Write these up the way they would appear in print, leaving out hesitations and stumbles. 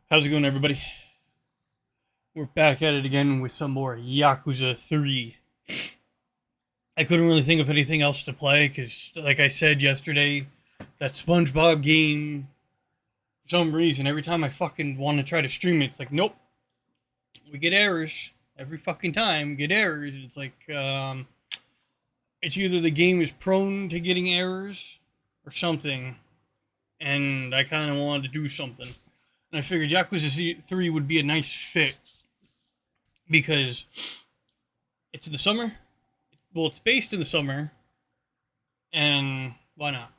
How's it going, everybody? We're back at it again with some more Yakuza 3. I couldn't really think of anything else to play because, like I said yesterday, that SpongeBob game, for some reason, every time I fucking want to try to stream it, it's like, nope, we get errors. Every fucking time, we get errors. It's like, it's either the game is prone to getting errors or something, and I kind of wanted to do something. And I figured Yakuza 3 would be a nice fit because it's in the summer. Well, it's based in the summer, and why not?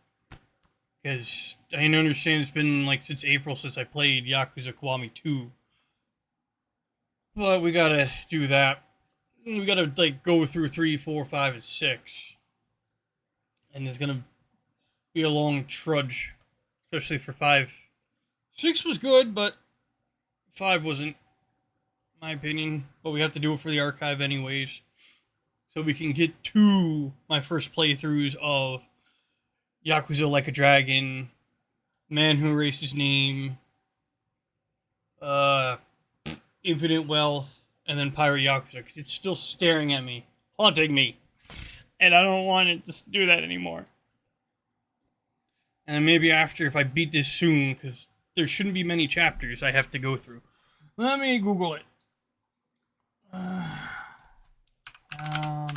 Because I understand it's been like since April since I played Yakuza Kiwami 2. But we gotta do that. We gotta like go through 3, 4, 5, and 6. And it's gonna be a long trudge. Especially for 5. 6 was good, but 5 wasn't, in my opinion. But we have to do it for the archive anyways. So we can get to my first playthroughs of Yakuza Like a Dragon, Man Who Erased His Name, uh, Infinite Wealth, and then Pirate Yakuza, because it's still staring at me, haunting me, and I don't want it to do that anymore. And maybe after, if I beat this soon, because there shouldn't be many chapters I have to go through. Let me Google it. How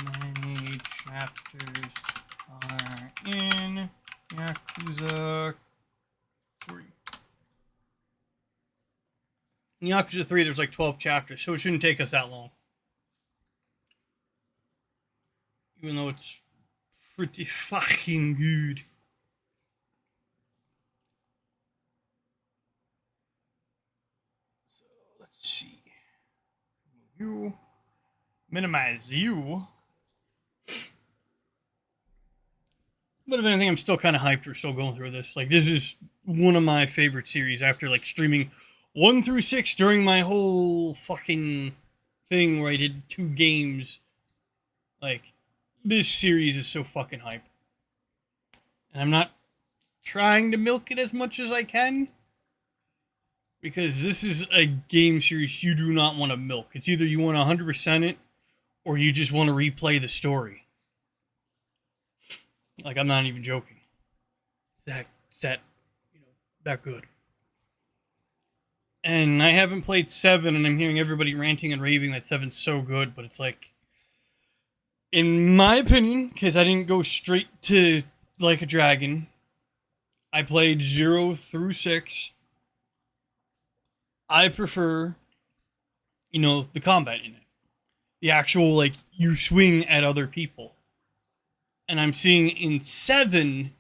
many chapters are in Yakuza 3? In Yakuza 3, there's like 12 chapters, so it shouldn't take us that long. Even though it's pretty fucking good. So, let's see. You. Minimize you. But if anything, I'm still kind of hyped. We're still going through this. Like, this is one of my favorite series after, like, streaming 1 through 6 during my whole fucking thing where I did 2 games. Like, this series is so fucking hype. And I'm not trying to milk it as much as I can. Because this is a game series you do not want to milk. It's either you want to 100% it, or you just want to replay the story. Like, I'm not even joking. That that good. And I haven't played 7, and I'm hearing everybody ranting and raving that 7's so good, but it's like, in my opinion, because I didn't go straight to Like a Dragon, I played 0 through 6. I prefer, the combat in it. The actual, like, you swing at other people. And I'm seeing in 7,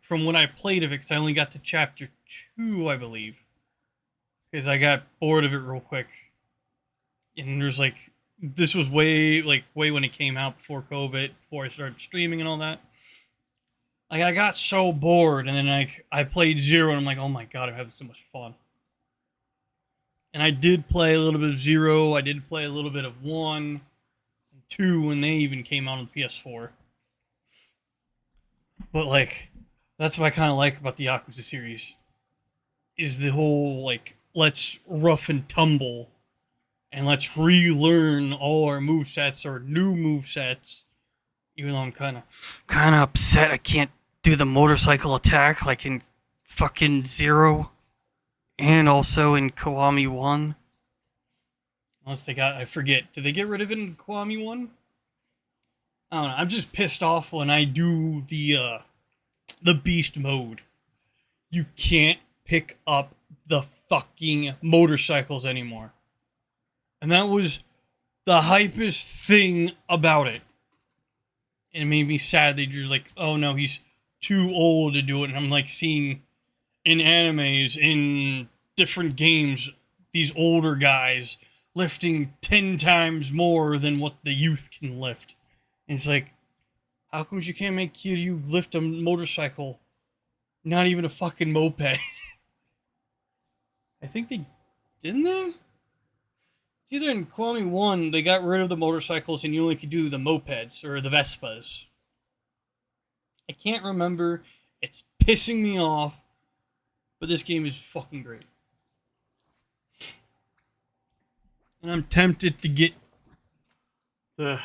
from what I played of it, because I only got to chapter 2, I believe. Because I got bored of it real quick. And there's like, this was way when it came out before COVID, before I started streaming and all that. Like, I got so bored, and then I played 0, and I'm like, oh my god, I'm having so much fun. And I did play a little bit of 0, I did play a little bit of 1, and 2 when they even came out on the PS4. But, like, that's what I kind of like about the Yakuza series. Is the whole, like, let's rough and tumble, and let's relearn all our movesets, or new movesets. Even though I'm kind of upset I can't do the motorcycle attack like in fucking 0. And also in Kiwami 1. Unless I forget. Did they get rid of it in Kiwami 1? I don't know. I'm just pissed off when I do the beast mode. You can't pick up the fucking motorcycles anymore. And that was the hypest thing about it. And it made me sad. They just like, oh no, he's too old to do it. And I'm like seeing in animes, in different games, these older guys lifting 10 times more than what the youth can lift. And it's like, how come you can't make you lift a motorcycle? Not even a fucking moped. I think they didn't they? It's either in Kiwami 1, they got rid of the motorcycles and you only could do the mopeds or the Vespas. I can't remember. It's pissing me off. But this game is fucking great. And I'm tempted to get the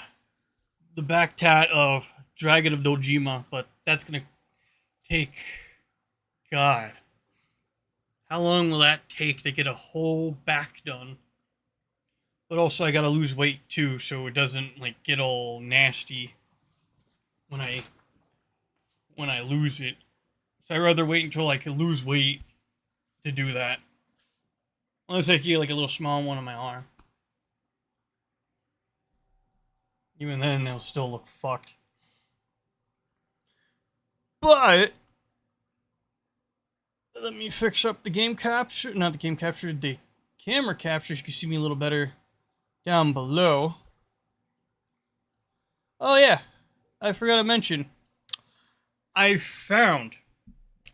the back tat of Dragon of Dojima, but that's gonna take, God, how long will that take to get a whole back done? But also I gotta lose weight too, so it doesn't like get all nasty when I lose it. So I'd rather wait until I can lose weight to do that. Unless I get like a little small one on my arm. Even then, they'll still look fucked. But let me fix up the game capture. Not the game capture, the camera capture. So you can see me a little better down below. Oh yeah, I forgot to mention. I found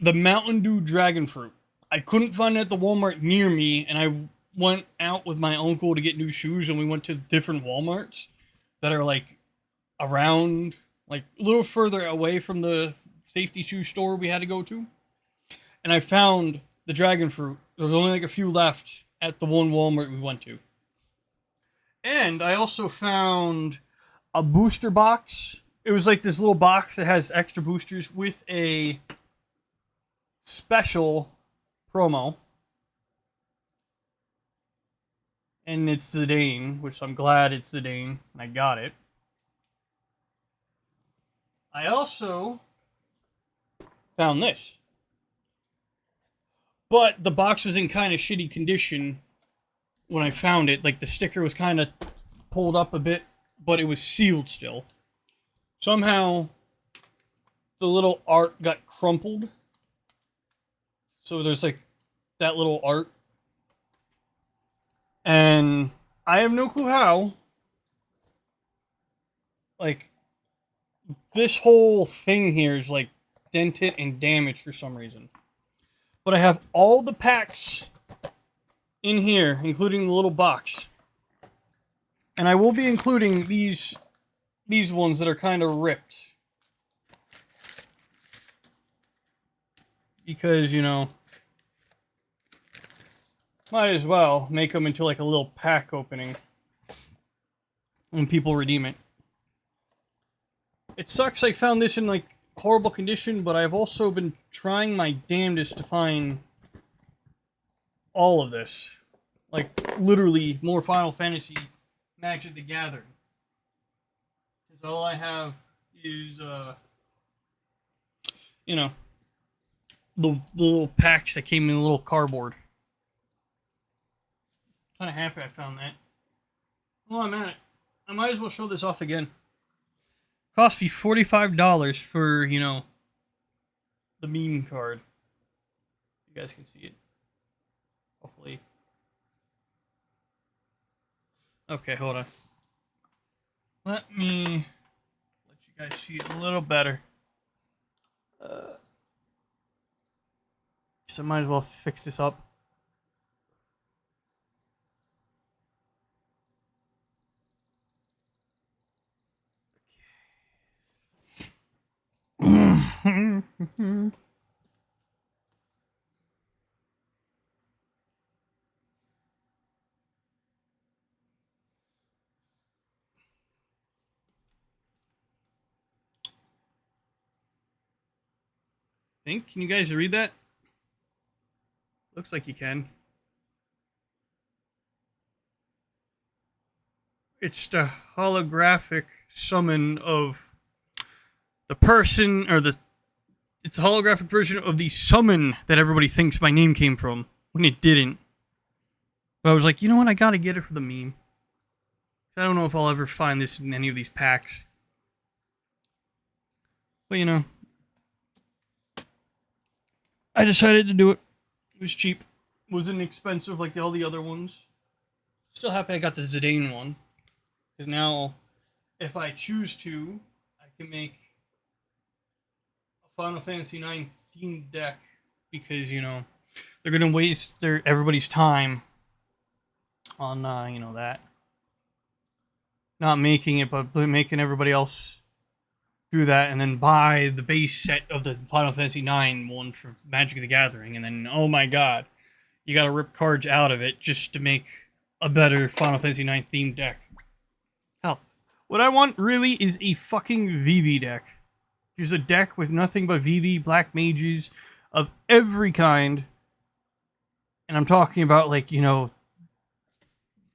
the Mountain Dew Dragon Fruit. I couldn't find it at the Walmart near me, and I went out with my uncle to get new shoes, and we went to different Walmarts that are like around, like a little further away from the safety shoe store we had to go to. And I found the dragon fruit. There was only like a few left at the one Walmart we went to. And I also found a booster box. It was like this little box that has extra boosters with a special promo. And it's Zidane, which I'm glad it's Zidane. I got it. I also found this. But the box was in kind of shitty condition when I found it. Like the sticker was kind of pulled up a bit, but it was sealed still. Somehow the little art got crumpled. So there's like that little art. And I have no clue how. Like, this whole thing here is like dented and damaged for some reason. But I have all the packs in here, including the little box. And I will be including these ones that are kind of ripped. Because, you know, might as well make them into like a little pack opening when people redeem it. It sucks I found this in like horrible condition, but I've also been trying my damnedest to find all of this. Like, literally, more Final Fantasy Magic the Gathering. Because all I have is, you know, the little packs that came in a little cardboard. Kind of happy I found that. Well, I'm at it. I might as well show this off again. Cost me $45 for, you know, the meme card. You guys can see it. Hopefully. Okay, hold on. Let me let you guys see it a little better. So I might as well fix this up. Okay. Can you guys read that? Looks like you can. It's the holographic summon of the person, or it's the holographic version of the summon that everybody thinks my name came from, when it didn't. But I was like, you know what, I gotta get it for the meme. I don't know if I'll ever find this in any of these packs. But you know, I decided to do it. It was cheap. It wasn't expensive like all the other ones. Still happy I got the Zidane one. Because now, if I choose to, I can make a Final Fantasy IX themed deck. Because, you know, they're going to waste everybody's time on, you know, that. Not making it, but making everybody else do that, and then buy the base set of the Final Fantasy IX one for Magic the Gathering, and then, oh my god, you gotta rip cards out of it just to make a better Final Fantasy IX themed deck. Hell, what I want really is a fucking VV deck. Just a deck with nothing but VV black mages of every kind. And I'm talking about, like, you know,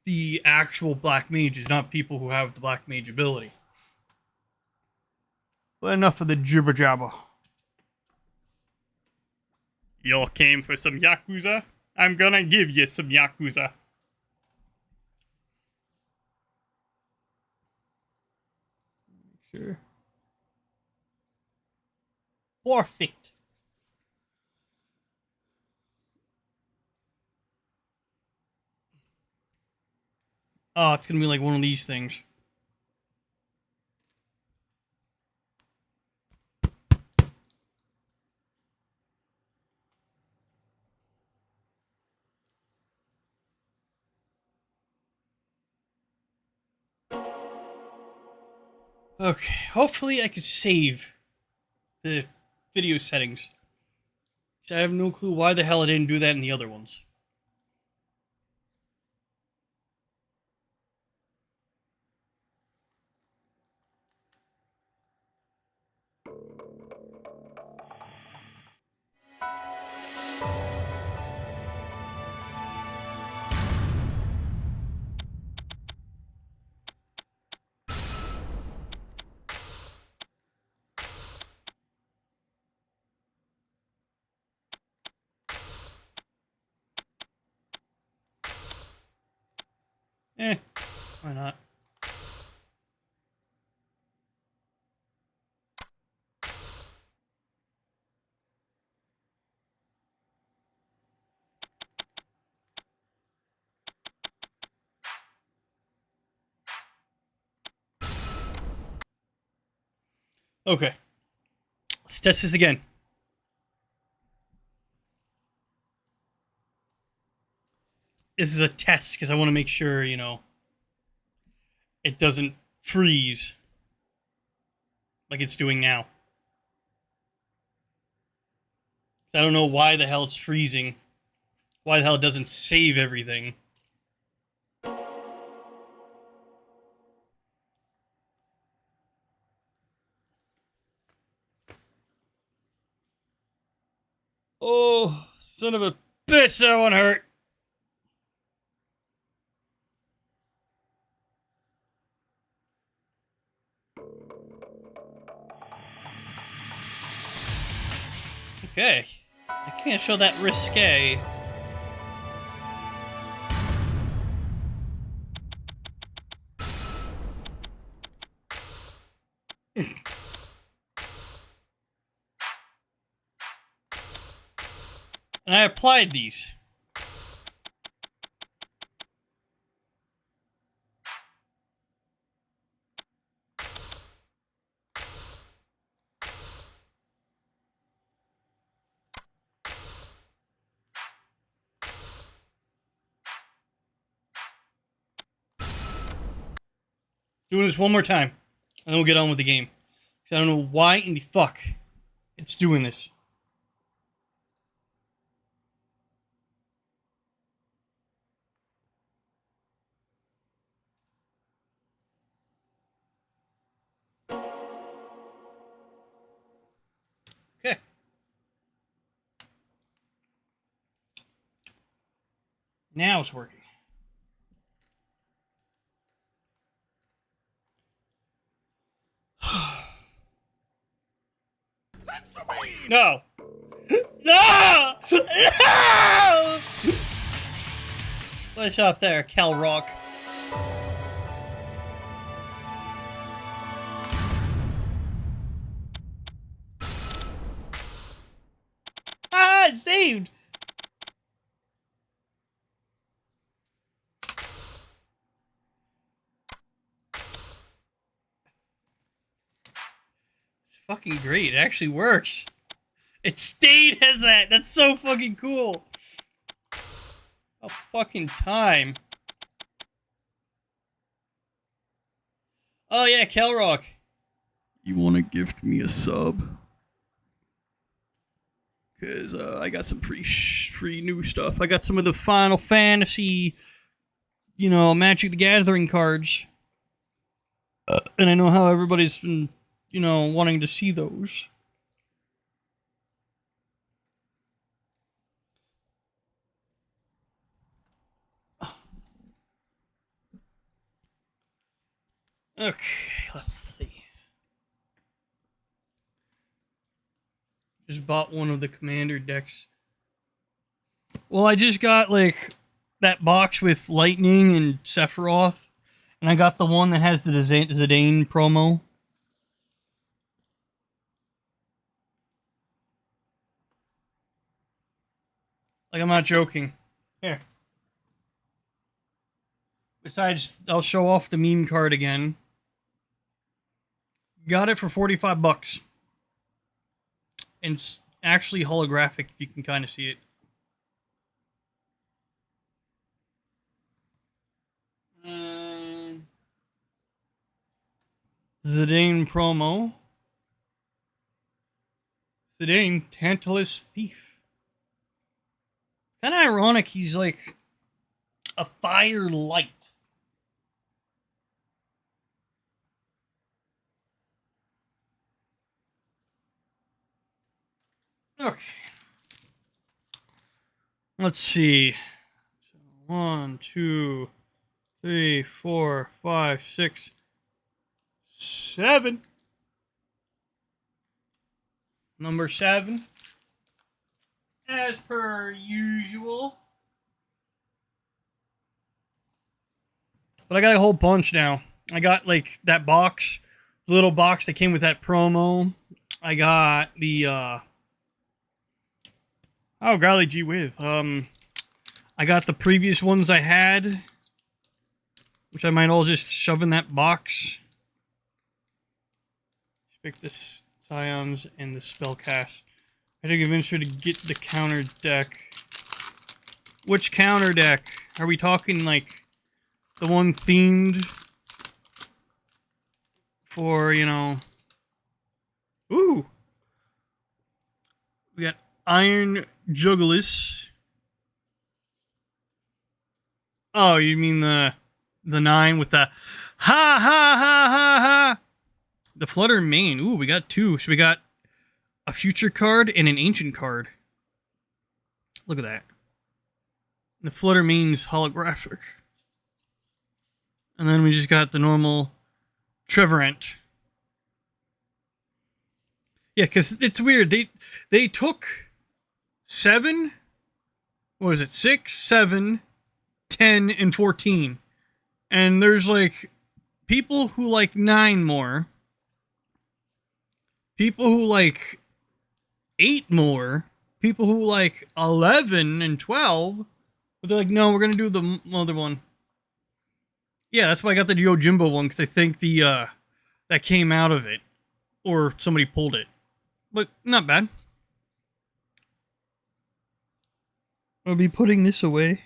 the actual black mages, not people who have the black mage ability. But enough of the jibber jabber. Y'all came for some Yakuza? I'm gonna give you some Yakuza. Sure. Perfect. Oh, it's gonna be like one of these things. Okay, hopefully I could save the video settings. I have no clue why the hell I didn't do that in the other ones. Why not? Okay. Let's test this again. This is a test because I want to make sure, you know, it doesn't freeze like it's doing now. I don't know why the hell it's freezing. Why the hell it doesn't save everything. Oh, son of a bitch, that one hurt. Okay. I can't show that risque. And I applied these. Doing this one more time, and then we'll get on with the game. I don't know why in the fuck it's doing this. Okay. Now it's working. No! No! No! What's up there, Cal Rock? Ah, it's saved! It's fucking great. It actually works. It stayed as that. That's so fucking cool. A fucking time. Oh yeah, Kelrock. You want to gift me a sub? Because I got some free new stuff. I got some of the Final Fantasy Magic the Gathering cards. And I know how everybody's been, wanting to see those. Okay, let's see. Just bought one of the commander decks. Well, I just got like that box with Lightning and Sephiroth, and I got the one that has the Zidane promo. Like, I'm not joking. Here. Besides, I'll show off the meme card again. Got it for $45. And it's actually holographic, if you can kind of see it. Zidane promo. Zidane, Tantalus Thief. Kind of ironic, he's like a fire light. Okay. Let's see. 1, 2, 3, 4, 5, 6, 7. Number 7. As per usual. But I got a whole bunch now. I got like that box, the little box that came with that promo. I got the oh golly gee whiz. I got the previous ones I had, which I might all just shove in that box. Pick the Scions and the Spellcast. I think eventually to get the counter deck. Which counter deck? Are we talking like the one themed for, Ooh! We got Iron Jugglis. Oh, you mean the 9 with the ha ha ha ha ha. The Flutter Mane. Ooh, we got 2. So we got a future card and an ancient card. Look at that. The Flutter Mane's holographic. And then we just got the normal Trevorant. Yeah, because it's weird. They took 7, what was it, 6, 7, 10, and 14. And there's like people who like 9 more. People who like 8 more. People who like 11 and 12. But they're like, no, we're going to do the other one. Yeah, that's why I got the Yojimbo one, because I think the that came out of it. Or somebody pulled it. But not bad. I'll be putting this away.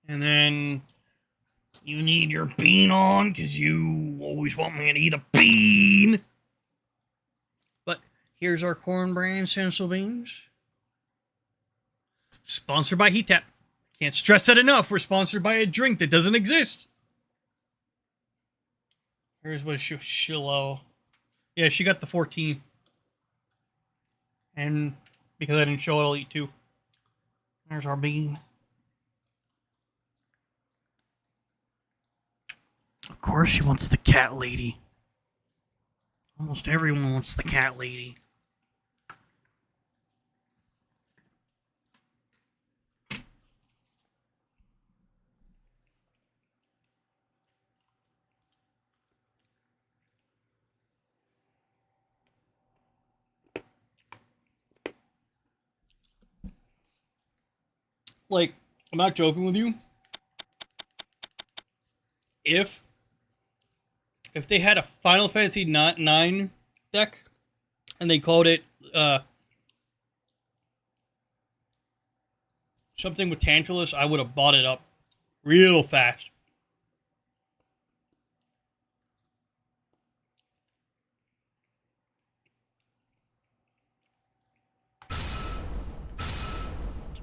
And then you need your bean on, because you always want me to eat a bean. But here's our corn brand Sensible Beans. Sponsored by Heat Tap. Can't stress that enough. We're sponsored by a drink that doesn't exist. Here's what Shiloh. Yeah, she got the 14. And because I didn't show it, I'll eat 2. There's our bean. Of course she wants the cat lady. Almost everyone wants the cat lady. Like, I'm not joking with you. If they had a Final Fantasy 9 deck and they called it something with Tantalus, I would have bought it up real fast.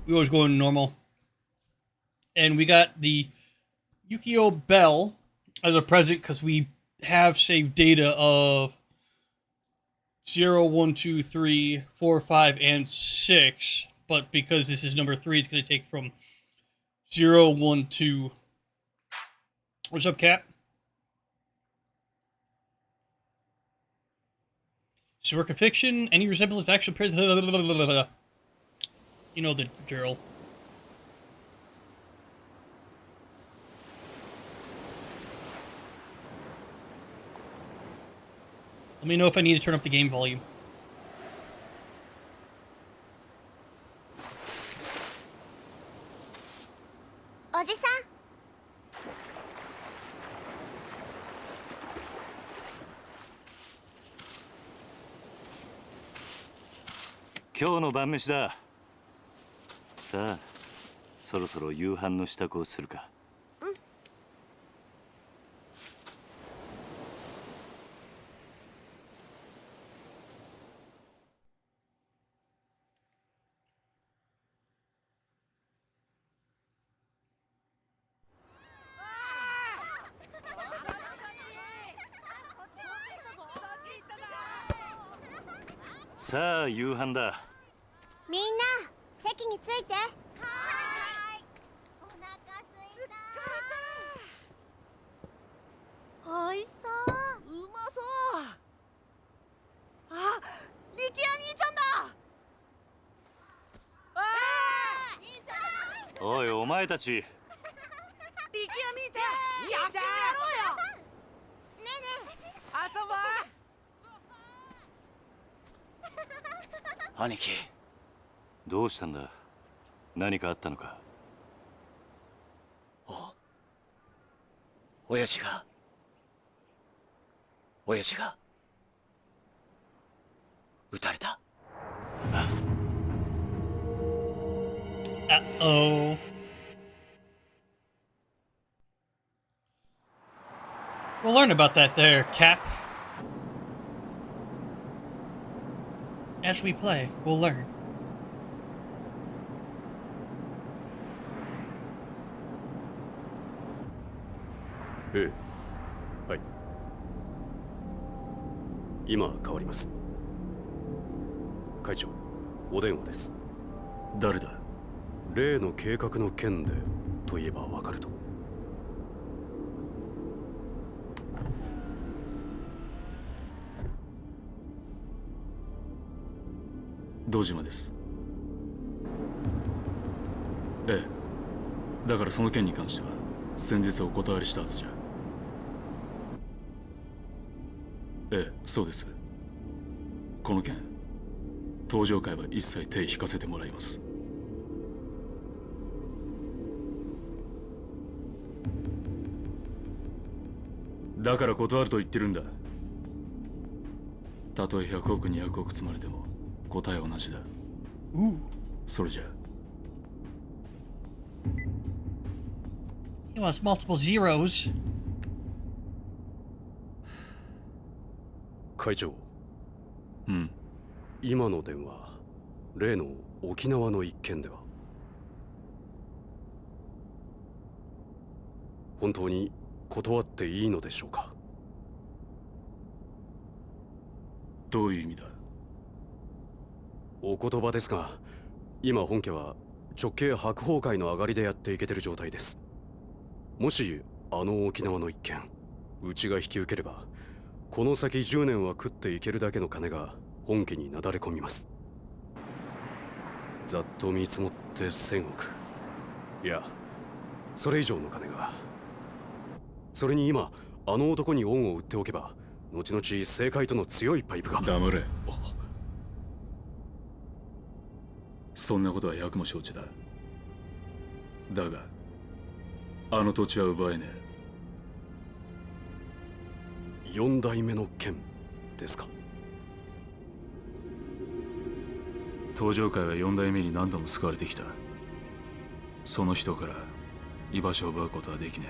We always go in normal. And we got the Yukio Bell as a present because we have saved data of 0, 1, 2, 3, 4, 5, and 6. But because this is number 3, it's going to take from 0, 1, 2. What's up, Cap? So work of fiction, any resemblance of actual appearance. You know the drill. Let me know if I need to turn up the game volume. Oji-san. 今日の晩飯だ。さあ、そろそろ夕飯の支度をするか。さあ、夕飯だ。みんな席について。はーい。お腹すいた。おいしそう。うまそう。あ、力也兄ちゃんだ。あー、兄ちゃん。おい、お前たち。力也兄ちゃん、やってやろうよ。ねえねえ。遊ぼう。兄貴、どうしたんだ。何かあったのか。親父が撃たれた。Uh-oh. We'll learn about that there, Cap. As we play, we'll learn. Eh. はい。今変わります。会長、お電話です。誰だ。例の計画の件でといえばわかると。堂島です。ええ、だからその件に関しては先日お断りしたはずじゃ。ええ、そうです。この件登場会は一切手引かせてもらいます。だから断ると言ってるんだ。たとえ100億200億積まれても答えは同じだ。それじゃ。He wants multiple zeros. 会長。うん。今の電話、例の沖縄の一件では。本当に断っていいのでしょうか。どういう意味だ。お言葉ですが、今本家は直系白鵬会の上がりでやっていけてる状態です。もしあの沖縄の一件うちが引き受ければ、この先10年は食っていけるだけの金が本家になだれ込みます。ざっと見積もって1000億、いやそれ以上の金が。それに今あの男に恩を売っておけば、後々政界との強いパイプが。黙れ。そんなことは百も承知だ。だがあの土地は奪えねえ。4代目の剣ですか。登場界は4代目に何度も救われてきた。その人から居場所を奪うことはできね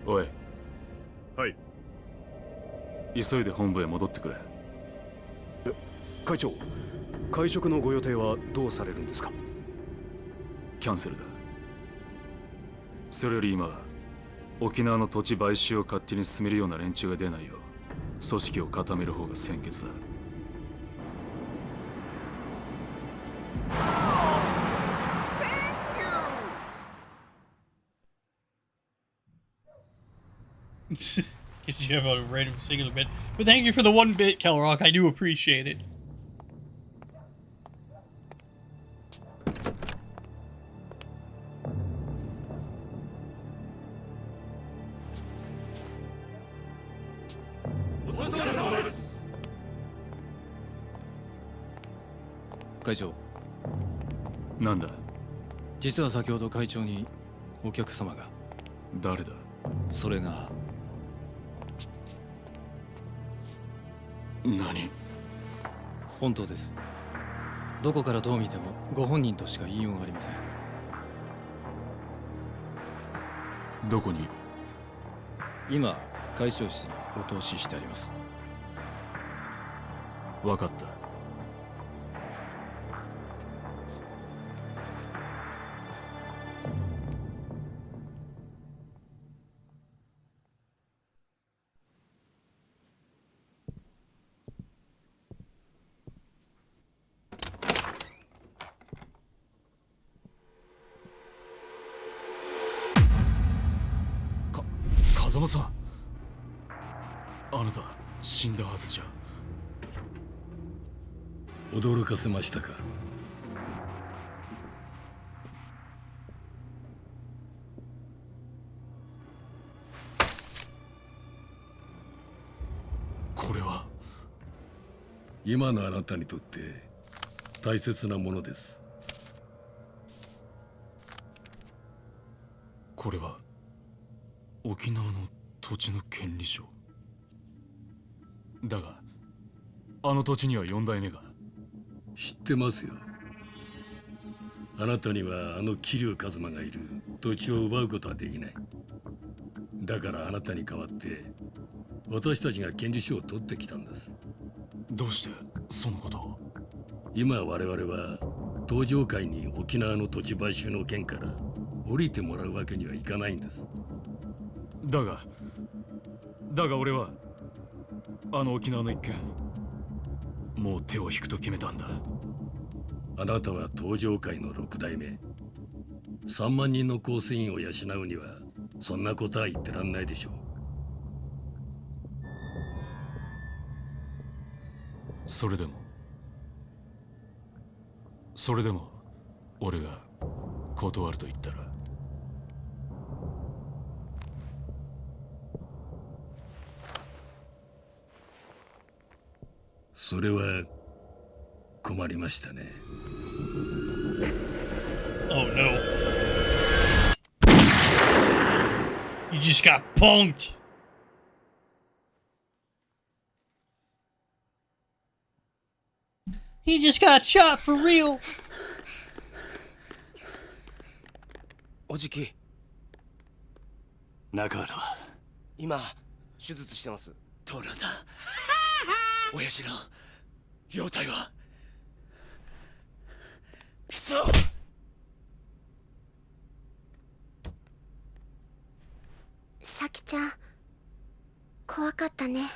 え。おい。はい。急いで本部へ戻ってくれ。会長、会食のご予定はどうされるんですか？キャンセルだ。それより今、沖縄の土地買収を勝手に進めるような連中が出ないよう組織を固める方が先決だ。Because you have a random singular bit. But thank you for the 1 bit, Kelrock. I do appreciate it. Kaichou, なんだ？実は先ほど会長にお客様が。誰だ？それが何？本当です。どこからどう見てもご本人としか言いようがありません。どこにいる？今、会長室にお通ししてあります。分かった。風間さん、あなた死んだはずじゃ。驚かせましたか？これは今のあなたにとって大切なものです。これは沖縄の土地の権利書だが、あの土地には4代目が。知ってますよ。あなたにはあの桐生一馬がいる土地を奪うことはできない。だからあなたに代わって私たちが権利書を取ってきたんです。どうしてそのことを？今我々は東上界に沖縄の土地買収の件から降りてもらうわけにはいかないんです。だが俺はあの沖縄の一件、もう手を引くと決めたんだ。あなたは東上界の6代目。3万人の構成員を養うにはそんなことは言ってらんないでしょう。それでも俺が断ると言ったら？それは困りましたね。Oh no. You just got punked. He just got shot for real. おじき、中原は今手術してます。トラだ。親父の容体は？くそ！さきちゃん、怖かったね。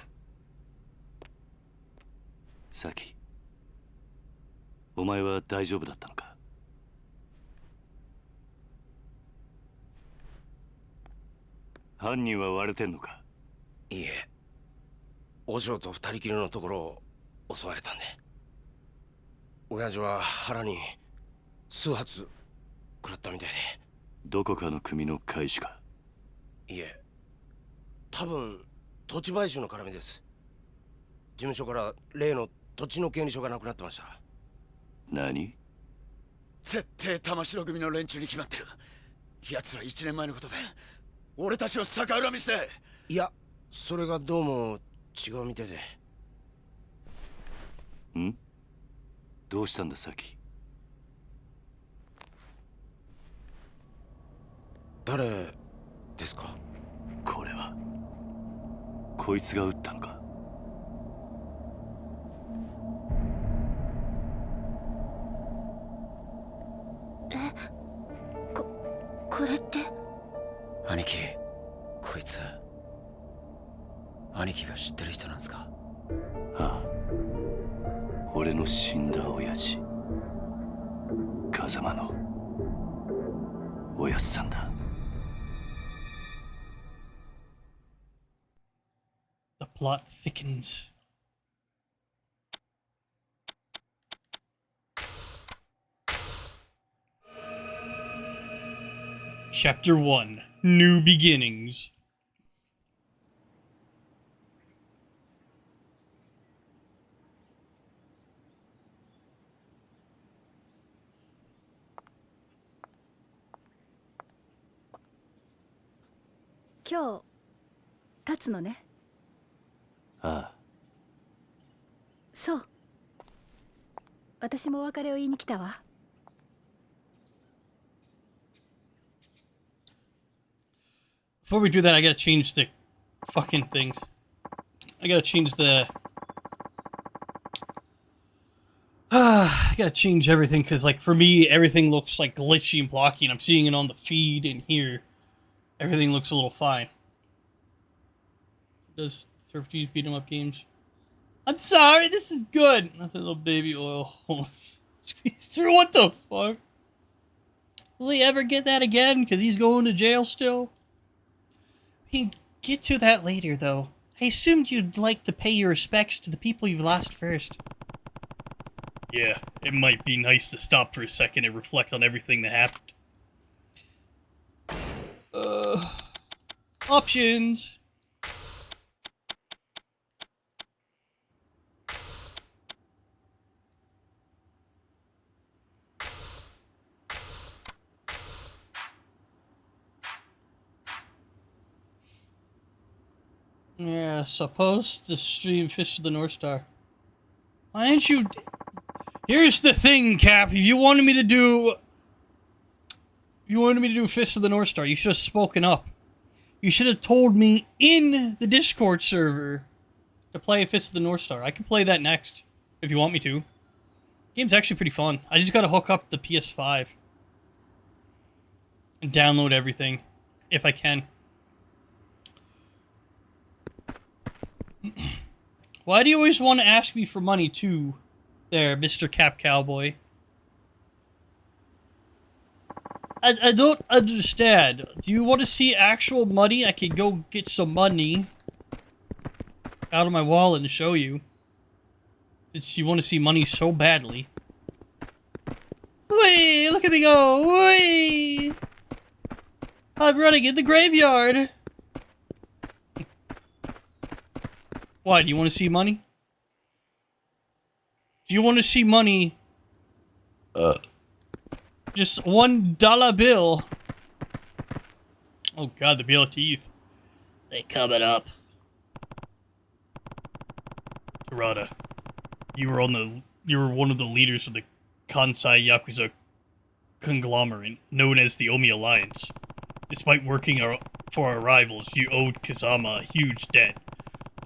サキ、お前は大丈夫だったのか？犯人は割れてんのか？いいえ、お嬢と二人きりのところを襲われたんで。親父は腹に数発食らったみたいで。どこかの組の会士か？いえ、多分土地買収の絡みです。事務所から例の土地の権利書がなくなってました。何？絶対玉城組の連中に決まってる。奴ら1年前のことで俺たちを逆恨みして。いや、それがどうも違うみたいで。ん？どうしたんだサキ？誰ですか？これはこいつが撃ったのか？こいつ兄貴が知ってる人なんですか？ああ、俺の死んだ親父、風間のおやっさんだ。The plot thickens. Chapter 1 New Beginnings. Today, 立つのね。ああ。そう。私もお別れを言いに来たわ。Before we do that, I gotta change the fucking things. I gotta change the... I gotta change everything, because, like, for me, everything looks, like, glitchy and blocky, and I'm seeing it on the feed, and here, everything looks a little fine. Does Surf G's beat 'em up games? I'm sorry, this is good! Nothing, little baby oil. Squeeze through, what the fuck? Will he ever get that again? Because he's going to jail still? We can get to that later, though. I assumed you'd like to pay your respects to the people you've lost first. Yeah, it might be nice to stop for a second and reflect on everything that happened. Options! Yeah, supposed to stream Fish of the North Star. Why didn't you... Here's the thing, Cap. If you wanted me to do... Fist of the North Star, you should have spoken up. You should have told me in the Discord server to play Fist of the North Star. I can play that next, if you want me to. Game's actually pretty fun. I just gotta hook up the PS5. And download everything, if I can. Why do you always want to ask me for money, too? There, Mr. Cap Cowboy. I don't understand. Do you want to see actual money? I can go get some money out of my wallet and show you. Since you want to see money so badly. Whee! Look at me go! Whee! I'm running in the graveyard! Why, do you want to see money? Do you want to see money? Just $1 bill. Oh god, the bill of teeth. They coming up. Tarada, you were one of the leaders of the Kansai Yakuza conglomerate known as the Omi Alliance. Despite working for our rivals, you owed Kazama a huge debt,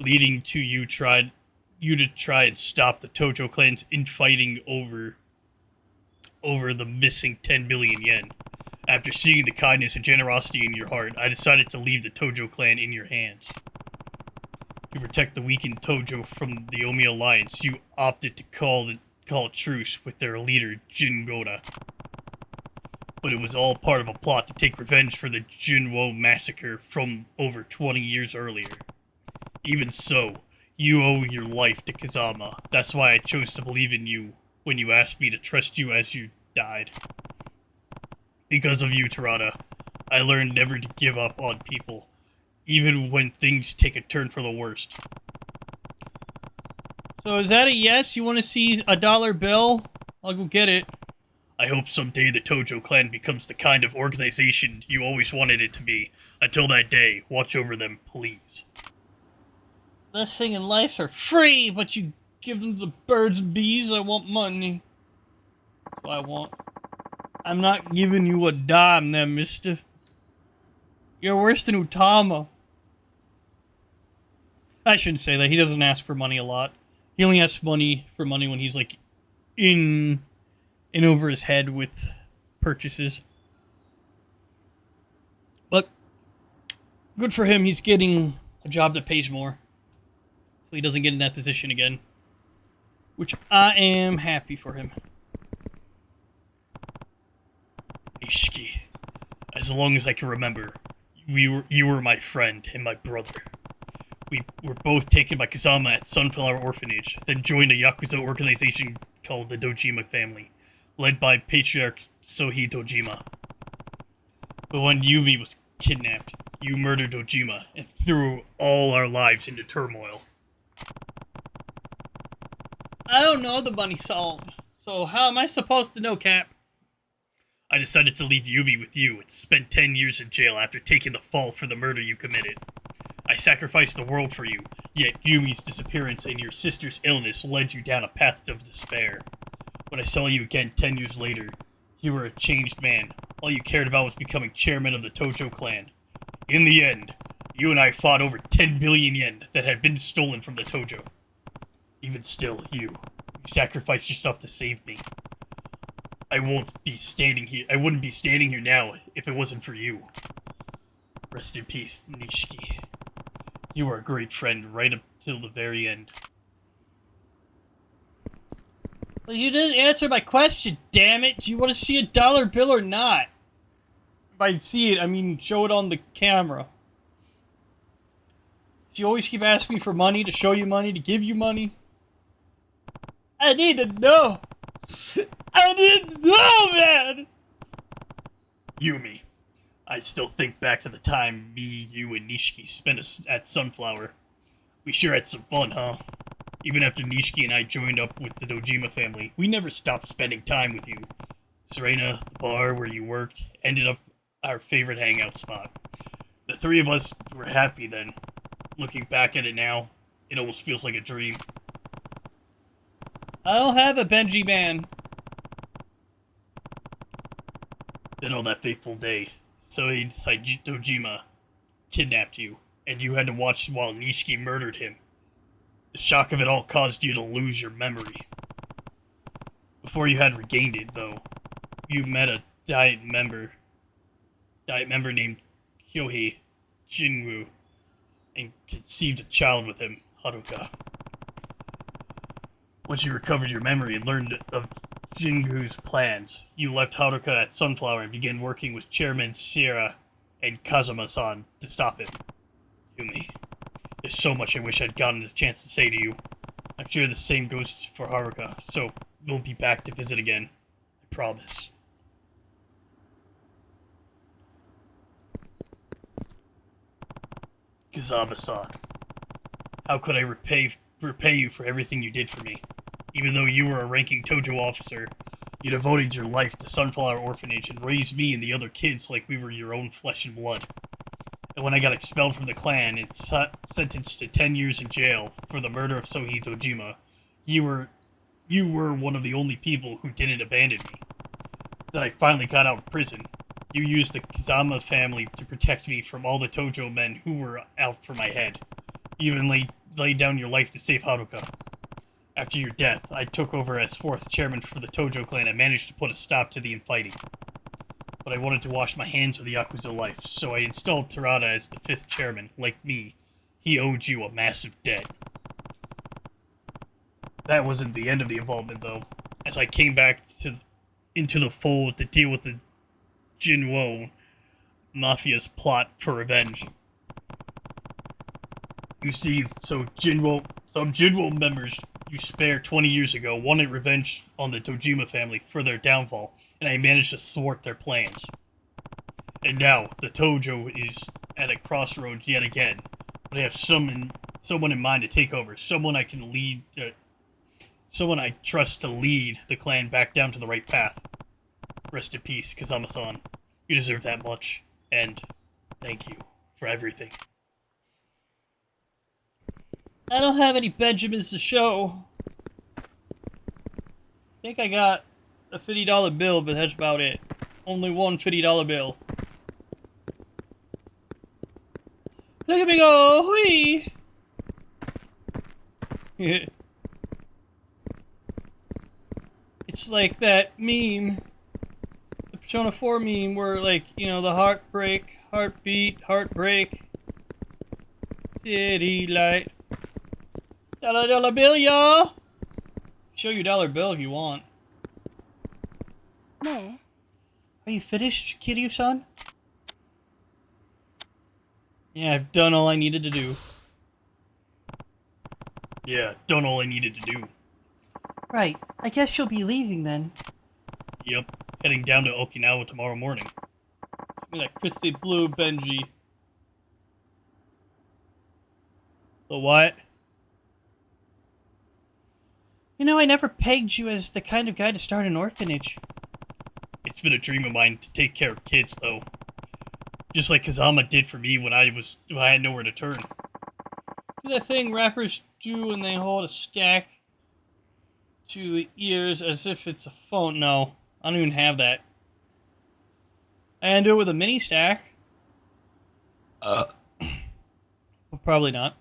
leading to you to try and stop the Tojo clan's infighting over the missing 10 billion yen. After seeing the kindness and generosity in your heart, I decided to leave the Tojo clan in your hands. To protect the weakened Tojo from the Omi Alliance, you opted to call a truce with their leader, Jingoda. But it was all part of a plot to take revenge for the Jinwo massacre from over 20 years earlier. Even so, you owe your life to Kazama. That's why I chose to believe in you when you asked me to trust you as you died. Because of you, Tarada, I learned never to give up on people, even when things take a turn for the worst. So is that a yes? You want to see a dollar bill? I'll go get it. I hope someday the Tojo clan becomes the kind of organization you always wanted it to be. Until that day, watch over them, please. Best thing in life are free, but you give them the birds and bees. I want money. That's what I want. I'm not giving you a dime then, mister. You're worse than Utama. I shouldn't say that. He doesn't ask for money a lot. He only asks for money when he's like in over his head with purchases. But good for him. He's getting a job that pays more, so he doesn't get in that position again. Which I am happy for him. Ishiki, as long as I can remember, you were my friend and my brother. We were both taken by Kazama at Sunflower Orphanage, then joined a Yakuza organization called the Dojima family, led by Patriarch Sohi Dojima. But when Yumi was kidnapped, you murdered Dojima and threw all our lives into turmoil. I don't know the bunny song, so how am I supposed to know, Cap? I decided to leave Yumi with you and spent 10 years in jail after taking the fall for the murder you committed. I sacrificed the world for you, yet Yumi's disappearance and your sister's illness led you down a path of despair. When I saw you again 10 years later, you were a changed man. All you cared about was becoming chairman of the Tojo clan. In the end, you and I fought over 10 billion yen that had been stolen from the Tojo. Even still, you sacrificed yourself to save me. I wouldn't be standing here now if it wasn't for you. Rest in peace, Nishiki. You were a great friend right up till the very end. Well, you didn't answer my question, damn it! Do you want to see a dollar bill or not? By see it, I mean show it on the camera. Do you always keep asking me for money, to show you money, to give you money? I need to know! I need to know, man! Yumi. I still think back to the time me, you, and Nishiki spent at Sunflower. We sure had some fun, huh? Even after Nishiki and I joined up with the Dojima family, we never stopped spending time with you. Serena, the bar where you worked, ended up our favorite hangout spot. The three of us were happy then. Looking back at it now, it almost feels like a dream. I don't have a Benji man. Then on that fateful day, Sohei Dojima kidnapped you, and you had to watch while Nishiki murdered him. The shock of it all caused you to lose your memory. Before you had regained it, though, you met a Diet member named Kyohei Jinwoo, and conceived a child with him, Haruka. Once you recovered your memory and learned of Jingu's plans, you left Haruka at Sunflower and began working with Chairman Sierra and Kazuma-san to stop it. Yumi, there's so much I wish I'd gotten the chance to say to you. I'm sure the same goes for Haruka, so we'll be back to visit again. I promise. Kazama-san, how could I repay you for everything you did for me? Even though you were a ranking Tojo officer, you devoted your life to Sunflower Orphanage and raised me and the other kids like we were your own flesh and blood. And when I got expelled from the clan and sentenced to 10 years in jail for the murder of Sohei Dojima, you were one of the only people who didn't abandon me. Then I finally got out of prison. You used the Kazama family to protect me from all the Tojo men who were out for my head. You even laid down your life to save Haruka. After your death, I took over as 4th chairman for the Tojo clan and managed to put a stop to the infighting. But I wanted to wash my hands of the Yakuza life, so I installed Terada as the 5th chairman. Like me, he owed you a massive debt. That wasn't the end of the involvement, though, as I came back into the fold to deal with the Jinwo Mafia's plot for revenge. You see, some Jinwo members you spared 20 years ago wanted revenge on the Dojima family for their downfall, and I managed to thwart their plans. And now, the Tojo is at a crossroads yet again, but I have someone in mind to take over, someone I trust to lead the clan back down to the right path. Rest in peace, Kazama-san. You deserve that much, and thank you for everything. I don't have any Benjamins to show. I think I got a $50 bill, but that's about it. Only one $50 bill. Look at me go! Whee! It's like that meme. The Persona 4 meme where, like, you know, the heartbreak, heartbeat, heartbreak. City light. Dollar bill, y'all. Show you dollar bill if you want. ね Are you finished, Kiryu-san? Yeah, I've done all I needed to do. Yeah, done all I needed to do. Right. I guess you'll be leaving then. Yep. Heading down to Okinawa tomorrow morning. Give me that crispy blue Benji. The what? You know, I never pegged you as the kind of guy to start an orphanage. It's been a dream of mine to take care of kids, though. Just like Kazama did for me when I had nowhere to turn. Do that thing rappers do when they hold a stack to the ears as if it's a phone. No, I don't even have that. And do it with a mini stack. Well, probably not.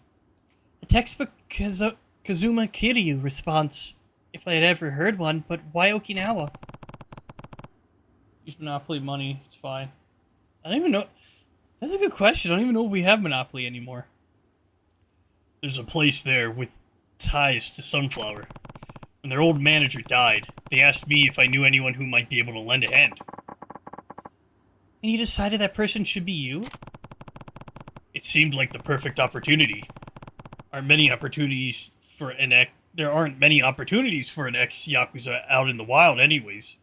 A textbook Kazuma Kiryu response, if I had ever heard one, but why Okinawa? Use Monopoly money, it's fine. I don't even know. That's a good question. I don't even know if we have Monopoly anymore. There's a place there with ties to Sunflower. When their old manager died, they asked me if I knew anyone who might be able to lend a hand. And you decided that person should be you? It seemed like the perfect opportunity. There aren't many opportunities for an ex-Yakuza out in the wild anyways.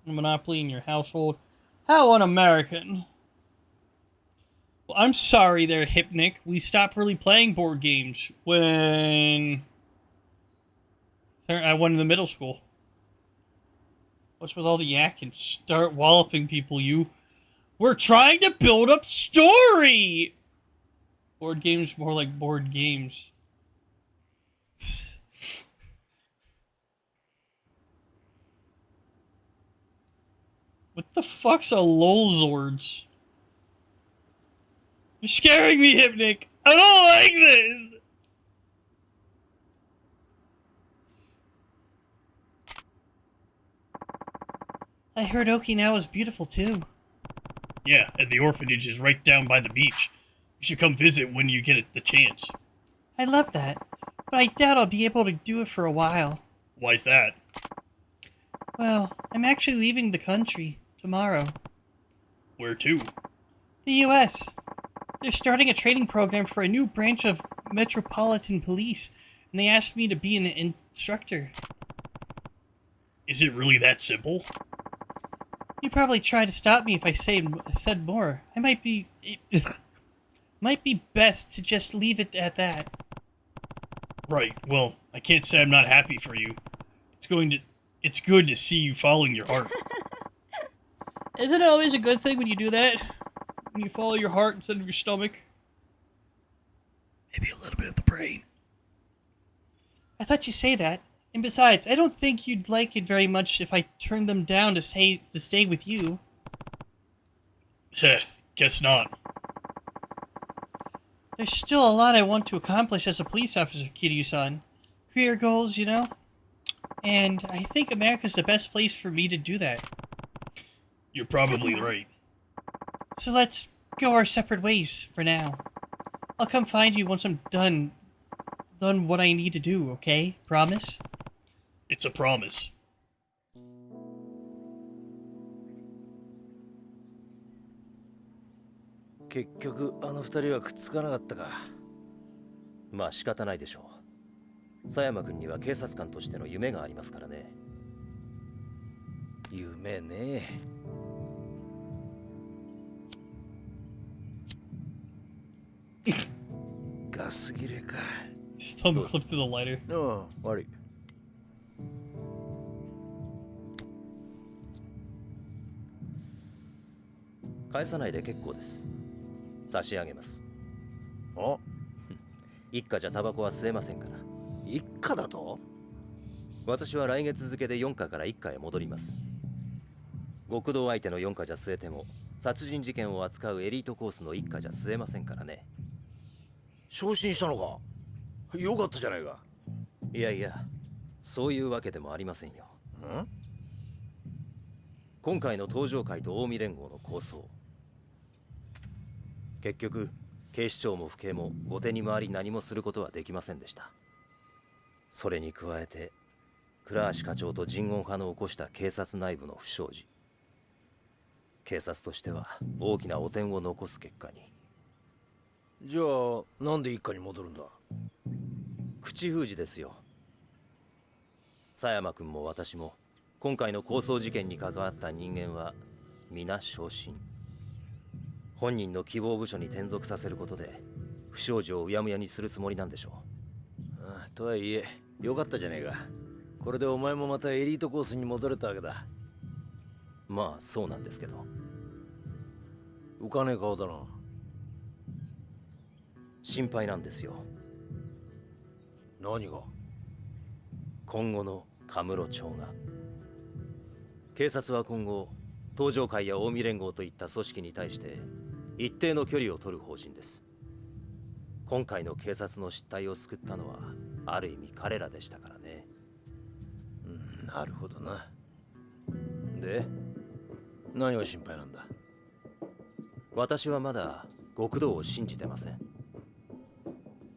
A Monopoly in your household? How un-American. Well, I'm sorry there, Hypnic. We stopped really playing board games when I went into middle school. What's with all the yakking? Start walloping people, you. We're trying to build up story! Board games, more like board games. What the fuck's a Lolzords? You're scaring me, Hypnic! I don't like this! I heard Okinawa's beautiful too. Yeah, and the orphanage is right down by the beach. You should come visit when you get the chance. I love that, but I doubt I'll be able to do it for a while. Why's that? Well, I'm actually leaving the country tomorrow. Where to? The US. They're starting a training program for a new branch of Metropolitan Police, and they asked me to be an instructor. Is it really that simple? You'd probably try to stop me if I said more. I might be... might be best to just leave it at that. Right, well, I can't say I'm not happy for you. It's good to see you following your heart. Isn't it always a good thing when you do that? When you follow your heart instead of your stomach? Maybe a little bit of the brain. I thought you'd say that. And besides, I don't think you'd like it very much if I turned them down to stay with you. Heh, guess not. There's still a lot I want to accomplish as a police officer, Kiryu-san. Career goals, you know? And I think America's the best place for me to do that. You're probably right. So let's go our separate ways for now. I'll come find you once I'm done what I need to do, okay? Promise? It's a promise. 結局あの二人はくっつかなかったか。まあ仕方ないでしょう。佐山君には警察官としての夢がありますからね。夢ね。ガス切れか。Thumb clip to the lighter. ああ、悪い。返さないで結構です。差し上げます。あ、一家じゃタバコは吸えませんから。一家だと？私は来月付で4課から1課へ戻ります。極道相手の4課じゃ吸えても、殺人事件を扱うエリートコースの1課じゃ吸えませんからね。昇進したのか？よかったじゃないか。いやいや、そういうわけでもありませんよ。ん？今回の東上会と近江連合の構想。結局警視庁も府警も後手に回り何もすることはできませんでした。それに加えて倉橋課長と人言派の起こした警察内部の不祥事、警察としては大きな汚点を残す結果に。じゃあなんで一家に戻るんだ？口封じですよ。狭山君も私も今回の抗争事件に関わった人間は皆昇進。本人の希望部署に転属させることで不祥事をうやむやにするつもりなんでしょう。とはいえよかったじゃねえか。これでお前もまたエリートコースに戻れたわけだ。まあそうなんですけど。浮かねえ顔だな。心配なんですよ。何が？今後のカムロ町が。警察は今後東上会や近江連合といった組織に対して一定の距離を取る方針です。今回の警察の失態を救ったのはある意味彼らでしたからね。なるほどな。で何が心配なんだ？私はまだ極道を信じてません。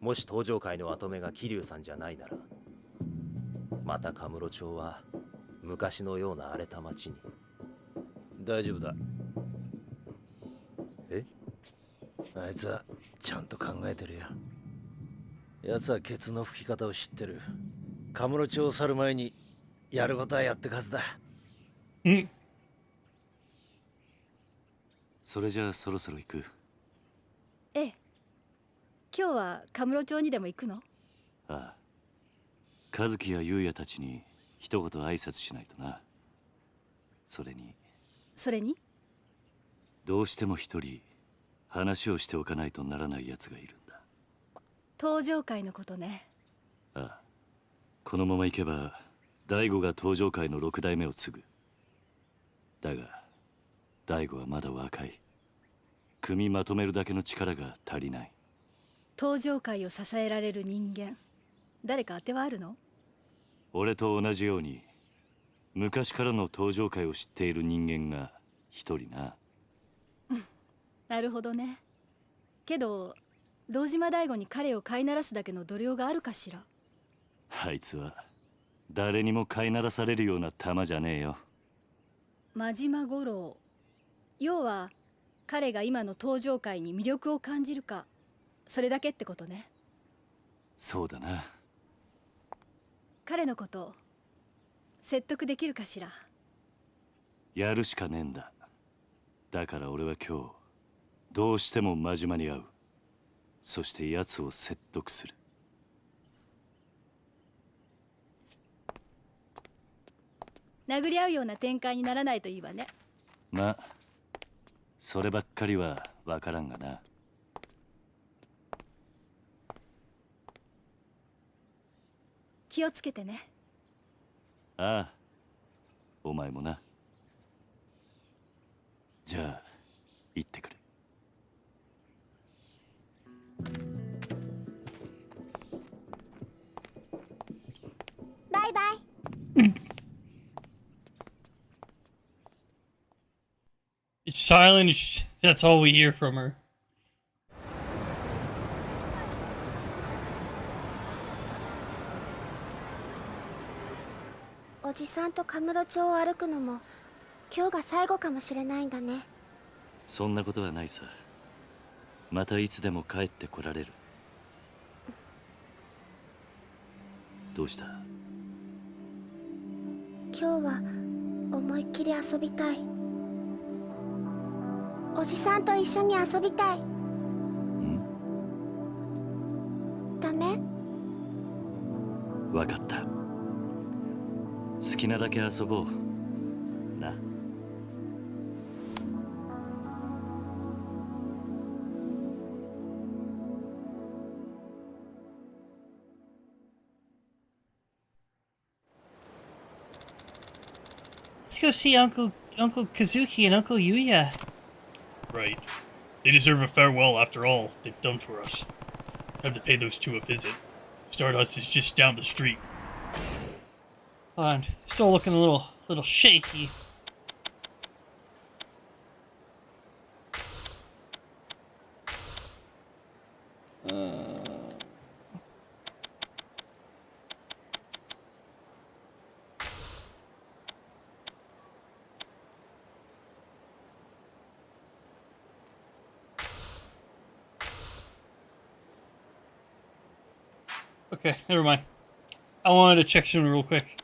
もし東上会の跡目が桐生さんじゃないなら、またカムロ町は昔のような荒れた町に。大丈夫だ。え？あいつはちゃんと考えてるよ。奴はケツの吹き方を知ってる。カムロ町を去る前にやることはやってくはずだ。それじゃあそろそろ行く。ええ。今日はカムロ町にでも行くの？ああ。和樹や優也たちに一言挨拶しないとな。それにどうしても一人話をしておかないとならない奴がいるんだ。東上会のことね。ああ。このまま行けば大悟が東上会の6代目を継ぐ。だが大悟はまだ若い。組まとめるだけの力が足りない。東上会を支えられる人間、誰か当てはあるの？俺と同じように昔からの東上会を知っている人間が一人な。なるほどね。けど堂島大吾に彼を飼いならすだけの度量があるかしら。あいつは誰にも飼いならされるような玉じゃねえよ。真島五郎、要は彼が今の東上会に魅力を感じるか、それだけってことね。そうだな。彼のこと説得できるかしら。やるしかねえんだ。だから俺は今日どうしても真島に会う。そして奴を説得する。殴り合うような展開にならないといいわね。まあそればっかりは分からんがな。気をつけてね。ああ、お前もな。じゃあ行ってくる。バイバイ。It's silent. That's all we hear from her. おじさんとカムロ町を歩くのも今日が最後かもしれないんだね。そんなことはないさ。またいつでも帰ってこられる。どうした？今日は思いっきり遊びたい。おじさんと一緒に遊びたい。ダメ？わかった。好きなだけ遊ぼうな。Let's go see Uncle Kazuki and Uncle Yuya. Right. They deserve a farewell after all they've done for us. Have to pay those two a visit. Stardust is just down the street. Hold on, still looking a little shaky. Okay, never mind. I wanted to check something real quick.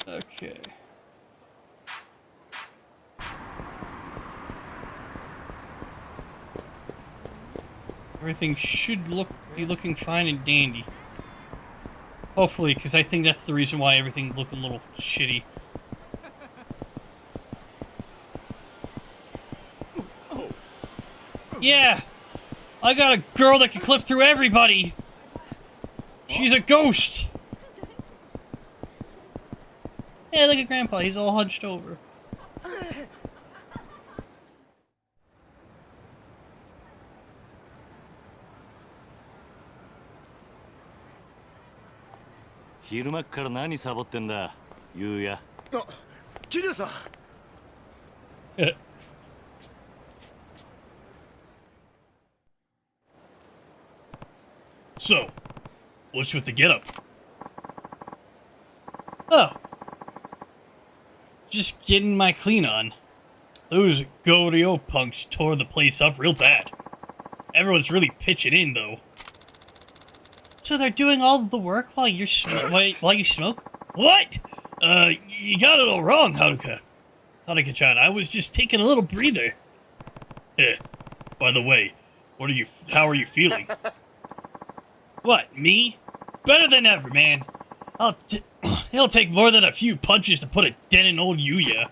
Okay. Everything should be looking fine and dandy. Hopefully, because I think that's the reason why everything's looking a little shitty. Yeah! I got a girl that can clip through everybody! She's a ghost! Hey, look at Grandpa, he's all hunched over. 昼間っから何サボってんだ、ゆうや。あ、桐生さん。So, what's with the getup? Oh. Just getting my clean on. Those Goryo punks tore the place up real bad. Everyone's really pitching in, though. So they're doing all of the work while you smoke? What? You got it all wrong, Haruka. Haruka-chan, I was just taking a little breather. By the way, how are you feeling? What, me? Better than ever, man. It'll take more than a few punches to put a dent in old Yuya.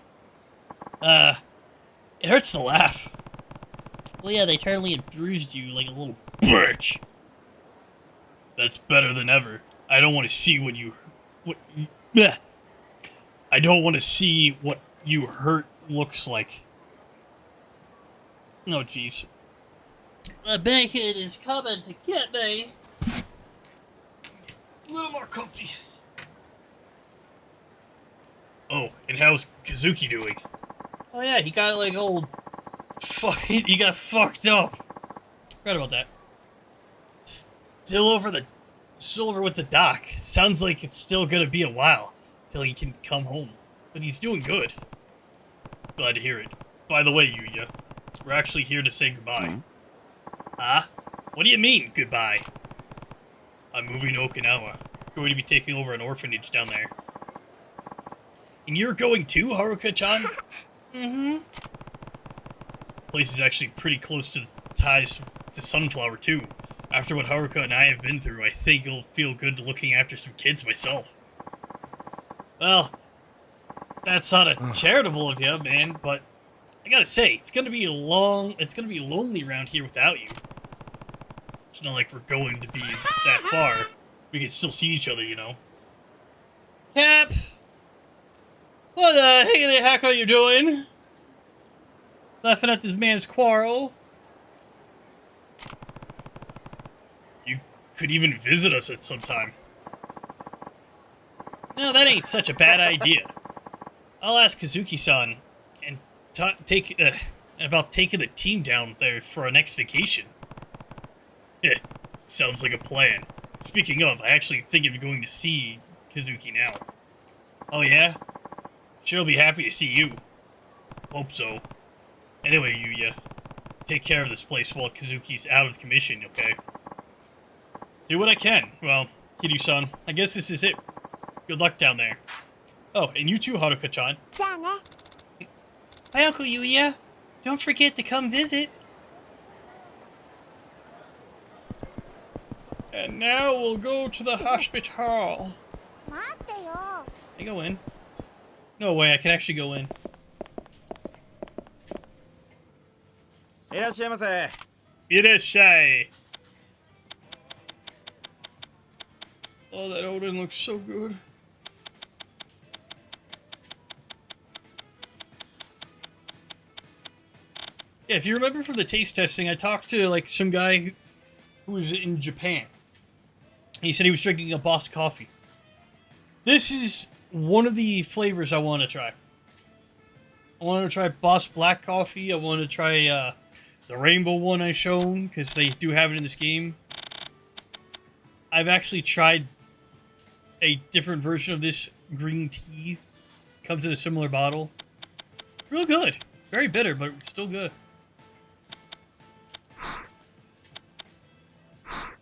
It hurts to laugh. Well, yeah, they totally bruised you like a little bitch. That's better than ever. I don't want to see I don't want to see what you hurt looks like. Oh, jeez. The bacon is coming to get me. A little more comfy. Oh, and how's Kazuki doing? Oh yeah, he got like old... he got fucked up. Forgot about that. Still over with the doc. Sounds like it's still gonna be a while till he can come home. But he's doing good. Glad to hear it. By the way, Yuya, we're actually here to say goodbye. Huh? What do you mean, goodbye? I'm moving to Okinawa. Going to be taking over an orphanage down there. And you're going too, Haruka-chan? Mm-hmm. Place is actually pretty close to the ties to Sunflower, too. After what Haruka and I have been through, I think it'll feel good looking after some kids myself. Well, that's not a charitable of you, man, but I gotta say, it's gonna be lonely around here without you. It's not like we're going to be that far. We can still see each other, you know. Cap! What the heck are you doing? Laughing at this man's quarrel? You could even visit us at some time. No, that ain't such a bad idea. I'll ask Kazuki-san and about taking the team down there for our next vacation. Sounds like a plan. Speaking of, I actually think of going to see Kazuki now. Oh yeah? Sure, be happy to see you. Hope so. Anyway, Yuya, take care of this place while Kazuki's out of commission, okay? Do what I can. Well, Kiryu-san, I guess this is it. Good luck down there. Oh, and you too, Haruka-chan. Bye, Uncle Yuya. Don't forget to come visit. And now we'll go to the hospital. Can I go in? No way, I can actually go in. いらっしゃいませ。いらっしゃい. Oh, that Odin looks so good. Yeah, if you remember from the taste testing, I talked to like some guy who was in Japan. He said he was drinking a Boss coffee. This is one of the flavors I want to try. I wanted to try Boss Black Coffee. I wanted to try the rainbow one I shown, because they do have it in this game. I've actually tried a different version of this green tea. Comes in a similar bottle. Real good. Very bitter, but still good.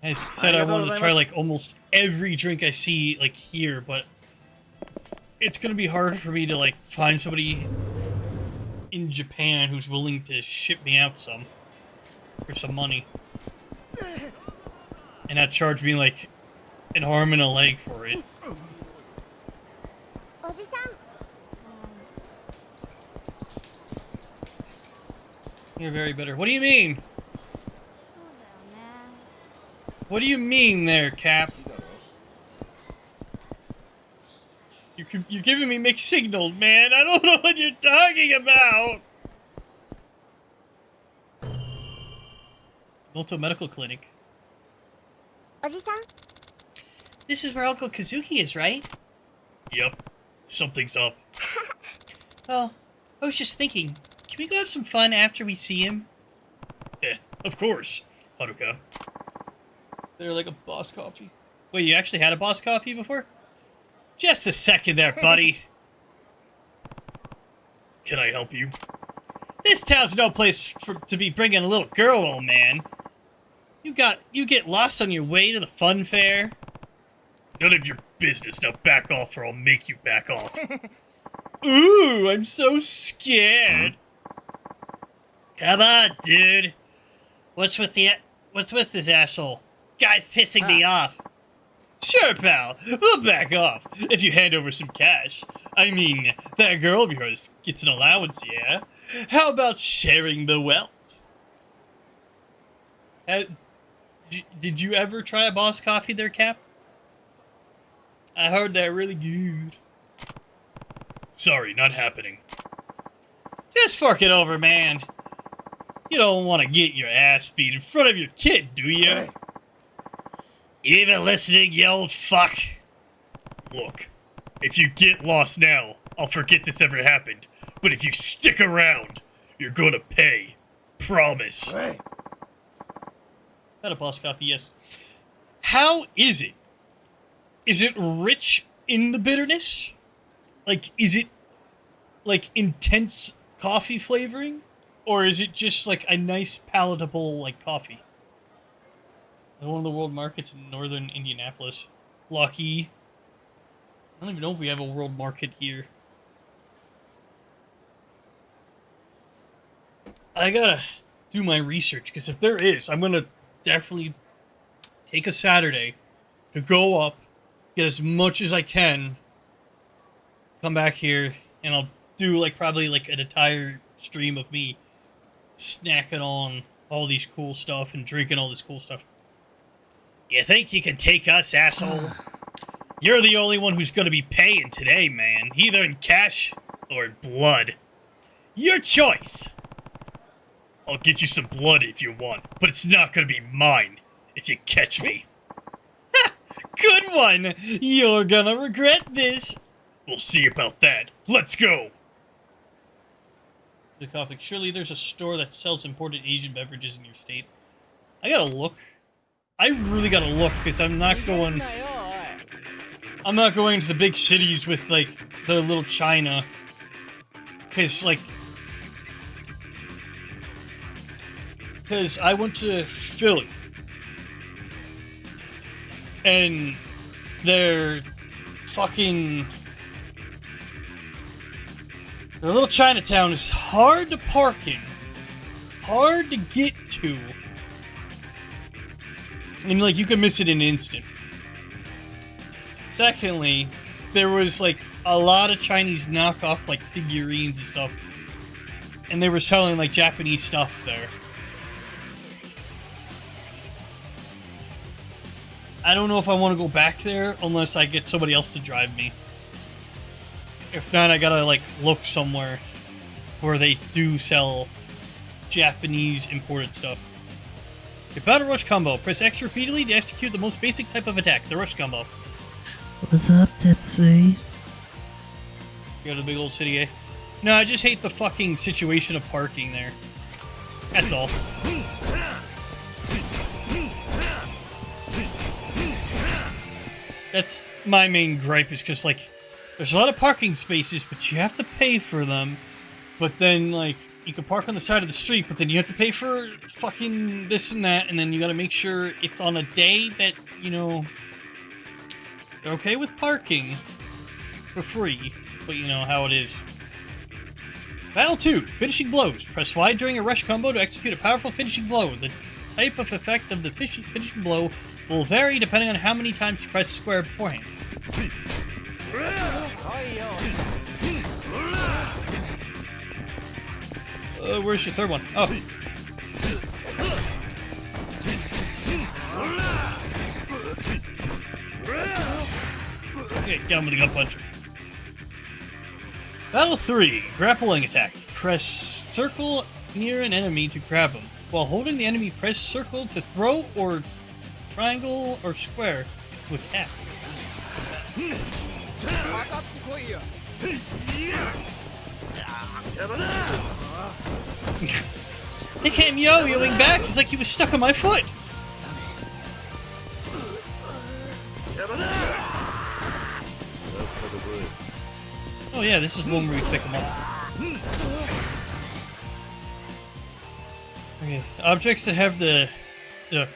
I said I wanted to try like almost every drink I see like here, but it's gonna be hard for me to like find somebody in Japan who's willing to ship me out some for some money and not charge me like an arm and a leg for it. You're very bitter. What do you mean? What do you mean there, Cap? You're giving me mixed signals, man. I don't know what you're talking about. Go to a medical clinic. This is where Uncle Kazuki is, right? Yep. Something's up. Well, I was just thinking, can we go have some fun after we see him? Yeah, of course, Haruka. They're like a boss coffee. Wait, you actually had a boss coffee before? Just a second there, buddy. Can I help you? This town's no place to be bringing a little girl, old man. You get lost on your way to the fun fair? None of your business. Now back off or I'll make you back off. Ooh, I'm so scared. Come on, dude. What's with this asshole? Guy's pissing me off. Sure, pal. We'll back off if you hand over some cash. I mean, that girl of yours gets an allowance, yeah? How about sharing the wealth? Did you ever try a boss coffee there, Cap? I heard they're really good. Sorry, not happening. Just fork it over, man. You don't want to get your ass beat in front of your kid, do you? Hey. You even listening, you old fuck? Look, if you get lost now, I'll forget this ever happened. But if you stick around, you're gonna pay. Promise. Hey. Had a boss coffee, yes. How is it? Is it rich in the bitterness? Like, is it, like, intense coffee flavoring? Or is it just, like, a nice, palatable, like, coffee? One of the world markets in northern Indianapolis. Lucky. I don't even know if we have a world market here. I gotta do my research, because if there is, I'm gonna definitely take a Saturday to go up, get as much as I can, come back here, and I'll do, like, probably, like, an entire stream of me snacking on all these cool stuff and drinking all this cool stuff. You think you can take us, asshole? You're the only one who's gonna be paying today, man. Either in cash or in blood. Your choice. I'll get you some blood if you want, but it's not gonna be mine if you catch me. Ha! Good one! You're gonna regret this. We'll see about that. Let's go! The conflict. Surely there's a store that sells imported Asian beverages in your state. I gotta look. I really gotta look, because I'm not going to the big cities with, like, the little China. Because I went to Philly. And their little Chinatown is hard to park in. Hard to get to. And, like, you can miss it in an instant. Secondly, there was, like, a lot of Chinese knockoff, like, figurines and stuff. And they were selling, like, Japanese stuff there. I don't know if I want to go back there unless I get somebody else to drive me. If not, I gotta, like, look somewhere where they do sell Japanese imported stuff. The Battle Rush combo. Press X repeatedly to execute the most basic type of attack, the Rush combo. What's up, Tipsy? Go to the big old city, eh? No, I just hate the fucking situation of parking there. That's all. That's my main gripe, is just like, there's a lot of parking spaces, but you have to pay for them. But then, like, you can park on the side of the street, but then you have to pay for fucking this and that, and then you gotta make sure it's on a day that, you know, they're okay with parking for free, but you know how it is. Battle 2, Finishing Blows. Press Y during a rush combo to execute a powerful finishing blow. The type of effect of the finishing blow will vary depending on how many times you press square beforehand. Where's your third one? Oh. Okay, get him with the gun punch. Battle 3, Grappling Attack. Press circle near an enemy to grab him. While holding the enemy, press circle to throw, or triangle or square to attack. He came yo-yoing back. It's like he was stuck on my foot. Oh yeah, this is the one where we pick him up. Okay, objects that have the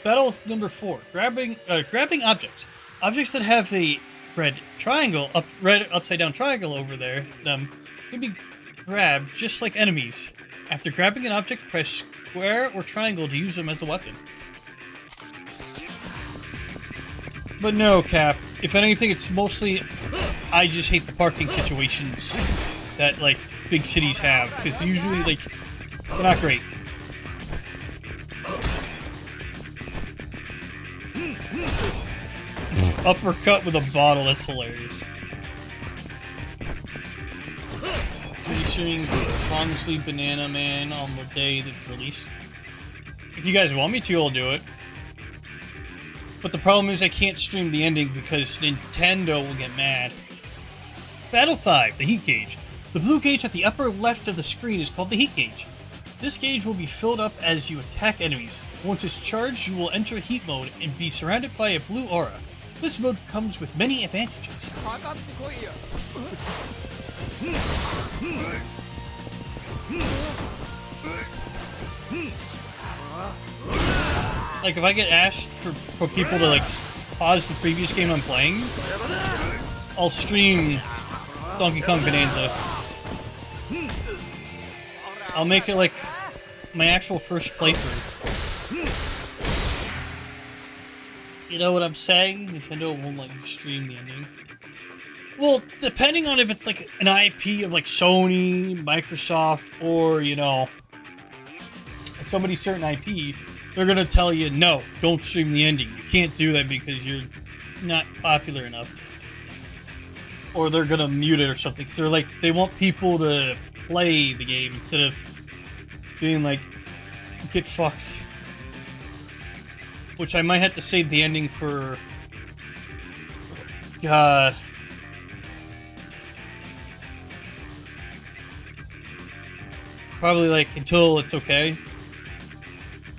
battle number 4. Grabbing objects. Objects that have the red upside down triangle over them can be grabbed just like enemies. After grabbing an object, press square or triangle to use them as a weapon. But no, Cap. If anything, it's mostly I just hate the parking situations that, like, big cities have, because usually, like, they're not great. Uppercut with a bottle, that's hilarious. Featuring Long Sleeve Banana Man on the day that's released. If you guys want me to, I'll do it. But the problem is I can't stream the ending because Nintendo will get mad. Battle 5, the Heat Gauge. The blue gauge at the upper left of the screen is called the Heat Gauge. This gauge will be filled up as you attack enemies. Once it's charged, you will enter Heat Mode and be surrounded by a blue aura. This mode comes with many advantages. Like, if I get asked for people to, like, pause the previous game I'm playing, I'll stream Donkey Kong Bonanza. I'll make it, like, my actual first playthrough. You know what I'm saying? Nintendo won't let you stream the ending. Well, depending on if it's, like, an IP of, like, Sony, Microsoft, or, you know, somebody's certain IP, they're gonna tell you, no, don't stream the ending. You can't do that because you're not popular enough. Or they're gonna mute it or something. Because they're like, they want people to play the game instead of being like, get fucked. Which I might have to save the ending for... God. Probably like until it's okay.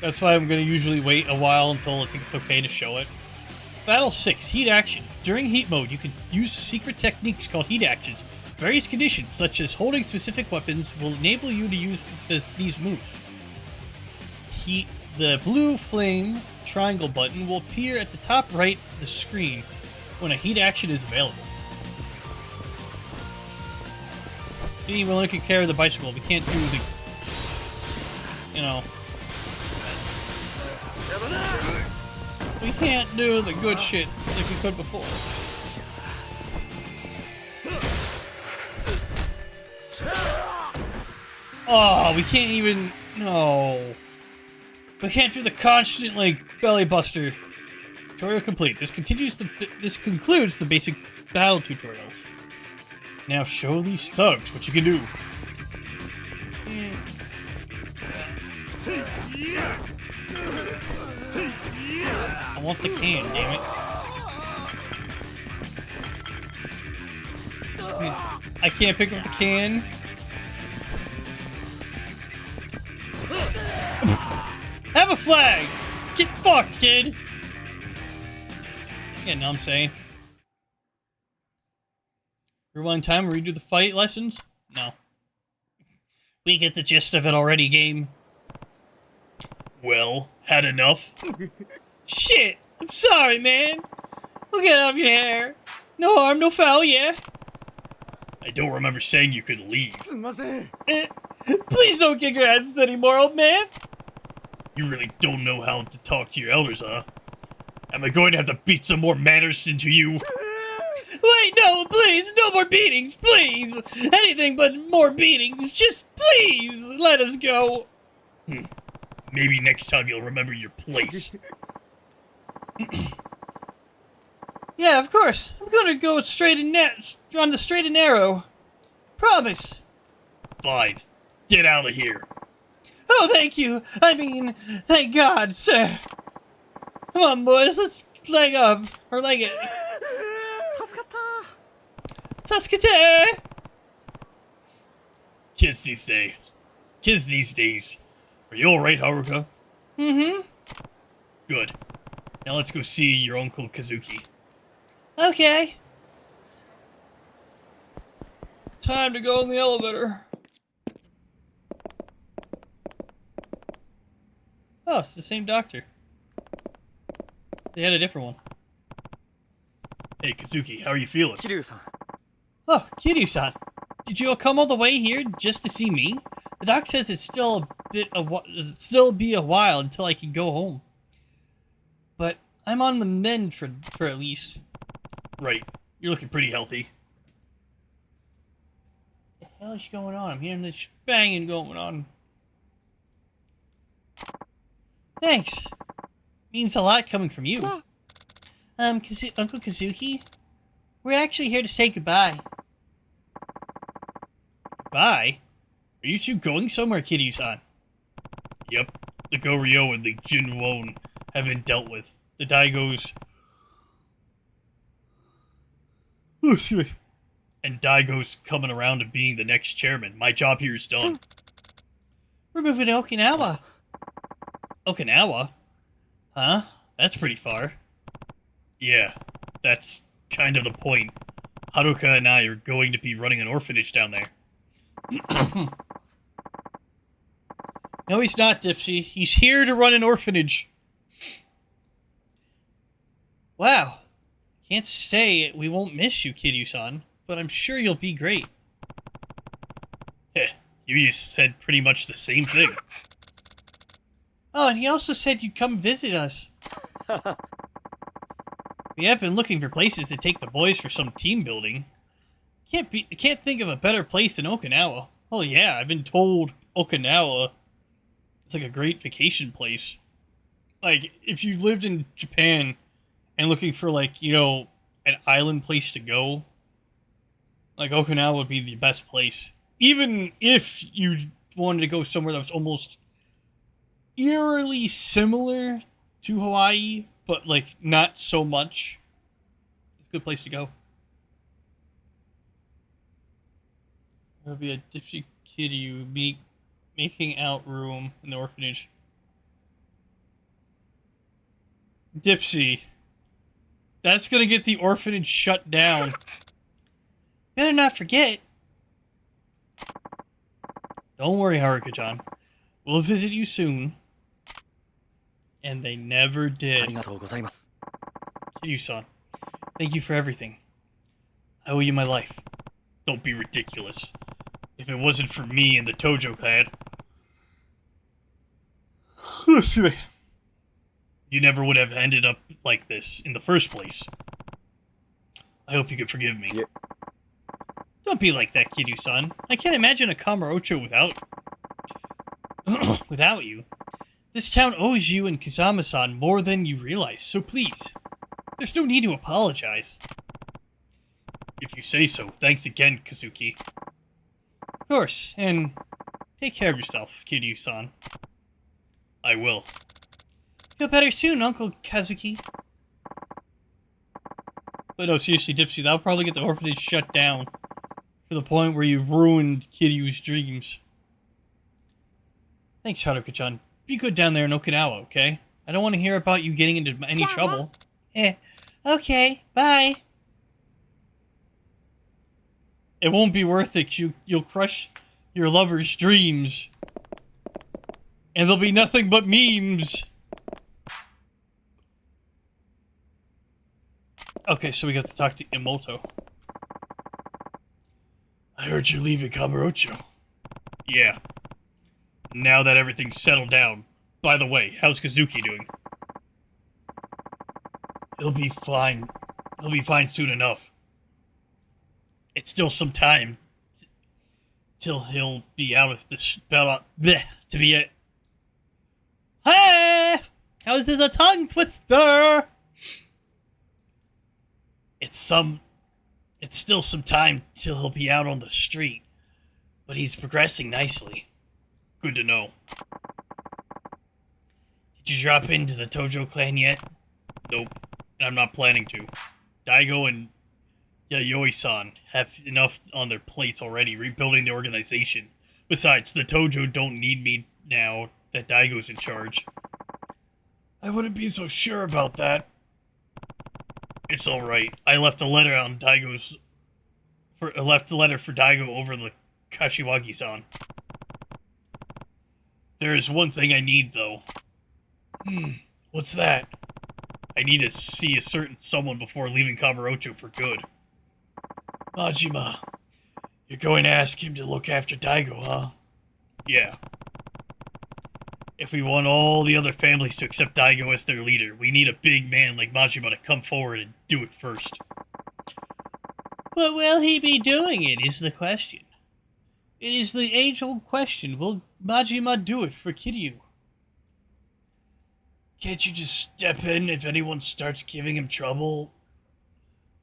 That's why I'm going to usually wait a while until I think it's okay to show it. Battle 6, Heat Action. During Heat Mode, you can use secret techniques called Heat Actions. Various conditions, such as holding specific weapons, will enable you to use these moves. The blue flame triangle button will appear at the top right of the screen when a Heat Action is available. We only can carry the bicycle. We can't do the... You know... We can't do the good shit like we could before. Oh, we can't even... No. We can't do the constant, like, belly buster. Tutorial complete. This concludes the basic battle tutorials. Now show these thugs what you can do. I want the can, damn it. I can't pick up the can. have a flag! Get fucked, kid! Yeah, know what I'm saying. Rewind time and redo the fight lessons? No. We get the gist of it already, game. Well, had enough? Shit! I'm sorry, man! Look at your hair! No harm, no foul, yeah? I don't remember saying you could leave. Please don't kick your asses anymore, old man! You really don't know how to talk to your elders, huh? Am I going to have to beat some more manners into you? Wait, no, please, no more beatings, please! Anything but more beatings, just please, let us go! Maybe next time you'll remember your place. Yeah, of course. I'm gonna go on the straight and narrow. Promise. Fine. Get out of here. Oh, thank you. I mean, thank God, sir. Come on, boys, let's leg up. Or leg it. Taskate! Kiss these days. Kiss these days. Are you alright, Haruka? Mm-hmm. Good. Now let's go see your Uncle Kazuki. Okay. Time to go in the elevator. Oh, it's the same doctor. They had a different one. Hey, Kazuki, how are you feeling? Kiryu-san. Oh, Kiryu-san. Did you come all the way here just to see me? The doc says it's still be a while until I can go home. But I'm on the mend for at least. Right. You're looking pretty healthy. What the hell is going on? I'm hearing this banging going on. Thanks. Means a lot coming from you. Uncle Kazuki? We're actually here to say goodbye. Goodbye? Are you two going somewhere, Kiryu-san? Yep. The Goryo and the Jinwon have been dealt with. The Daigos... Oh, excuse me. And Daigo's coming around to being the next chairman. My job here is done. We're moving to Okinawa. Okinawa? Huh? That's pretty far. Yeah, that's kind of the point. Haruka and I are going to be running an orphanage down there. No, he's not, Dipsy. He's here to run an orphanage. Wow. Can't say we won't miss you, Kiryu-san, but I'm sure you'll be great. Heh, you said pretty much the same thing. Oh, and he also said you'd come visit us. We have been looking for places to take the boys for some team building. Can't think of a better place than Okinawa. Oh yeah, I've been told Okinawa is like a great vacation place. Like, if you lived in Japan and looking for, like, you know, an island place to go, like, Okinawa would be the best place. Even if you wanted to go somewhere that was almost eerily similar to Hawaii, but, like, not so much. It's a good place to go. There'll be a Dipsy Kiryu making out room in the orphanage. Dipsy. That's gonna get the orphanage shut down. Better not forget. Don't worry, Haruka-chan. We'll visit you soon. And they never did. Kiryu-san, thank you for everything. I owe you my life. Don't be ridiculous. If it wasn't for me and the Tojo clan, you never would have ended up like this in the first place. I hope you can forgive me. Yeah. Don't be like that, Kiryu-san. I can't imagine a Kamurocho without you. This town owes you and Kazama-san more than you realize, so please, there's no need to apologize. If you say so, thanks again, Kazuki. Of course, and take care of yourself, Kiryu-san. I will. Feel better soon, Uncle Kazuki. But no, seriously, Dipsy, that'll probably get the orphanage shut down. To the point where you've ruined Kiryu's dreams. Thanks, Haruka-chan. be good down there in Okinawa, okay? I don't want to hear about you getting into any trouble. Okay, bye. It won't be worth it. You'll crush your lover's dreams. And there'll be nothing but memes. Okay, so we got to talk to Imoto. I heard you're leaving Kamurocho. Yeah. Now that everything's settled down. By the way, how's Kazuki doing? He'll be fine. He'll be fine soon enough. It's still some time till he'll be out of this spell to be it. Hey! How's it a tongue twister? It's still some time till he'll be out on the street, but he's progressing nicely. Good to know. Did you drop into the Tojo clan yet? Nope, and I'm not planning to. Daigo and Yayoi-san have enough on their plates already rebuilding the organization. Besides, the Tojo don't need me now that Daigo's in charge. I wouldn't be so sure about that. It's alright. I left a letter on Daigo's... I left a letter for Daigo over the Kashiwagi-san. There is one thing I need, though. What's that? I need to see a certain someone before leaving Kamurocho for good. Majima. You're going to ask him to look after Daigo, huh? Yeah. If we want all the other families to accept Daigo as their leader, we need a big man like Majima to come forward and do it first. But will he be doing it is the question. It is the age-old question. Will Majima do it for Kiryu? Can't you just step in if anyone starts giving him trouble?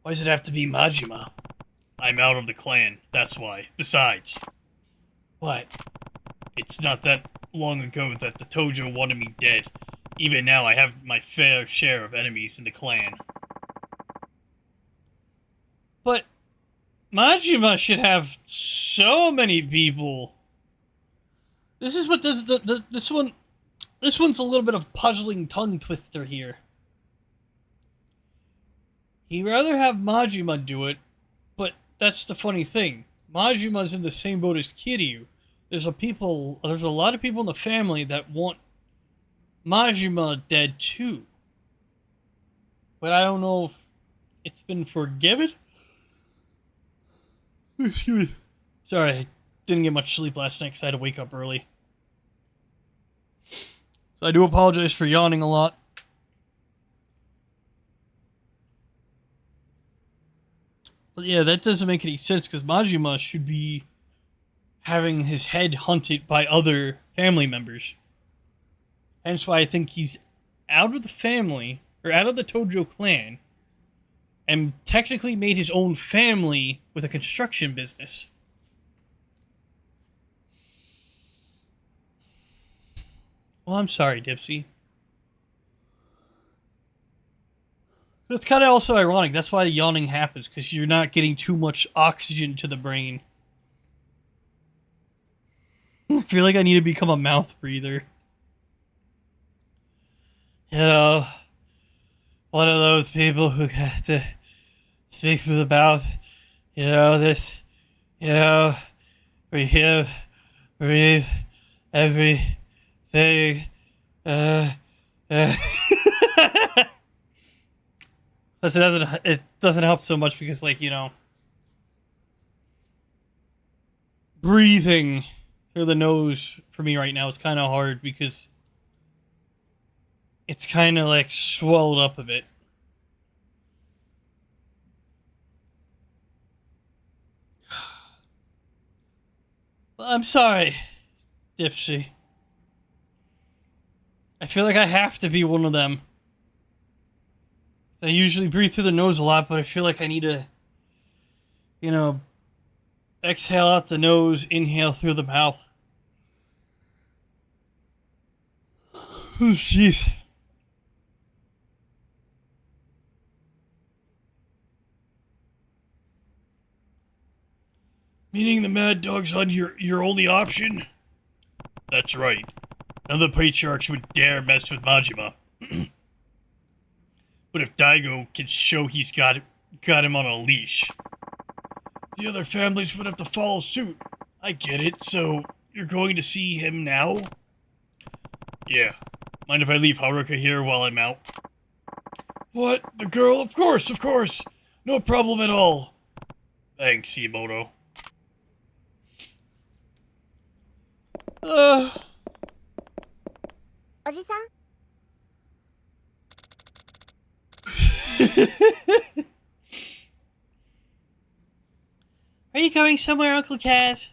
Why does it have to be Majima? I'm out of the clan, that's why. Besides. What? It's not that long ago that the Tojo wanted me dead. Even now I have my fair share of enemies in the clan. But Majima should have so many people. This is what this one's a little bit of puzzling tongue twister here. He'd rather have Majima do it, but that's the funny thing. Majima's in the same boat as Kiryu. There's a lot of people in the family that want Majima dead too. But I don't know if it's been forgiven. Excuse me. Sorry, I didn't get much sleep last night because I had to wake up early. So I do apologize for yawning a lot. But yeah, that doesn't make any sense because Majima should be having his head hunted by other family members. Hence why I think he's out of the family, or out of the Tojo clan, and technically made his own family with a construction business. Well, I'm sorry, Dipsy. That's kind of also ironic. That's why the yawning happens, because you're not getting too much oxygen to the brain. I feel like I need to become a mouth breather. You know, one of those people who got to speak through the mouth. You know, this, you know, breathe everything. Plus, it doesn't help so much because, like, you know, breathing through the nose for me right now is kind of hard because it's kind of like swelled up a bit. Well, I'm sorry, Dipsy. I feel like I have to be one of them. I usually breathe through the nose a lot, but I feel like I need to, you know, exhale out the nose, inhale through the mouth. Oh, jeez. Meaning the Mad Dog's on your only option? That's right. None of the patriarchs would dare mess with Majima. But if Daigo can show he's got him on a leash, the other families would have to follow suit. I get it, so you're going to see him now? Yeah. Mind if I leave Haruka here while I'm out? What? The girl? Of course, of course! No problem at all. Thanks, Yamamoto. おじさん Are you going somewhere, Uncle Kaz?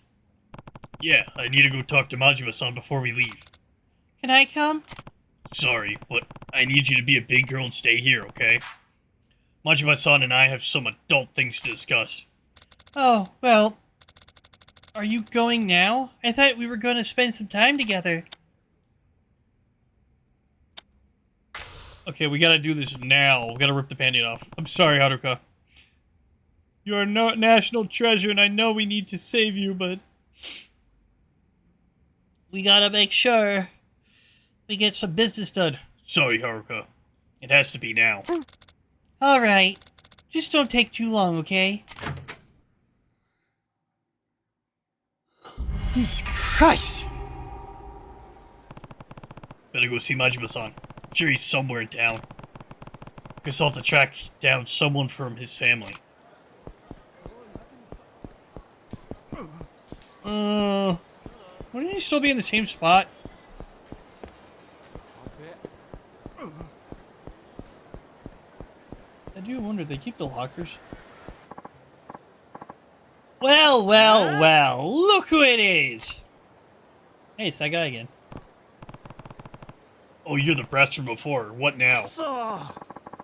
Yeah, I need to go talk to Majima-san before we leave. Can I come? Sorry, but I need you to be a big girl and stay here, okay? Majima-san and I have some adult things to discuss. Oh, well... Are you going now? I thought we were going to spend some time together. Okay, we gotta do this now. We gotta rip the band-aid off. I'm sorry, Haruka. You're a national treasure, and I know we need to save you, but... We gotta make sure we get some business done. Sorry, Haruka. It has to be now. Alright. Just don't take too long, okay? Jesus Christ! Better go see Majima-san. I'm sure he's somewhere in town. Guess I'll have to track down someone from his family. Wouldn't he still be in the same spot? I do wonder, they keep the lockers? Well, well, well, look who it is! Hey, it's that guy again. Oh, you're the brats from before. What now?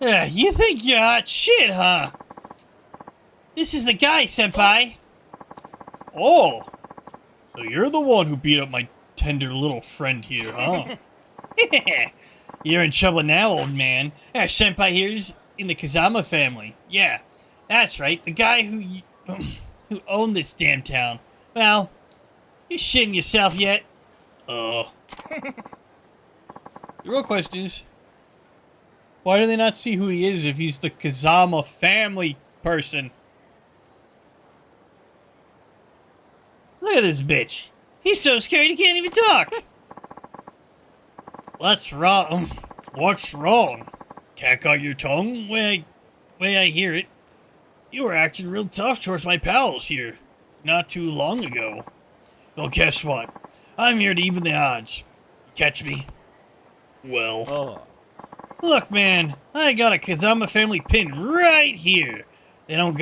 Yeah, you think you're hot shit, huh? This is the guy, senpai. Oh, so you're the one who beat up my tender little friend here, huh? You're in trouble now, old man. Senpai here's in the Kazama family. Yeah, that's right. The guy who owned this damn town. Well, you shitting yourself yet? Oh. The real question is, why do they not see who he is if he's the Kazama family person? Look at this bitch. He's so scared he can't even talk. What's wrong? What's wrong? Cat got your tongue? Way I hear it. You were acting real tough towards my pals here not too long ago. Well, guess what? I'm here to even the odds. Catch me? Well. Look, man, I got a Kazama family pin right here. They don't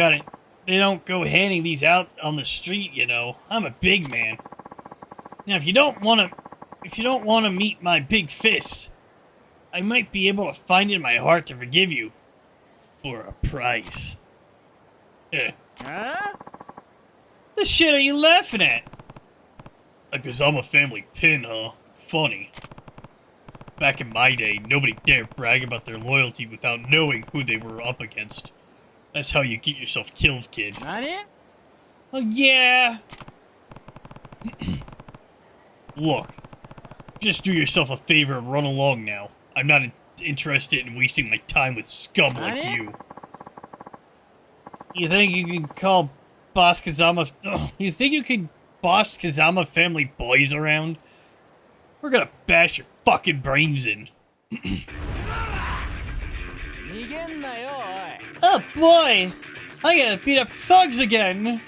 go handing these out on the street, you know. I'm a big man. Now, if you don't want to meet my big fists, I might be able to find it in my heart to forgive you for a price. Huh? The shit are you laughing at? A Kazama family pin, huh? Funny. Back in my day, nobody dared brag about their loyalty without knowing who they were up against. That's how you get yourself killed, kid. Nani? Oh, yeah. Look, just do yourself a favor and run along now. I'm not interested in wasting my time with scum like you. You think you can call boss Kazama... You think you can boss Kazama family boys around? We're gonna bash your fucking brains in. Oh boy! I gotta beat up thugs again!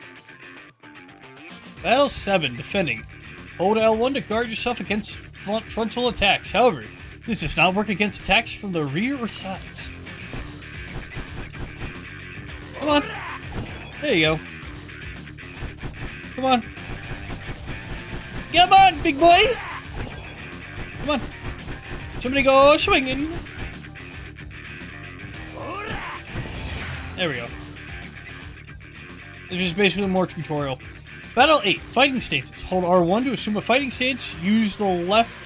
Battle 7, defending. Hold L1 to guard yourself against frontal attacks. However, this does not work against attacks from the rear or sides. Come on. There you go. Come on. Come on, big boy! Come on. Somebody go swinging. There we go. This is basically more tutorial. Battle 8, fighting stances. Hold R1 to assume a fighting stance. Use the left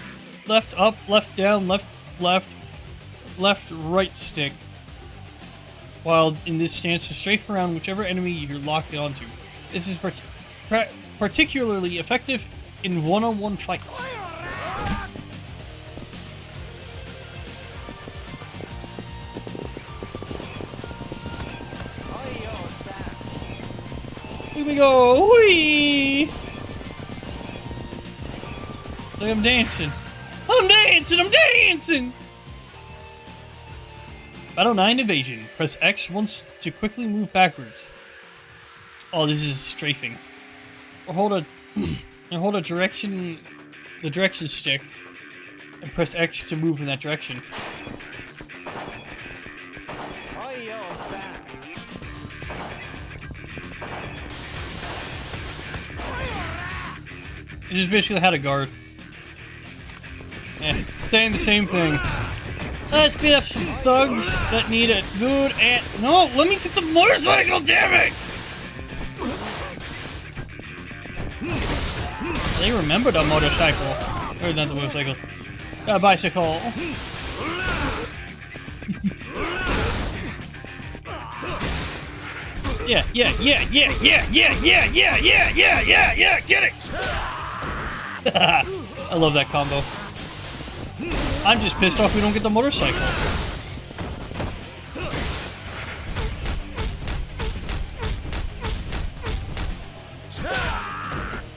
up, left down, left, right stick. While in this stance to strafe around whichever enemy you're locked onto. This is particularly effective in one-on-one fights. Here we go. Whee! Look, I'm dancing. I'm dancing. I'm dancing. Battle 9 evasion. Press X once to quickly move backwards. Oh, this is strafing. Or hold a the direction stick and press X to move in that direction. It's just basically how to guard. Yeah, saying the same thing. Let's beat up some thugs that need a good no, let me get the motorcycle, damn it! They remembered a motorcycle. Or not the motorcycle. A bicycle. Yeah, get it! I love that combo. I'm just pissed off we don't get the motorcycle.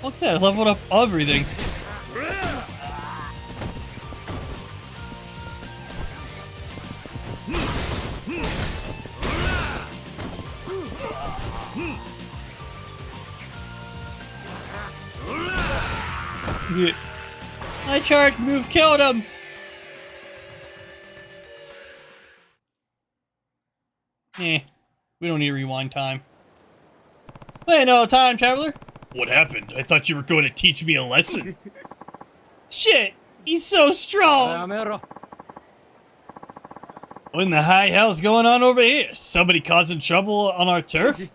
Okay, I leveled up everything. Yeah. My charge move killed him! Eh, we don't need rewind time. Hey, no, time traveler. What happened? I thought you were going to teach me a lesson. Shit, he's so strong. What in the high hell's going on over here? Somebody causing trouble on our turf?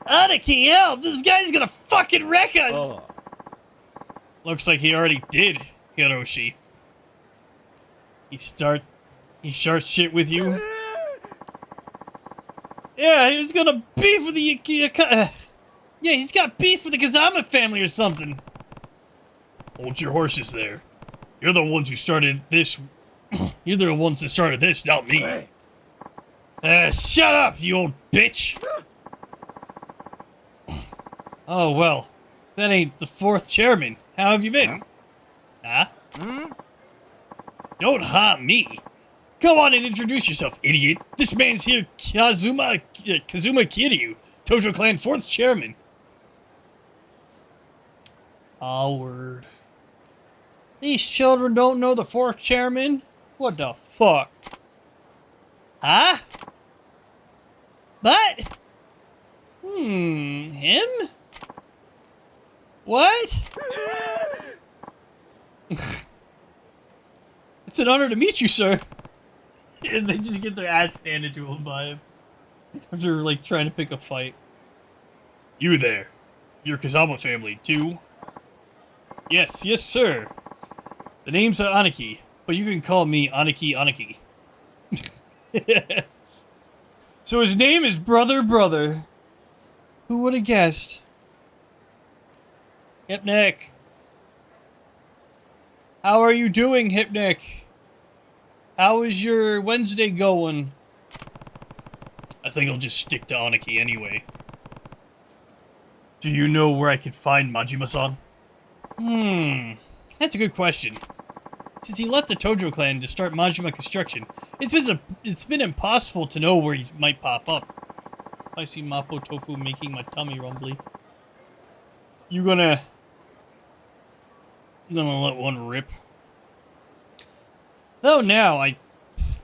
Aniki, help! This guy's gonna fucking wreck us! Oh. Looks like he already did, Hiroshi. He starts shit with you? Yeah, he's gonna beef with the yeah, he's got beef with the Kazama family or something. Hold your horses there. You're the ones who started this. You're the ones that started this, not me. Shut up, you old bitch! Oh, well. That ain't the fourth chairman. How have you been? Huh? Don't haunt me. Come on and introduce yourself, idiot. This man's here, Kazuma Kiryu, Tojo Clan 4th chairman. Oh, word. These children don't know the 4th chairman? What the fuck? Huh? What? Him? What? It's an honor to meet you, sir. And they just get their ass handed to them by him. After, like, trying to pick a fight. You there. You're Kazama family, too? Yes, sir. The name's Aniki, but you can call me Aniki. So his name is Brother. Who would have guessed? Hypnik. How are you doing, Hypnik? How is your Wednesday going? I think I'll just stick to Aniki anyway. Do you know where I can find Majima-san? That's a good question. Since he left the Tojo clan to start Majima construction, it's been impossible to know where he might pop up. I see Mapo Tofu making my tummy rumbly. I'm gonna let one rip. Though now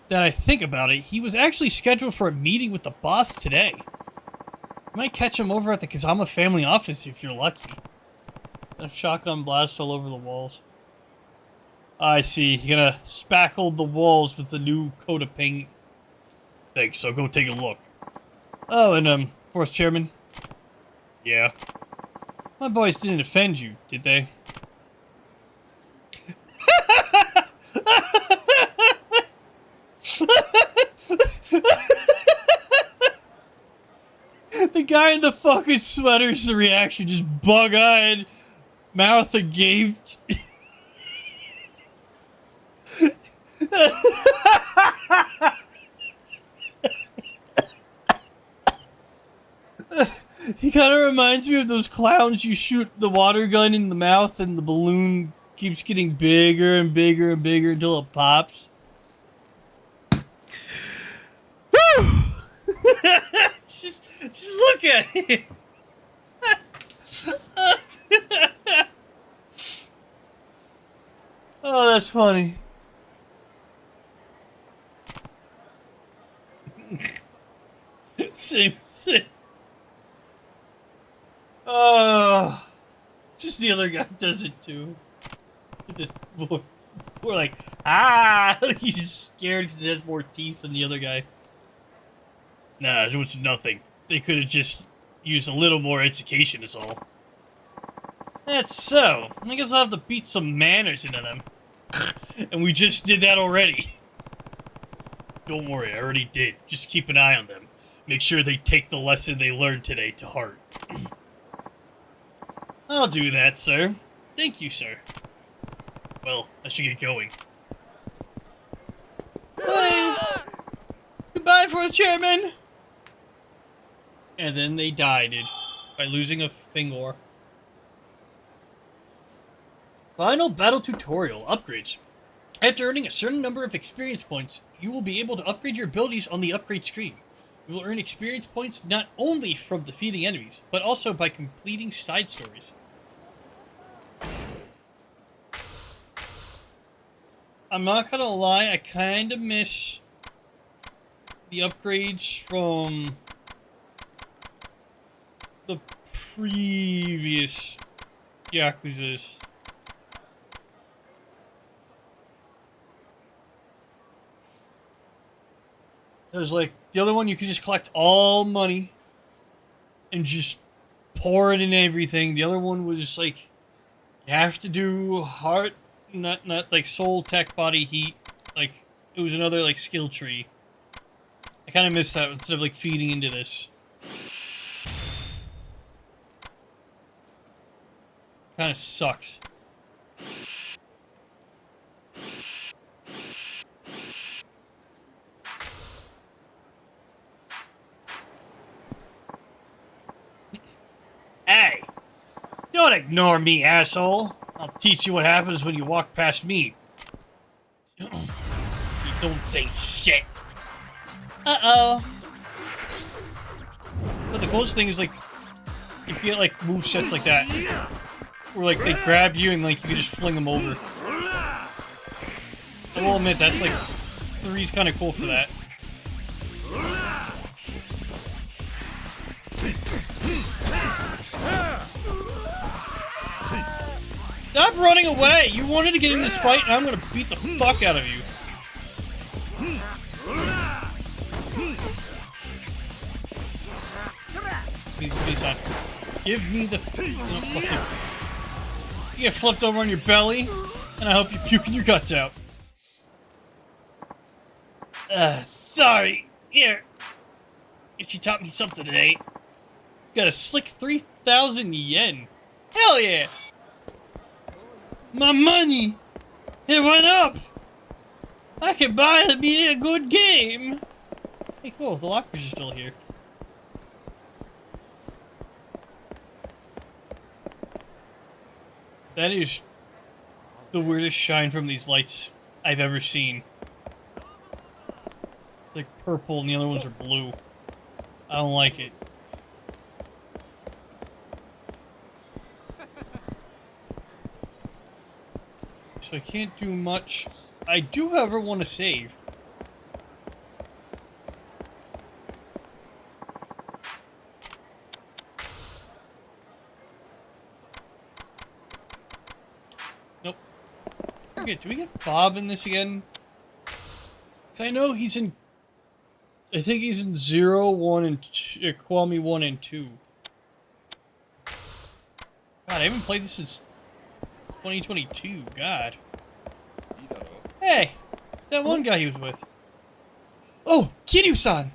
that I think about it, he was actually scheduled for a meeting with the boss today. You might catch him over at the Kazama family office if you're lucky. A shotgun blast all over the walls. I see. You're gonna spackle the walls with the new coat of paint. Thanks, so go take a look. Oh, and, fourth chairman? Yeah. My boys didn't offend you, did they? The guy in the fucking sweater's the reaction, just bug-eyed, mouth agaped. He kind of reminds me of those clowns you shoot the water gun in the mouth and the balloon keeps getting bigger and bigger and bigger until it pops. Woo! just look at him. Oh, that's funny. Same. Just the other guy does it too. We're like, he's just scared because he has more teeth than the other guy. Nah, it was nothing. They could have just used a little more education is all. That's so. I guess I'll have to beat some manners into them. And we just did that already. Don't worry, I already did. Just keep an eye on them. Make sure they take the lesson they learned today to heart. I'll do that, sir. Thank you, sir. Well, I should get going. Bye! Goodbye, fourth chairman! And then they died by losing a finger. Final battle tutorial. Upgrades. After earning a certain number of experience points, you will be able to upgrade your abilities on the upgrade screen. You will earn experience points not only from defeating enemies, but also by completing side stories. I'm not gonna lie, I kind of miss the upgrades from the previous Yakuzas. There's like, the other one you could just collect all money and just pour it in everything. The other one was just like, you have to do heart, not like soul, tech, body, heat. Like, it was another like skill tree. I kind of missed that instead of like feeding into this. Kind of sucks. Hey! Don't ignore me, asshole! I'll teach you what happens when you walk past me. You don't say shit! Uh-oh! But the coolest thing is, like, if you get, like, movesets like that, where, like, they grab you and, like, you can just fling them over. I will admit, that's, like, 3's kind of cool for that. Stop running away! You wanted to get in this fight, and I'm gonna beat the fuck out of you. Please, son. Give me the... Oh, fuck you. You get flipped over on your belly, and I hope you puke your guts out. Sorry. Here. If you taught me something today. Got a slick 3,000 yen. Hell yeah! My money! It went up! I can buy me a good game! Hey, cool, the lockers are still here. That is the weirdest shine from these lights I've ever seen. It's like purple and the other ones are blue. I don't like it. So I can't do much. I do, however, want to save. Nope. Okay, do we get Bob in this again? I know he's in... I think he's in 0, 1, and 2, Kwame 1 and 2. God, I haven't played this since 2022, God. Hey, it's that one guy he was with. Oh, Kiryu-san!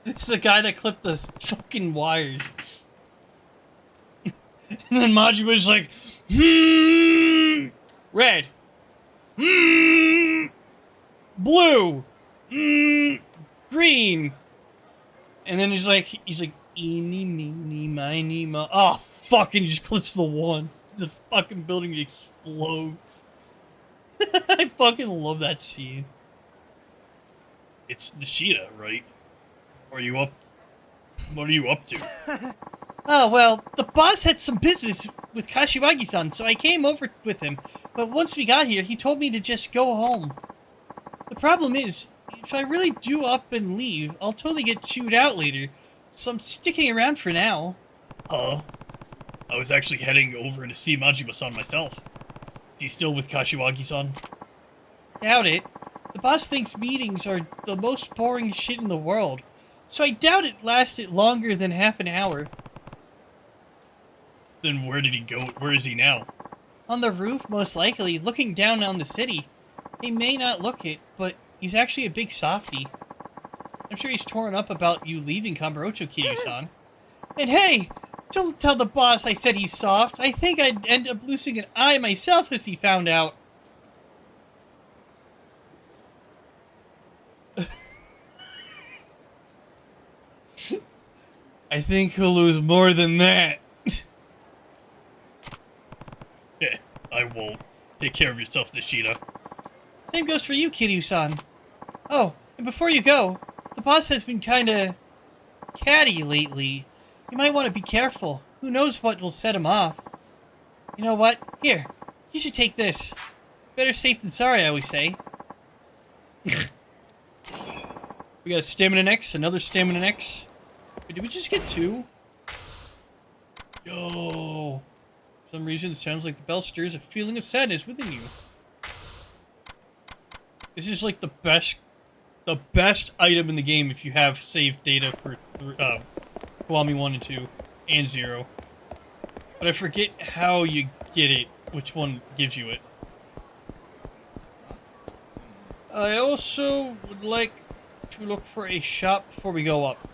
It's the guy that clipped the fucking wires. And then Majima's like, red. Blue. Green. And then he's like, eeny, meeny, miny, mo. Oh, fucking just clips the one. The fucking building explodes. I fucking love that scene. It's Nishida, right? Are you up? What are you up to? Oh, well, the boss had some business with Kashiwagi-san, so I came over with him. But once we got here, he told me to just go home. The problem is, if I really do up and leave, I'll totally get chewed out later. So I'm sticking around for now. Huh? I was actually heading over to see Majima-san myself. Is he still with Kashiwagi-san? Doubt it. The boss thinks meetings are the most boring shit in the world. So I doubt it lasted longer than half an hour. Then where did he go? Where is he now? On the roof, most likely, looking down on the city. He may not look it, but he's actually a big softie. I'm sure he's torn up about you leaving Kamurocho, Kiryu-san. And hey! Don't tell the boss I said he's soft. I think I'd end up losing an eye myself if he found out. I think he'll lose more than that. Yeah, I won't. Take care of yourself, Nishida. Same goes for you, Kiryu-san. Oh, and before you go, the boss has been kinda catty lately. You might want to be careful. Who knows what will set him off. You know what? Here, you should take this. Better safe than sorry, I always say. We got a Stamina X, another Stamina X. Wait, did we just get 2? Yo! For some reason, it sounds like the bell stirs a feeling of sadness within you. This is like the best item in the game if you have saved data for Kiwami 1 and 2 and 0. But I forget how you get it, which one gives you it. I also would like to look for a shop before we go up.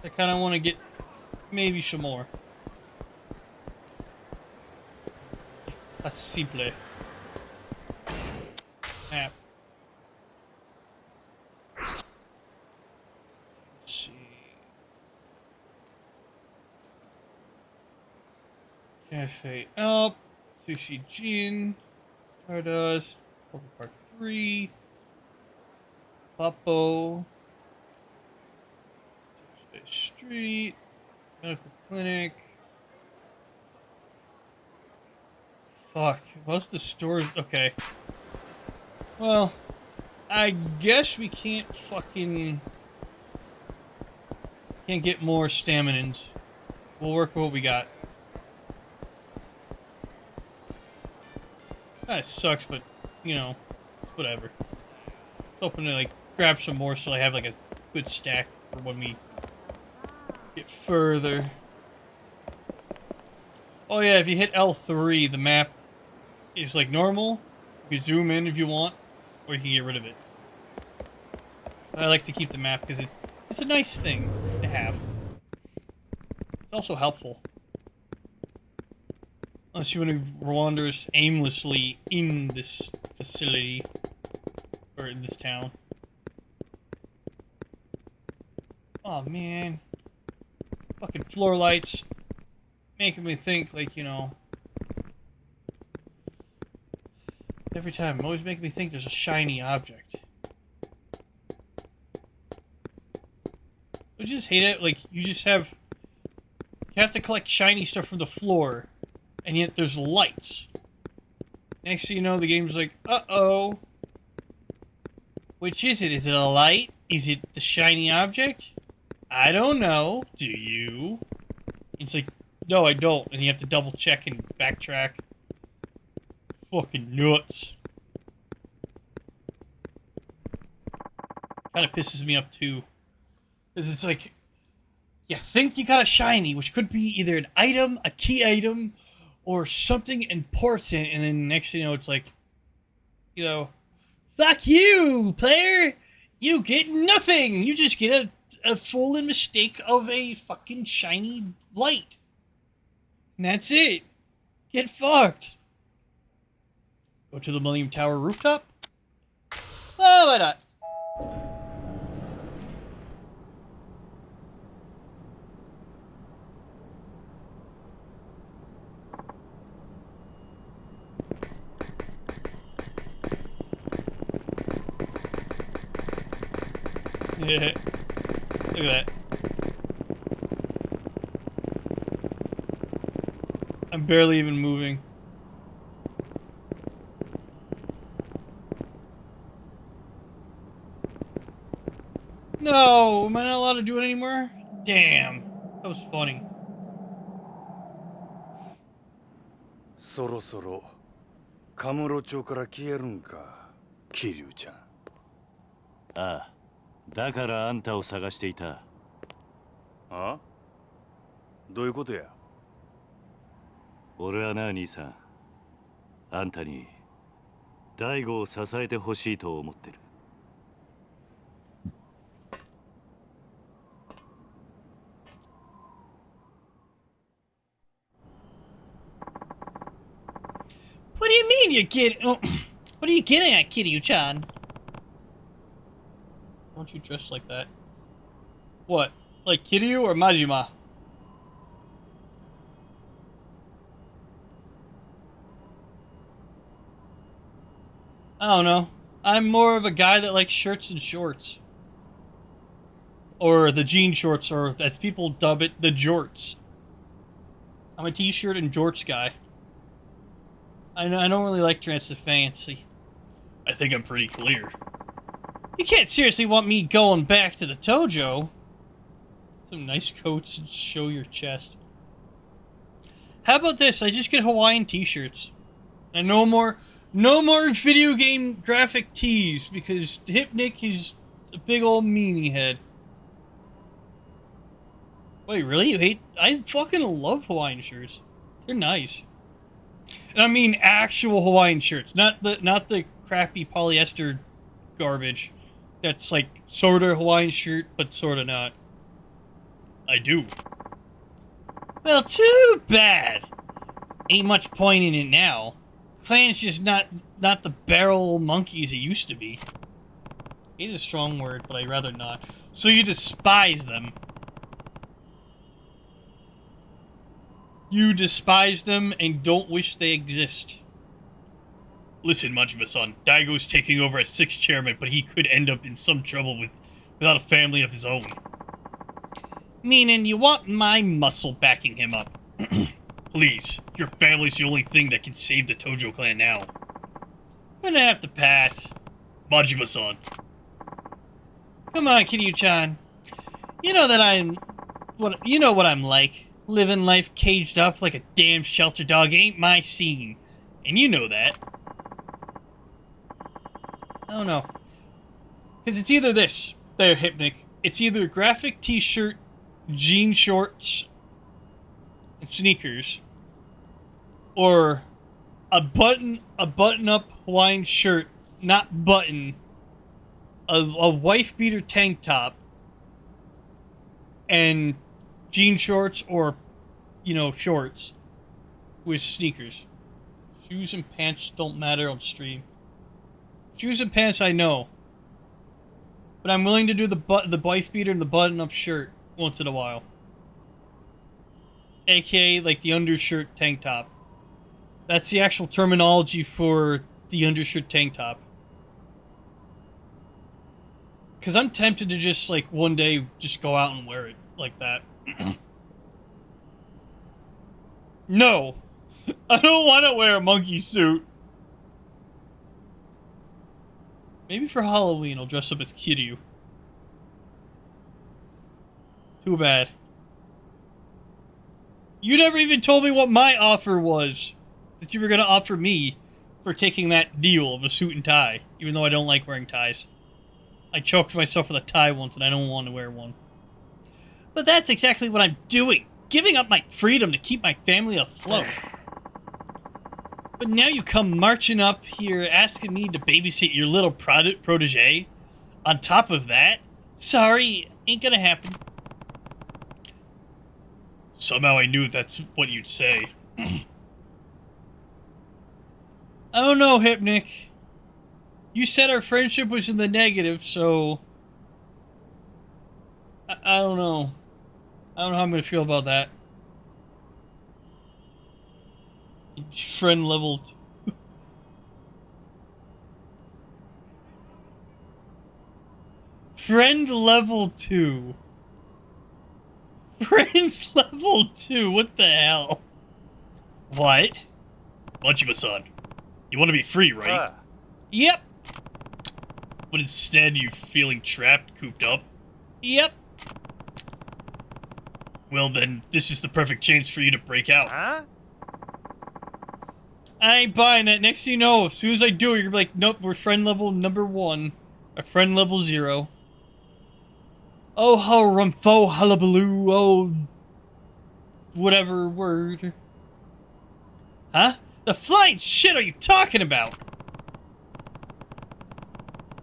I kind of want to get maybe some more. That's simple. Map. Let's see. Cafe up. Sushi Jin. Stardust. Poker Park 3. Papo. Street. Medical Clinic. Fuck. Most of the stores. Okay. Well, I guess we can't fucking. Can't get more staminans. We'll work with what we got. Kinda sucks, but, you know, whatever. Hoping to, like, grab some more so I have, like, a good stack for when we get further. Oh yeah, if you hit L3, the map is, like, normal. You can zoom in if you want, or you can get rid of it. But I like to keep the map because it's a nice thing to have. It's also helpful. Unless you want to wander aimlessly in this facility. Or in this town. Oh man. Fucking floor lights. Making me think, like, you know. Every time, always making me think there's a shiny object. Would you just hate it? Like, you just have... You have to collect shiny stuff from the floor. And yet there's lights. Next thing you know, the game's like, uh-oh. Which is it? Is it a light? Is it the shiny object? I don't know. Do you? It's like, no, I don't. And you have to double check and backtrack. Fucking nuts. Kind of pisses me up too. Because it's like, you think you got a shiny, which could be either an item, a key item, or something important, and then next thing you know, it's like, you know, fuck you, player! You get nothing! You just get a swollen mistake of a fucking shiny light. And that's it. Get fucked. Go to the Millennium Tower rooftop? Oh, why not? Look at that. I'm barely even moving. No, am I not allowed to do it anymore? Damn, that was funny. そろそろカムロ町から消えるんか、桐生ちゃん。ああ、だからあんたを探していた。あ？どういうことや？俺はな、兄さん。あんたに大悟を支えてほしいと思ってる。What do you mean you're getting? Oh, what are you getting at, Kiryu-chan? Why don't you dress like that? What? Like Kiryu or Majima? I don't know. I'm more of a guy that likes shirts and shorts. Or the jean shorts, or as people dub it, the jorts. I'm a t-shirt and jorts guy. I don't really like dressing fancy. I think I'm pretty clear. You can't seriously want me going back to the Tojo. Some nice coats and show your chest. How about this? I just get Hawaiian t-shirts. And no more video game graphic tees, because Hypnik is a big old meanie head. Wait, really? You hate? I fucking love Hawaiian shirts. They're nice. And I mean actual Hawaiian shirts, not the crappy polyester garbage. That's like sorta Hawaiian shirt, but sorta not. I do. Well, too bad. Ain't much point in it now. Clan's just not the barrel monkeys it used to be. Hate is a strong word, but I'd rather not. So you despise them. You despise them and don't wish they exist. Listen, Majima-san, Daigo's taking over as 6th chairman, but he could end up in some trouble without a family of his own. Meaning you want my muscle backing him up. Please, your family's the only thing that can save the Tojo clan now. Gonna have to pass. Majima-san. Come on, Kiryu-chan. You know that you know what I'm like. Living life caged up like a damn shelter dog ain't my scene. And you know that. I don't know. Because it's either this. There, Hypnik. It's either graphic t-shirt, jean shorts, and sneakers. Or a button-up Hawaiian shirt, not button. A wife-beater tank top. And jean shorts or, you know, shorts with sneakers. Shoes and pants don't matter on stream. Shoes and pants I know. But I'm willing to do the wife beater and the button-up shirt once in a while. AKA like the undershirt tank top. That's the actual terminology for the undershirt tank top. Because I'm tempted to just like one day just go out and wear it like that. No! I don't want to wear a monkey suit. Maybe for Halloween I'll dress up as Kiryu. Too bad. You never even told me what my offer was that you were going to offer me for taking that deal of a suit and tie, even though I don't like wearing ties. I choked myself with a tie once and I don't want to wear one. But that's exactly what I'm doing. Giving up my freedom to keep my family afloat. But now you come marching up here asking me to babysit your little protege. On top of that, sorry, ain't gonna happen. Somehow I knew that's what you'd say. I don't know, Hypnik. You said our friendship was in the negative, so I don't know. I don't know how I'm gonna feel about that. Friend leveled. Friend level 2. Friend level 2, what the hell? What? Majima-san, you want to be free, right? Yep. But instead you feeling trapped, cooped up? Yep. Well then, this is the perfect chance for you to break out. Huh? I ain't buying that. Next thing you know, as soon as I do it, you're gonna be like, nope, we're friend level number 1. Or friend level 0. Oh, ho, rumtho, hullabaloo, oh... whatever word. Huh? The flying shit are you talking about?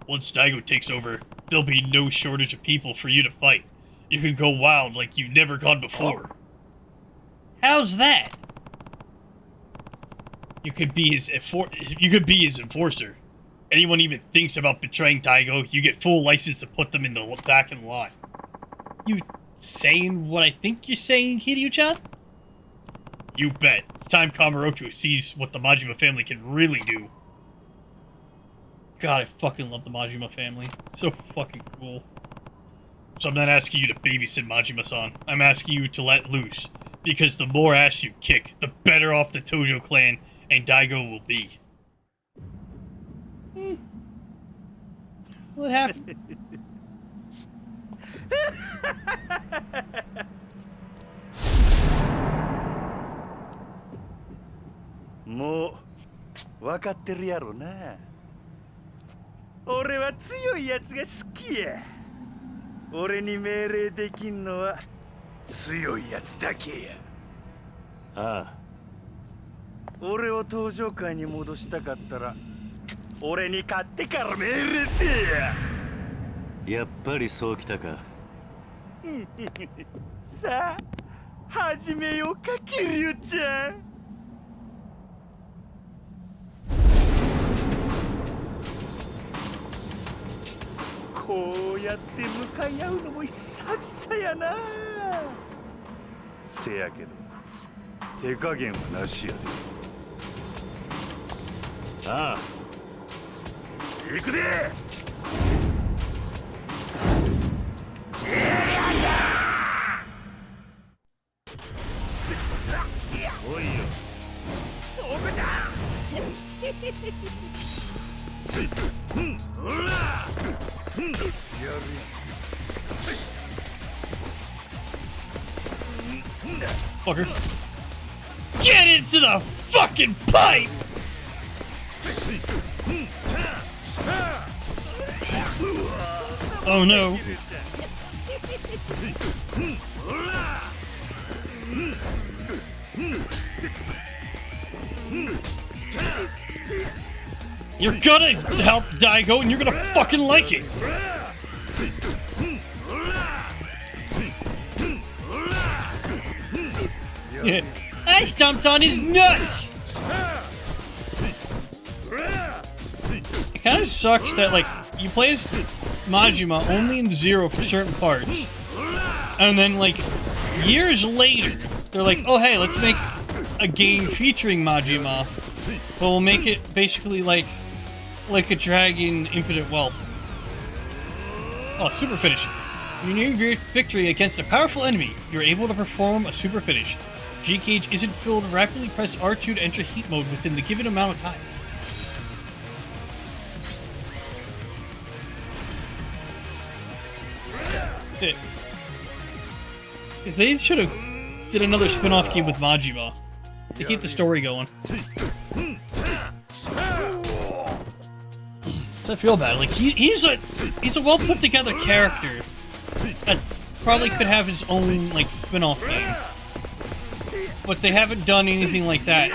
Once Daigo takes over, there'll be no shortage of people for you to fight. You can go wild like you've never gone before. How's that? You could be his enforcer. Anyone even thinks about betraying Daigo, you get full license to put them in the back in line. You saying what I think you're saying, Kiryu-chan? You bet. It's time Kamurocho sees what the Majima family can really do. God, I fucking love the Majima family. It's so fucking cool. So I'm not asking you to babysit Majima-san. I'm asking you to let loose. Because the more ass you kick, the better off the Tojo clan and Daigo will be. What happened?もう分かってるやろな。俺は強いやつが好きや。俺に命令できんのは強いやつだけや。ああ。俺を登場界に戻したかったら俺に勝ってから命令せえや。やっぱりそうきたか。さあ始めようか、キリュウちゃん。こうやって向かい合うのも久々やな。せやけど手加減はなしやで。ああ。行くで。おいよ。そこじゃ。ほら。やる。Fucker. Get into the fucking pipe! Oh no. You're gonna help Daigo and you're gonna fucking like it. Yeah. I stomped on his nuts! It kind of sucks that, like, you play as Majima only in Zero for certain parts, and then, like, years later, they're like, oh hey, let's make a game featuring Majima, but we'll make it basically like a Dragon Infinite Wealth. Oh, super finish. When you near victory against a powerful enemy, you're able to perform a super finish. G-Cage isn't filled, rapidly press R2 to enter heat mode within the given amount of time. Because they should have did another spin-off game with Majima to keep the story going. So I feel bad. Like he's a well put together character that's probably could have his own like spin-off game. But they haven't done anything like that,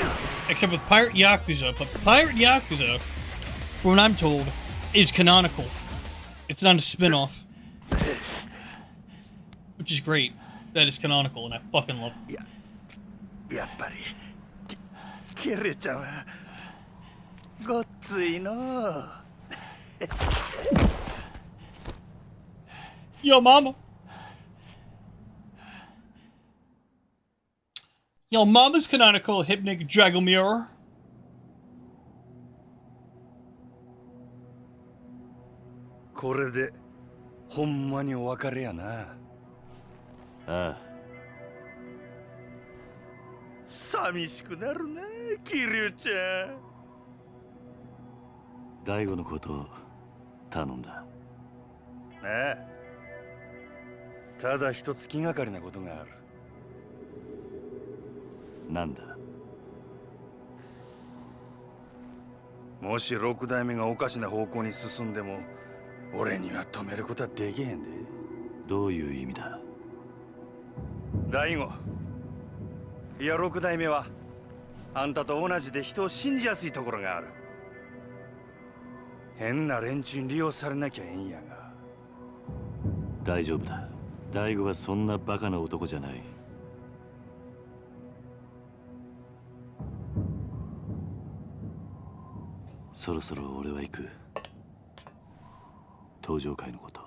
except with Pirate Yakuza. But Pirate Yakuza, from what I'm told, is canonical. It's not a spin-off. Which is great. That is canonical, and I fucking love it. やっぱりキリちゃんはごっついの。Yo, mama. Yo, mama's canonical Hypnic Dragomir. これでほんまにお別れやな。ああ。寂しくなるな、桐生ちゃん。大悟のことを頼んだ。ああ。ただ一つ気がかりなことがある。なんだ。もし六代目がおかしな方向に進んでも、俺には止めることはできへんで。どういう意味だ。大悟、いや六代目はあんたと同じで人を信じやすいところがある。変な連中に利用されなきゃええんやが。大丈夫だ。大悟はそんなバカな男じゃない。そろそろ俺は行く。登場会のこと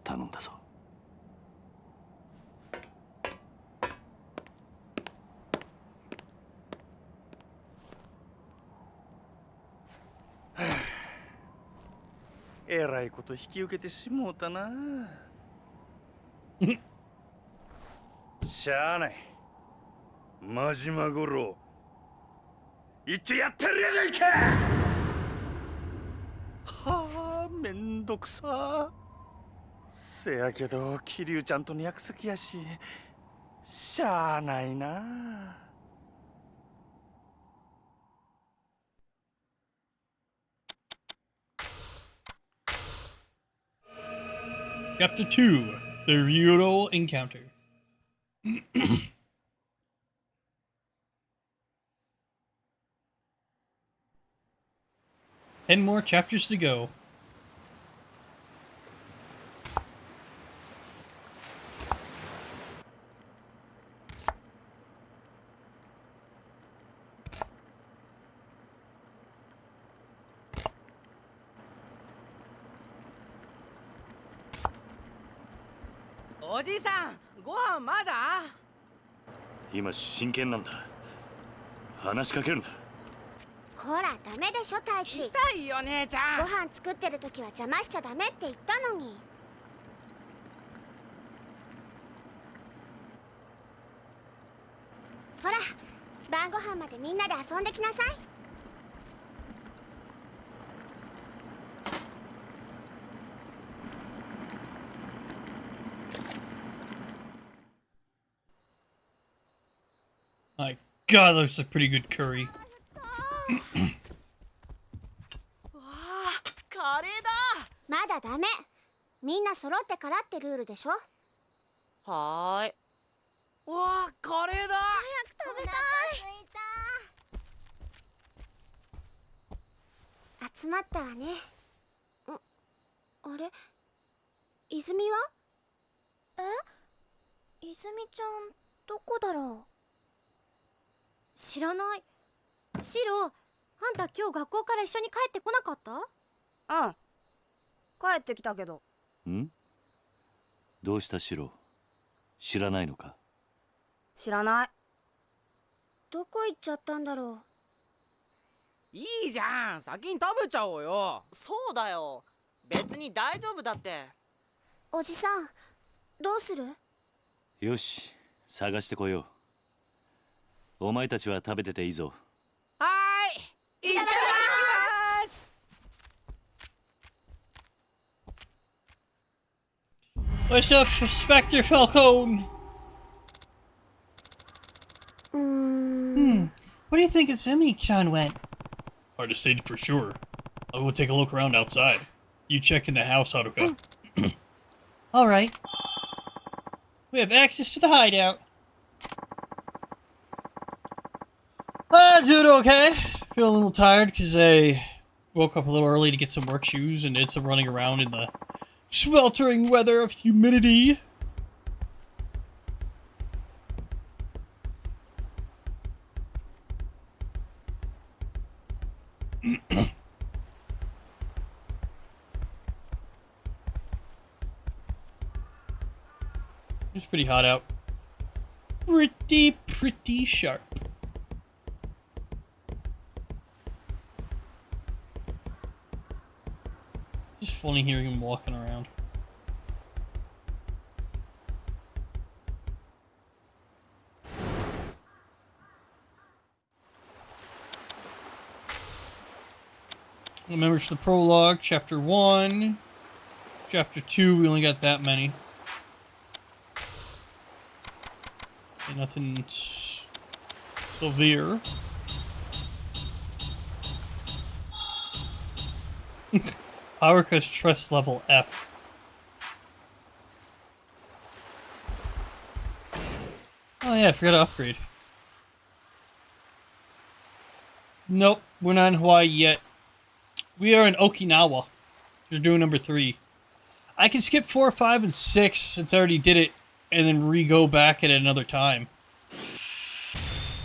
頼んだぞ。えらいこと引き受けてしもうたな。しゃあない。真島五郎一応やってるやないか。はあ、めんどくさ。せやけど桐生ちゃんとの約束やし、しゃあないな。Chapter 2 The Ryudo Encounter. 10 more chapters to go. Oji-san, ご飯まだ？今真剣なんだ。話しかけるな。こらダメでしょ太一。痛いよ姉ちゃん。ご飯作ってる時は邪魔しちゃダメって言ったのに。ほら晩ご飯までみんなで遊んできなさい。My god, that looks like pretty good curry. わあ、カレーだ。まだダメ。みんな揃ってからってルールでしょ。はーい。わあ、カレーだ。早く食べたい。集まったわね。あれ泉は？泉ちゃんどこだろう。知らない。シロ、あんた今日学校から一緒に帰ってこなかった？うん。帰ってきたけど。ん？どうしたシロ？知らないのか？知らない。どこ行っちゃったんだろう。いいじゃん、先に食べちゃおうよ。そうだよ、別に大丈夫だって。おじさんどうする？よし、探してこよう。お前たちは食べてていいぞ。はーい、いただきWhat's ます。up, Spectre Falcone? Where do you think Izumi-chan went? Hard to say for sure. I'll go take a look around outside. You check in the house, Haruka. Alright. We have access to the hideout. I'm doing okay. Feeling a little tired because I woke up a little early to get some work shoes and did some running around in the sweltering weather of humidity. It's pretty hot out. Pretty sharp. Just funny hearing him walking around. Remember the prologue, chapter 1. Chapter 2, we only got that many. Okay, nothing severe. Haruka's trust level F. Oh yeah, I forgot to upgrade. Nope, we're not in Hawaii yet. We are in Okinawa. We're doing number 3. I can skip 4, 5, and 6 since I already did it, and then re-go back at another time.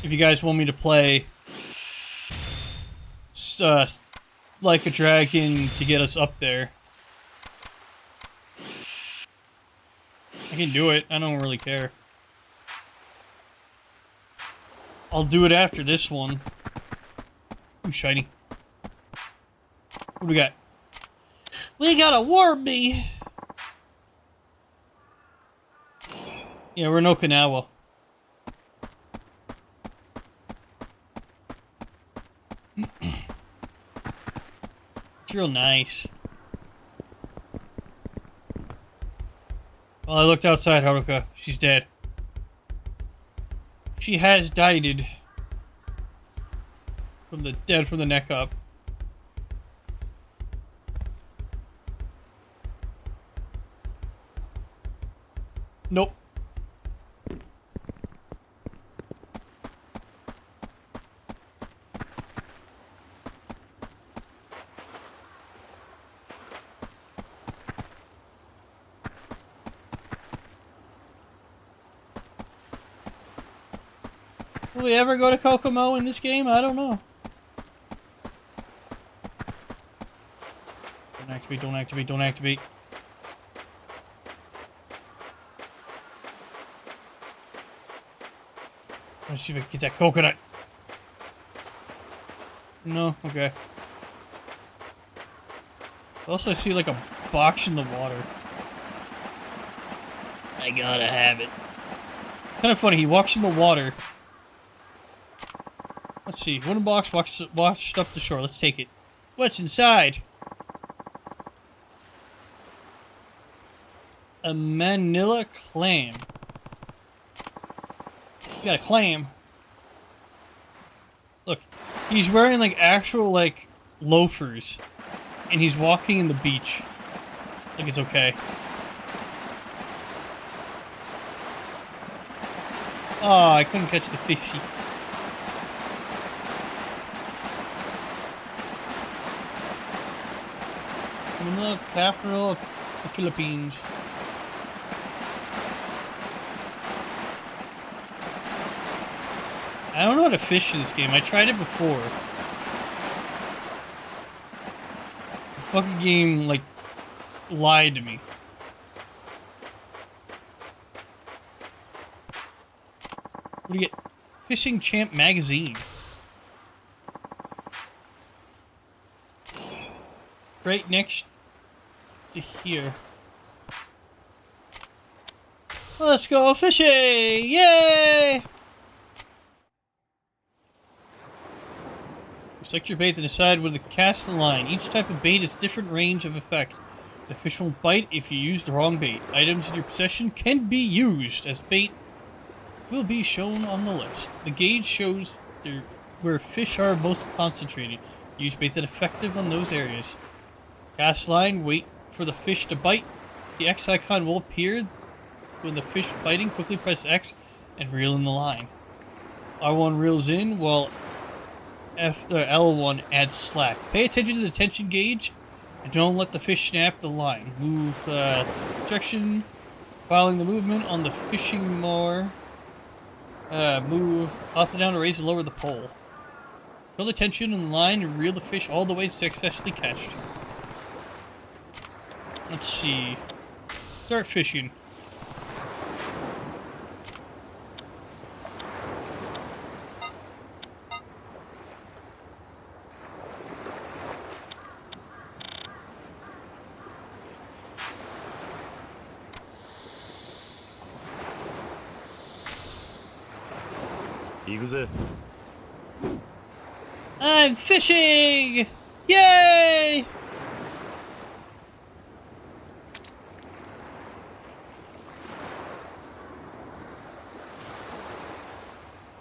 If you guys want me to play Like a Dragon to get us up there, I can do it. I don't really care. I'll do it after this one. Ooh, shiny. What do we got? We got a Warby! Yeah, we're in Okinawa. It's real nice. Well, I looked outside, Haruka. She's dead. She has died. From the dead from the neck up. Nope. Will we ever go to Kokomo in this game? I don't know. Don't activate, don't activate, don't activate. Let's see if I can get that coconut. No? Okay. Also, I see like a box in the water. I gotta have it. Kind of funny, he walks in the water. Let's see, wooden box washed up the shore. Let's take it. What's inside? A manila clam. You got a clam. Look, he's wearing like actual like loafers. And he's walking in the beach. Like it's okay. Oh, I couldn't catch the fishy. Manila, capital of the Philippines. I don't know how to fish in this game. I tried it before. The fucking game, like, lied to me. What do you get? Fishing Champ magazine. Right next to here. Let's go fishing! Yay! Select your bait to decide where to cast the line. Each type of bait has different range of effect. The fish won't bite if you use the wrong bait. Items in your possession can be used as bait will be shown on the list. The gauge shows where fish are most concentrated. Use bait that is effective on those areas. Cast line, wait for the fish to bite. The X icon will appear when the fish biting. Quickly press X and reel in the line. R1 reels in while L1 adds slack. Pay attention to the tension gauge and don't let the fish snap the line. Move direction following the movement on the fishing moor. Move up and down to raise and lower the pole. Feel the tension in the line and reel the fish all the way to successfully catched. Let's see. Start fishing. 行くぜ。 I'm fishing! Yay!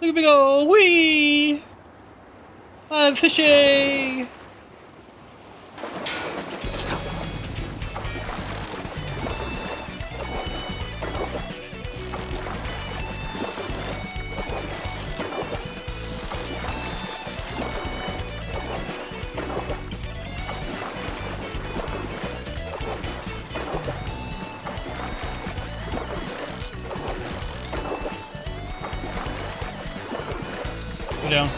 Look at me go! Wee! I'm fishing! Go down.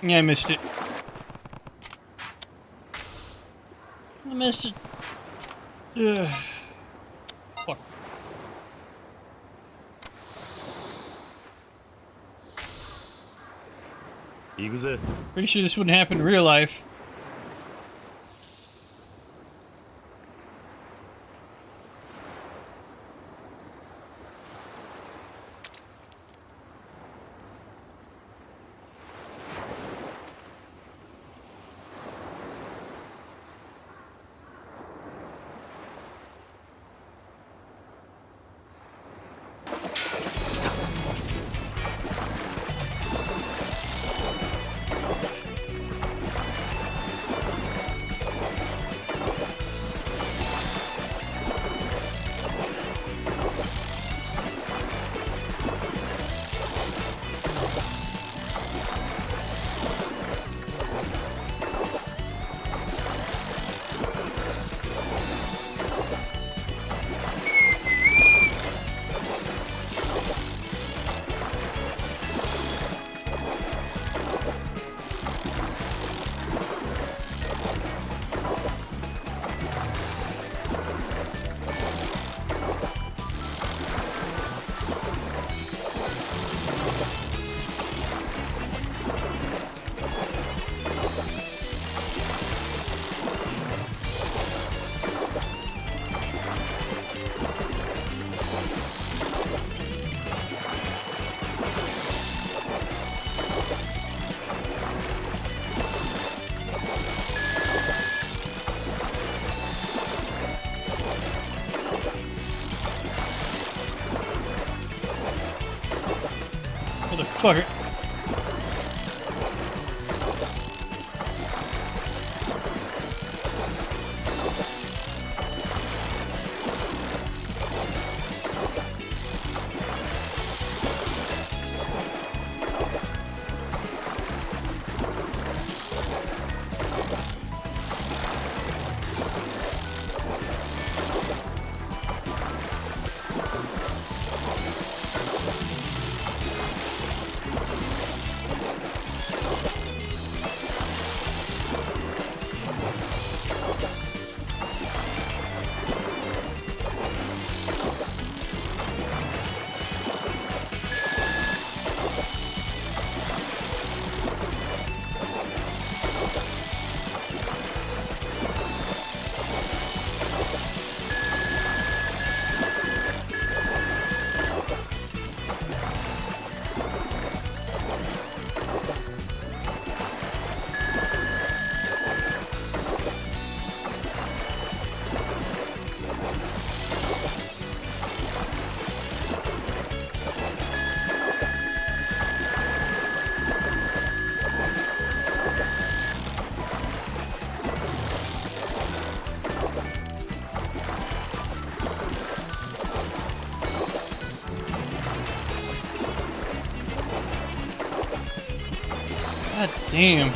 Yeah, I missed it. I missed it. Ugh. Fuck. Pretty sure this wouldn't happen in real life. Motherfucker. God damn.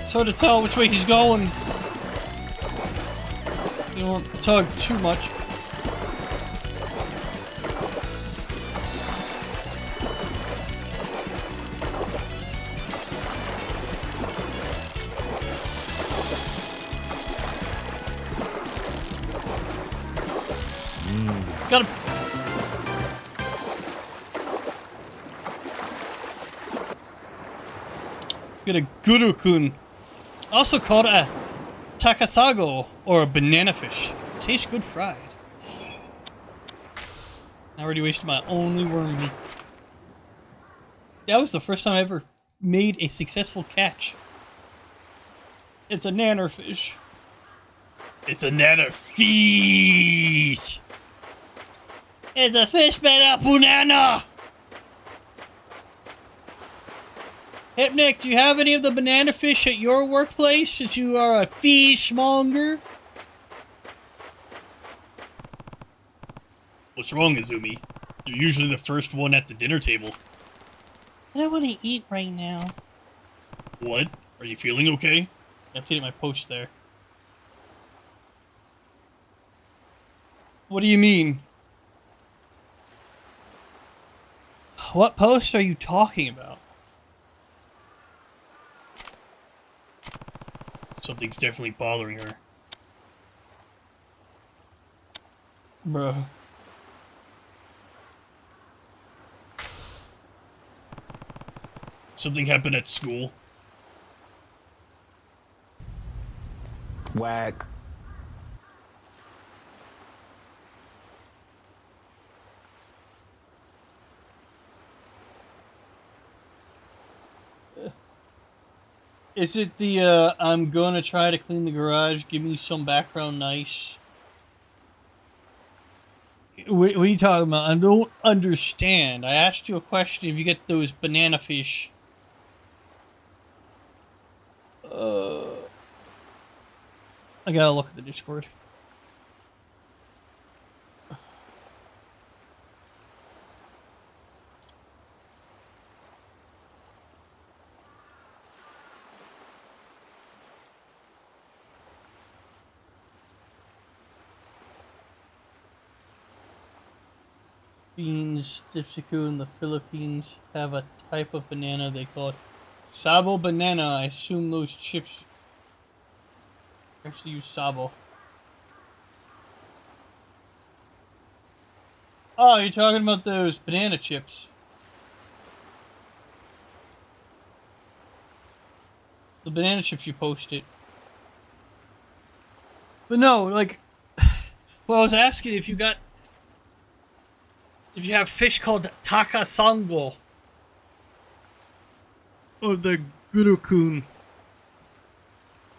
It's hard to tell which way he's going. You don't tug too much. Got him. Get a guru-kun, also called a takasago or a banana fish. Tastes good fried. I already wasted my only worm meat. That was the first time I ever made a successful catch. It's a nannerfish. It's a nannerfish. It's a fish made of banana. Hypnic, do you have any of the banana fish at your workplace since you are a fishmonger? What's wrong, Izumi? You're usually the first one at the dinner table. I don't want to eat right now. What? Are you feeling okay? I updated my post there. What do you mean? What post are you talking about? Something's definitely bothering her. Bruh. Something happened at school. Whack. Is it the, I'm gonna try to clean the garage, give me some background nice? What are you talking about? I don't understand. I asked you a question if you get those banana fish. I gotta look at the Discord. Beans, Dipsiku in the Philippines have a type of banana they call it Sabo banana. I assume those chips actually use Sabo. Oh, you're talking about those banana chips. The banana chips you posted. But no, like, well, I was asking if you have fish called takasango. Or the gurukun.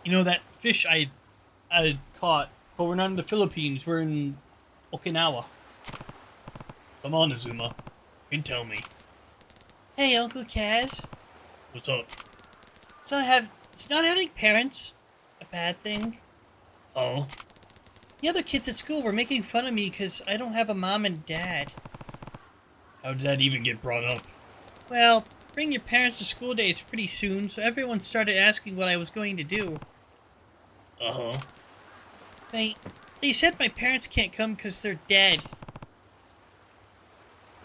You know, that fish I caught, but we're not in the Philippines, we're in Okinawa. Come on, Azuma. You can tell me. Hey, Uncle Kaz. What's up? It's not having parents a bad thing. Oh? The other kids at school were making fun of me because I don't have a mom and dad. How did that even get brought up? Well, bring your parents to school days pretty soon, so everyone started asking what I was going to do. Uh-huh. They said my parents can't come because they're dead.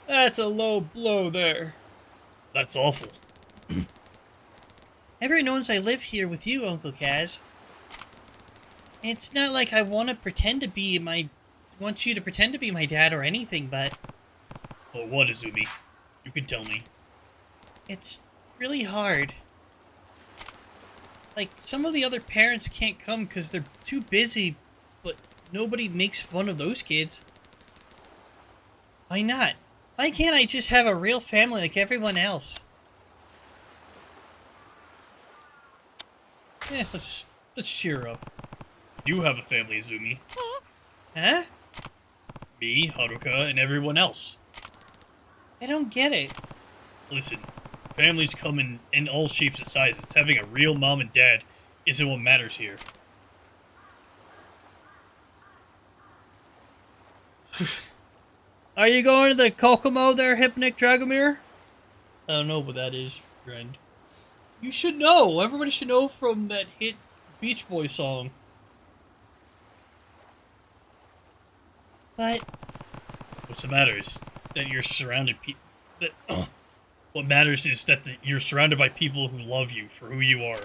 That's a low blow there. That's awful. Everyone knows I live here with you, Uncle Kaz. It's not like I want you to pretend to be my dad or anything, but... Oh, what, Izumi? You can tell me. It's really hard. Like, some of the other parents can't come because they're too busy, but nobody makes fun of those kids. Why not? Why can't I just have a real family like everyone else? Yeah, let's cheer up. You have a family, Izumi. Huh? Me, Haruka, and everyone else. I don't get it. Listen, families come in all shapes and sizes. Having a real mom and dad isn't what matters here. Are you going to the Kokomo there, Hypnic Dragomir? I don't know what that is, friend. You should know. Everybody should know from that hit Beach Boy song. But what's the matter is that you're surrounded. What matters is that you're surrounded by people who love you for who you are.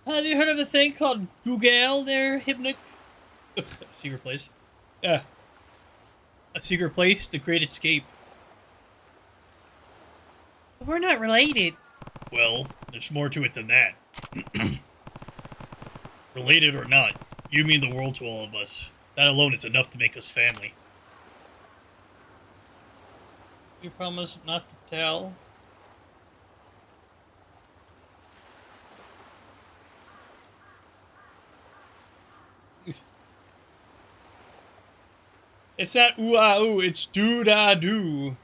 Have you heard of a thing called Google there, Hypnic? Secret place. Yeah. A secret place, the Great Escape. But we're not related. Well, there's more to it than that. Related or not, you mean the world to all of us. That alone is enough to make us family. You promise not to tell? It's not ooh-ah-ooh, it's do-da-do.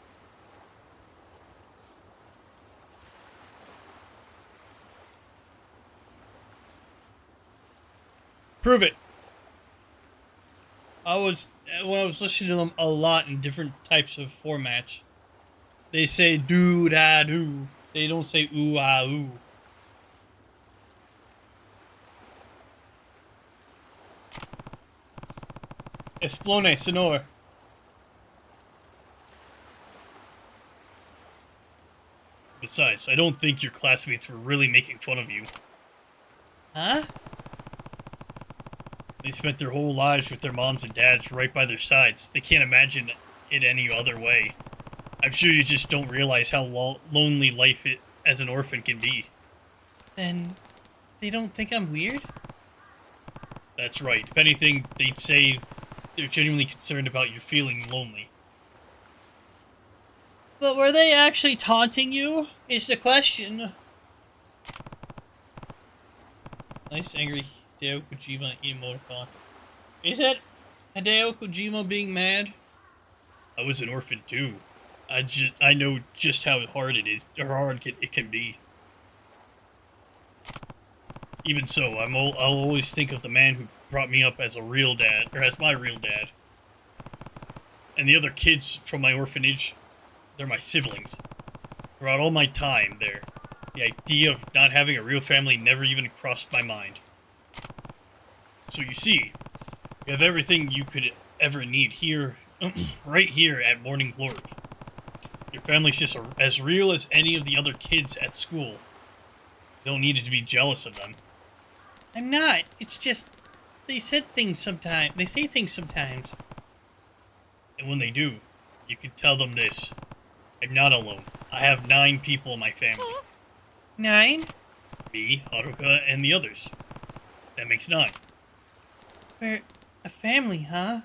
Prove it. When I was listening to them a lot in different types of formats, they say do-da-do. They don't say ooh-ah-ooh. Esplone, sonor. Besides, I don't think your classmates were really making fun of you. Huh? They spent their whole lives with their moms and dads right by their sides. They can't imagine it any other way. I'm sure you just don't realize how lonely life as an orphan can be. Then, they don't think I'm weird? That's right. If anything, they'd say they're genuinely concerned about you feeling lonely. But were they actually taunting you? Is the question. Nice angry Hideo Kojima emoticon. Is that Hideo Kojima being mad? I was an orphan too. I know just how hard it is, or hard it can be. Even so, I'll always think of the man who brought me up as a real dad, or as my real dad. And the other kids from my orphanage, they're my siblings. Throughout all my time there, the idea of not having a real family never even crossed my mind. So you see, you have everything you could ever need here, right here at Morning Glory. Your family's just as real as any of the other kids at school. You don't need to be jealous of them. I'm not. It's just, they say things sometimes. And when they do, you can tell them this. I'm not alone. I have 9 people in my family. 9? Me, Haruka, and the others. That makes 9. We're a family, huh?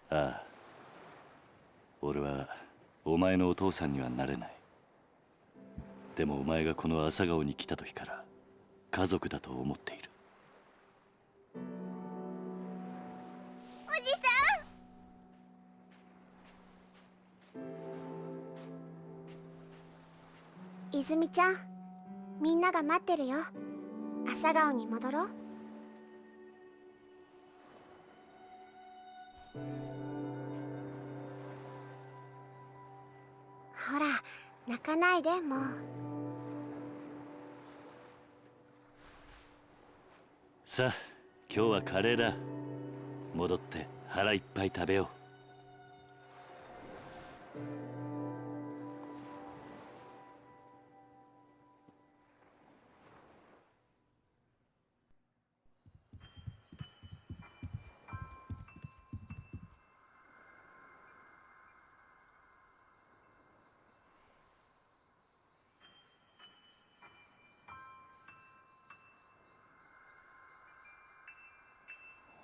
ああ。俺はお前のお父さんにはなれない。でもお前がこの朝顔に来た時から家族だと思っている。おじさん。泉ちゃん、みんなが待ってるよ。朝顔に戻ろう。ほら、泣かないでもう。さあ、今日はカレーだ。戻って腹いっぱい食べよう。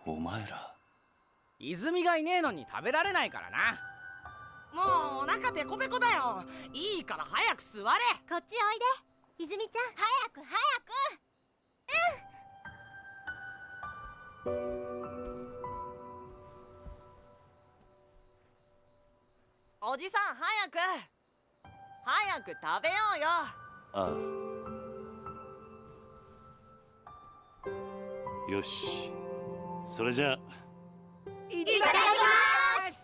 お前ら。泉がいねえのに食べられないからな。もうお腹ペコペコだよ。いいから早く座れ。こっちおいで泉ちゃん。早く早く。おじさん早く食べようよ。ああ。よし。それじゃあ。いただきます。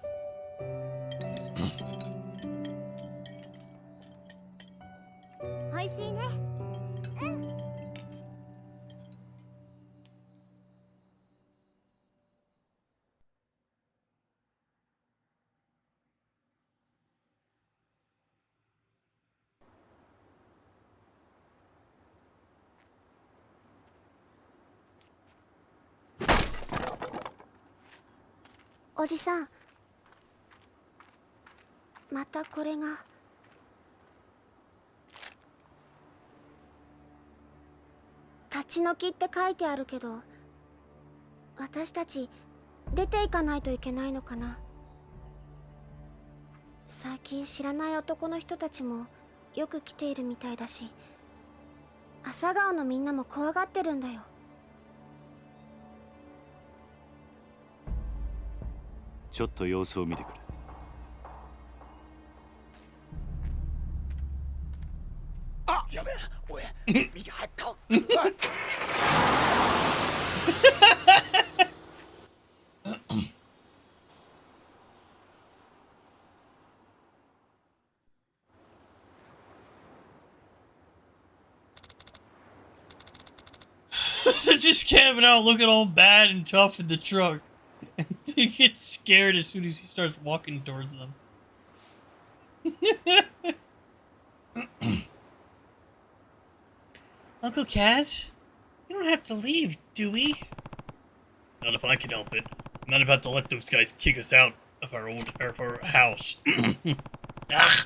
おいしいね。おじさん、またこれが。立ち退きって書いてあるけど、私たち出ていかないといけないのかな。最近知らない男の人たちもよく来ているみたいだし、朝顔のみんなも怖がってるんだよ。ちょっと様子を見てくる。あ、やべえ、おい、右入った。They're just camping out, looking all bad and tough in the truck. And they get scared as soon as he starts walking towards them. Uncle Kaz, you don't have to leave, do we? Not if I can help it. I'm not about to let those guys kick us out of our house. Ah.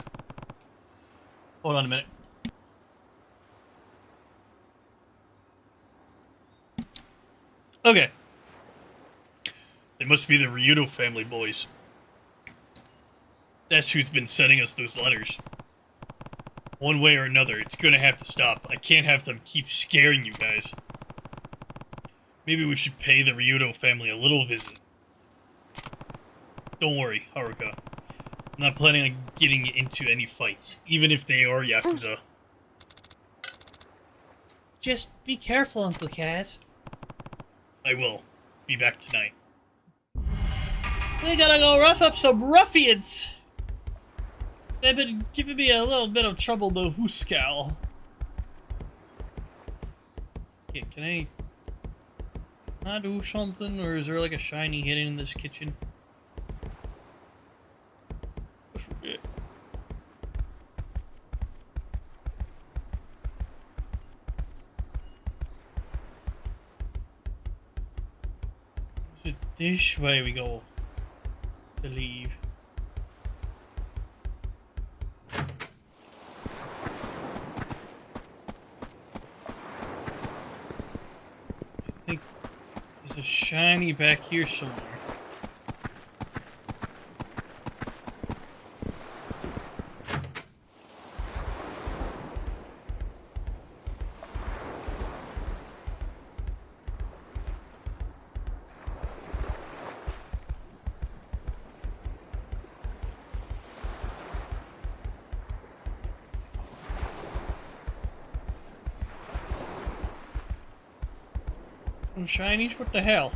Hold on a minute. Okay. They must be the Ryudo family boys. That's who's been sending us those letters. One way or another, it's gonna have to stop. I can't have them keep scaring you guys. Maybe we should pay the Ryudo family a little visit. Don't worry, Haruka. I'm not planning on getting into any fights, even if they are Yakuza. Just be careful, Uncle Kaz. I will. Be back tonight. We gotta go rough up some ruffians! They've been giving me a little bit of trouble, the Hooskow. Okay, can I do something, or is there like a shiny hidden in this kitchen? Is it this way we go to leave? I think there's a shiny back here somewhere. Shinies? What the hell?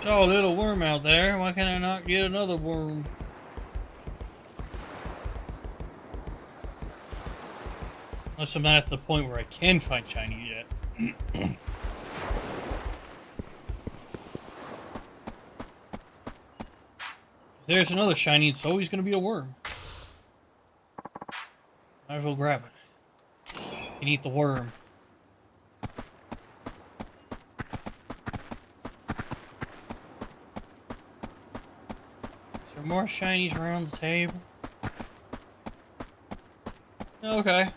Saw a little worm out there. Why can't I not get another worm? Unless I'm not at the point where I can find shinies yet. There's another shiny. It's always going to be a worm. Might as well grab it. And eat the worm. More shinies around the table. Okay.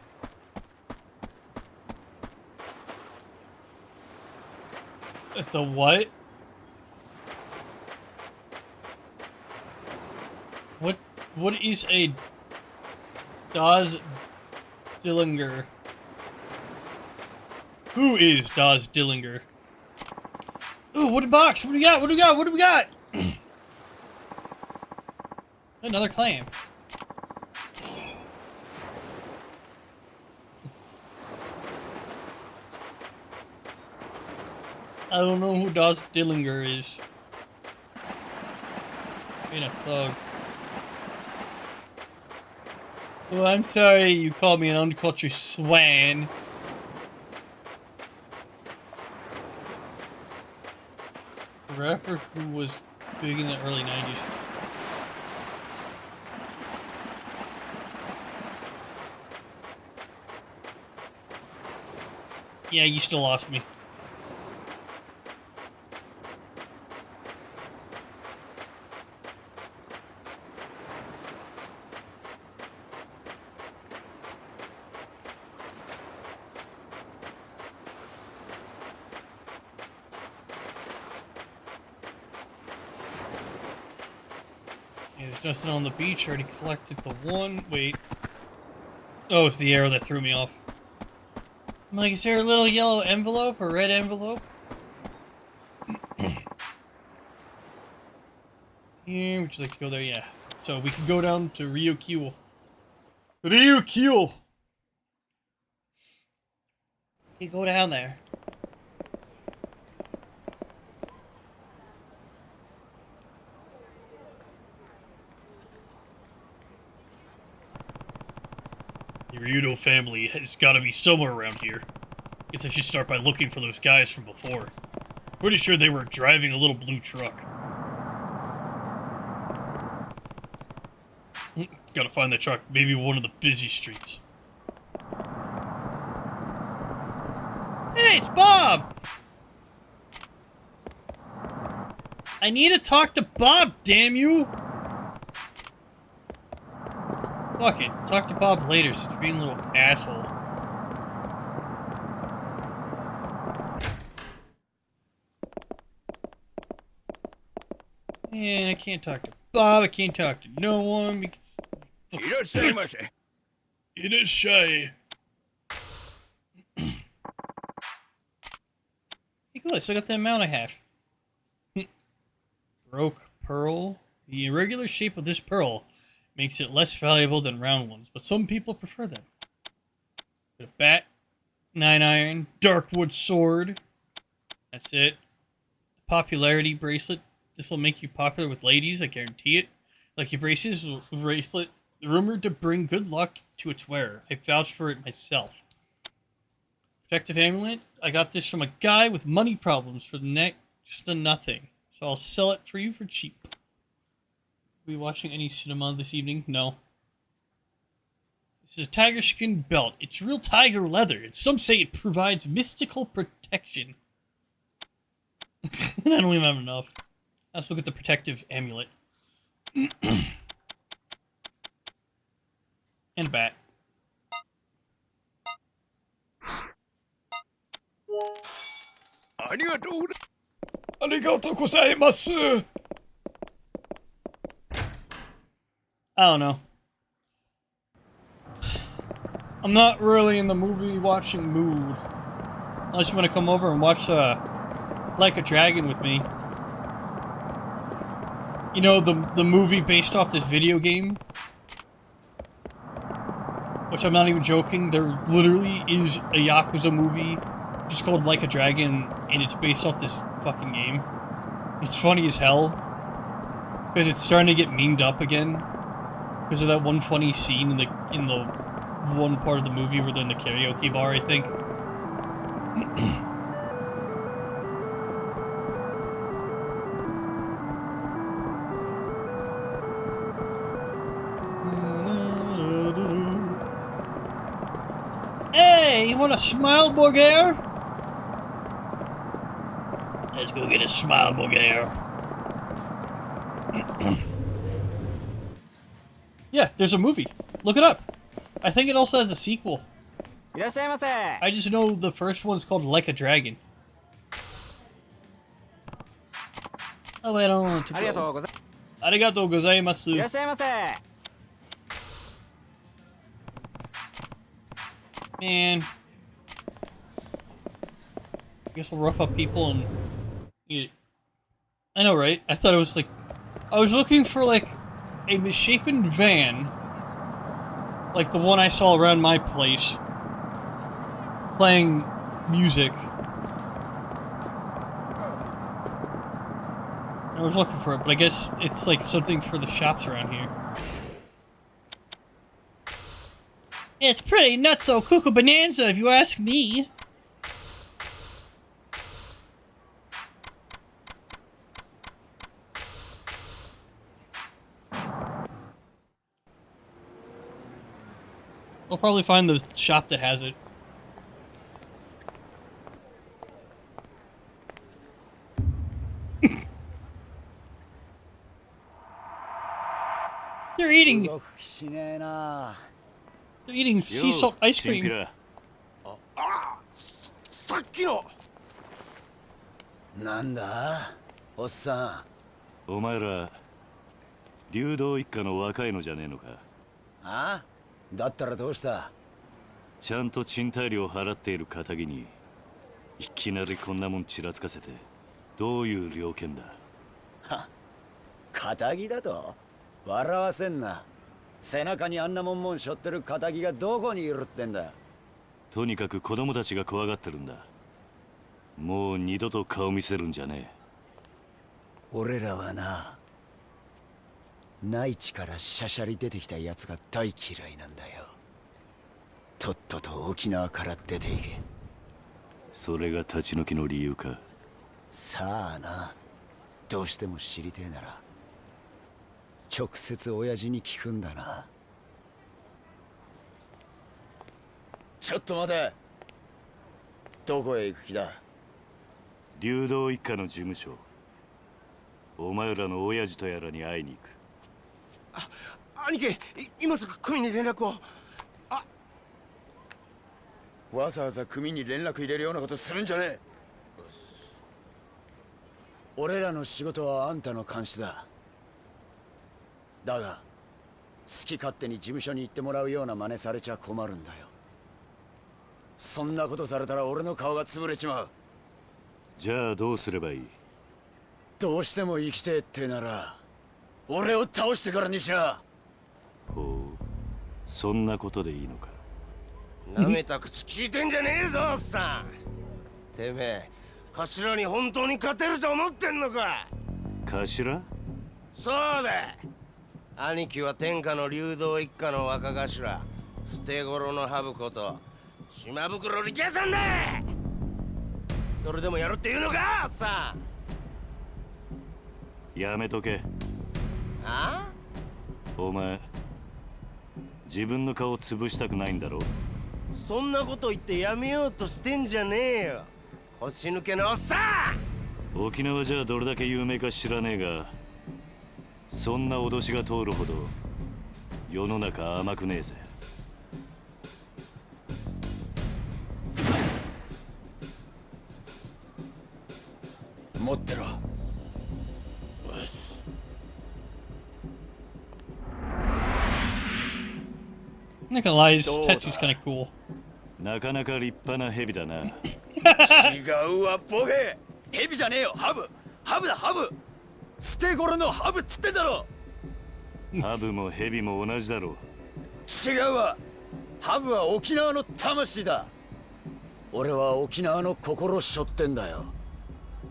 The what? What is a Daz Dillinger? Who is Daz Dillinger? Ooh, wooden box! What do we got? What do we got? What do we got? Another clam. I don't know who Daz Dillinger is. Being a thug. Well, I'm sorry you called me an uncultured swan. A rapper who was big in the early 90s. Yeah, you still lost me. Yeah, there's nothing on the beach. I already collected the one. Wait. Oh, it's the arrow that threw me off. I'm like, is there a little yellow envelope or red envelope? Yeah, would you like to go there? Yeah. So we can go down to Ryukyu. Ryukyu! You go down there. The Ryudo family has got to be somewhere around here. Guess I should start by looking for those guys from before. Pretty sure they were driving a little blue truck. Gotta find that truck. Maybe one of the busy streets. Hey, it's Bob! I need to talk to Bob, damn you! Fuck it. Talk to Bob later since being a little asshole. Man, I can't talk to Bob. I can't talk to no one. Irashaimase. Irashai. Hey, cool. I still got the amount I have. Broke pearl. The irregular shape of this pearl makes it less valuable than round ones, but some people prefer them. Got a bat, 9-iron, darkwood sword. That's it. The popularity bracelet. This will make you popular with ladies, I guarantee it. Lucky bracelet, rumored to bring good luck to its wearer. I vouch for it myself. Protective amulet. I got this from a guy with money problems for the next to nothing. So I'll sell it for you for cheap. Are we watching any cinema this evening? No. This is a tiger skin belt. It's real tiger leather, and some say it provides mystical protection. And I don't even have enough. Let's look at the protective amulet. And bat. Arigatou gozaimasu! I don't know. I'm not really in the movie watching mood. Unless you want to come over and watch Like a Dragon with me. You know, the movie based off this video game? Which I'm not even joking, there literally is a Yakuza movie just called Like a Dragon, and it's based off this fucking game. It's funny as hell. Because it's starting to get memed up again. Because of that one funny scene in the one part of the movie where they're in the karaoke bar, I think. Hey, you want a smile burger? Let's go get a smile burger. Yeah, there's a movie. Look it up. I think it also has a sequel. I just know the first one's called Like a Dragon. Oh wait, I don't want to go. Arigatou gozaimasu. Man. I guess we'll rough up people and eat it. I know, right? I thought it was like... I was looking for, like, a misshapen van. Like the one I saw around my place. Playing music. I was looking for it, but I guess it's like something for the shops around here. It's pretty nutso cuckoo bonanza, if you ask me. We'll probably find the shop that has it. They're eating. They're eating sea salt ice cream. さっきのなんだおっさお前ら流動一家の若いのじゃねえのか。あだったらどうした。ちゃんと賃貸料払っている堅気にいきなりこんなもんちらつかせてどういう了見だ。は堅気だと笑わせんな。背中にあんなもん背負ってる堅気がどこにいるってんだ。とにかく子供たちが怖がってるんだ。もう二度と顔見せるんじゃねえ。俺らはな、内地からしゃしゃり出てきたやつが大嫌いなんだよ。とっとと沖縄から出ていけ。それが立ち退きの理由か。さあな、どうしても知りてえなら直接親父に聞くんだな。ちょっと待て。どこへ行く気だ。流動一家の事務所。お前らの親父とやらに会いに行く。兄貴、今すぐ組に連絡を。わざわざ組に連絡入れるようなことするんじゃねえ。俺らの仕事はあんたの監視だ。だが好き勝手に事務所に行ってもらうような真似されちゃ困るんだよ。そんなことされたら俺の顔が潰れちまう。じゃあどうすればいい。どうしても生きてえってなら俺を倒してからにしな。ほう、そんなことでいいのか。なめた口聞いてんじゃねえぞおっさん。てめえ頭に本当に勝てると思ってんのか。頭？そうだ。兄貴は天下の流動一家の若頭捨て頃のハブこと島袋力也さんだ。それでもやるって言うのかおっさん。やめとけ。あ？お前自分の顔潰したくないんだろ。そんなこと言ってやめようとしてんじゃねえよ、腰抜けのおっさん。沖縄じゃどれだけ有名か知らねえが、そんな脅しが通るほど世の中甘くねえぜ。持ってろ。I'm not gonna lie, his tattoo's kind of cool. なかなか立派な蛇だな。違うわボケ。蛇じゃねえよ、ハブ。ハブだハブ。捨て頃のハブっつってんだろ。ハブも蛇も同じだろ。違うわ。ハブは沖縄の魂だ。俺は沖縄の心背負ってんだよ。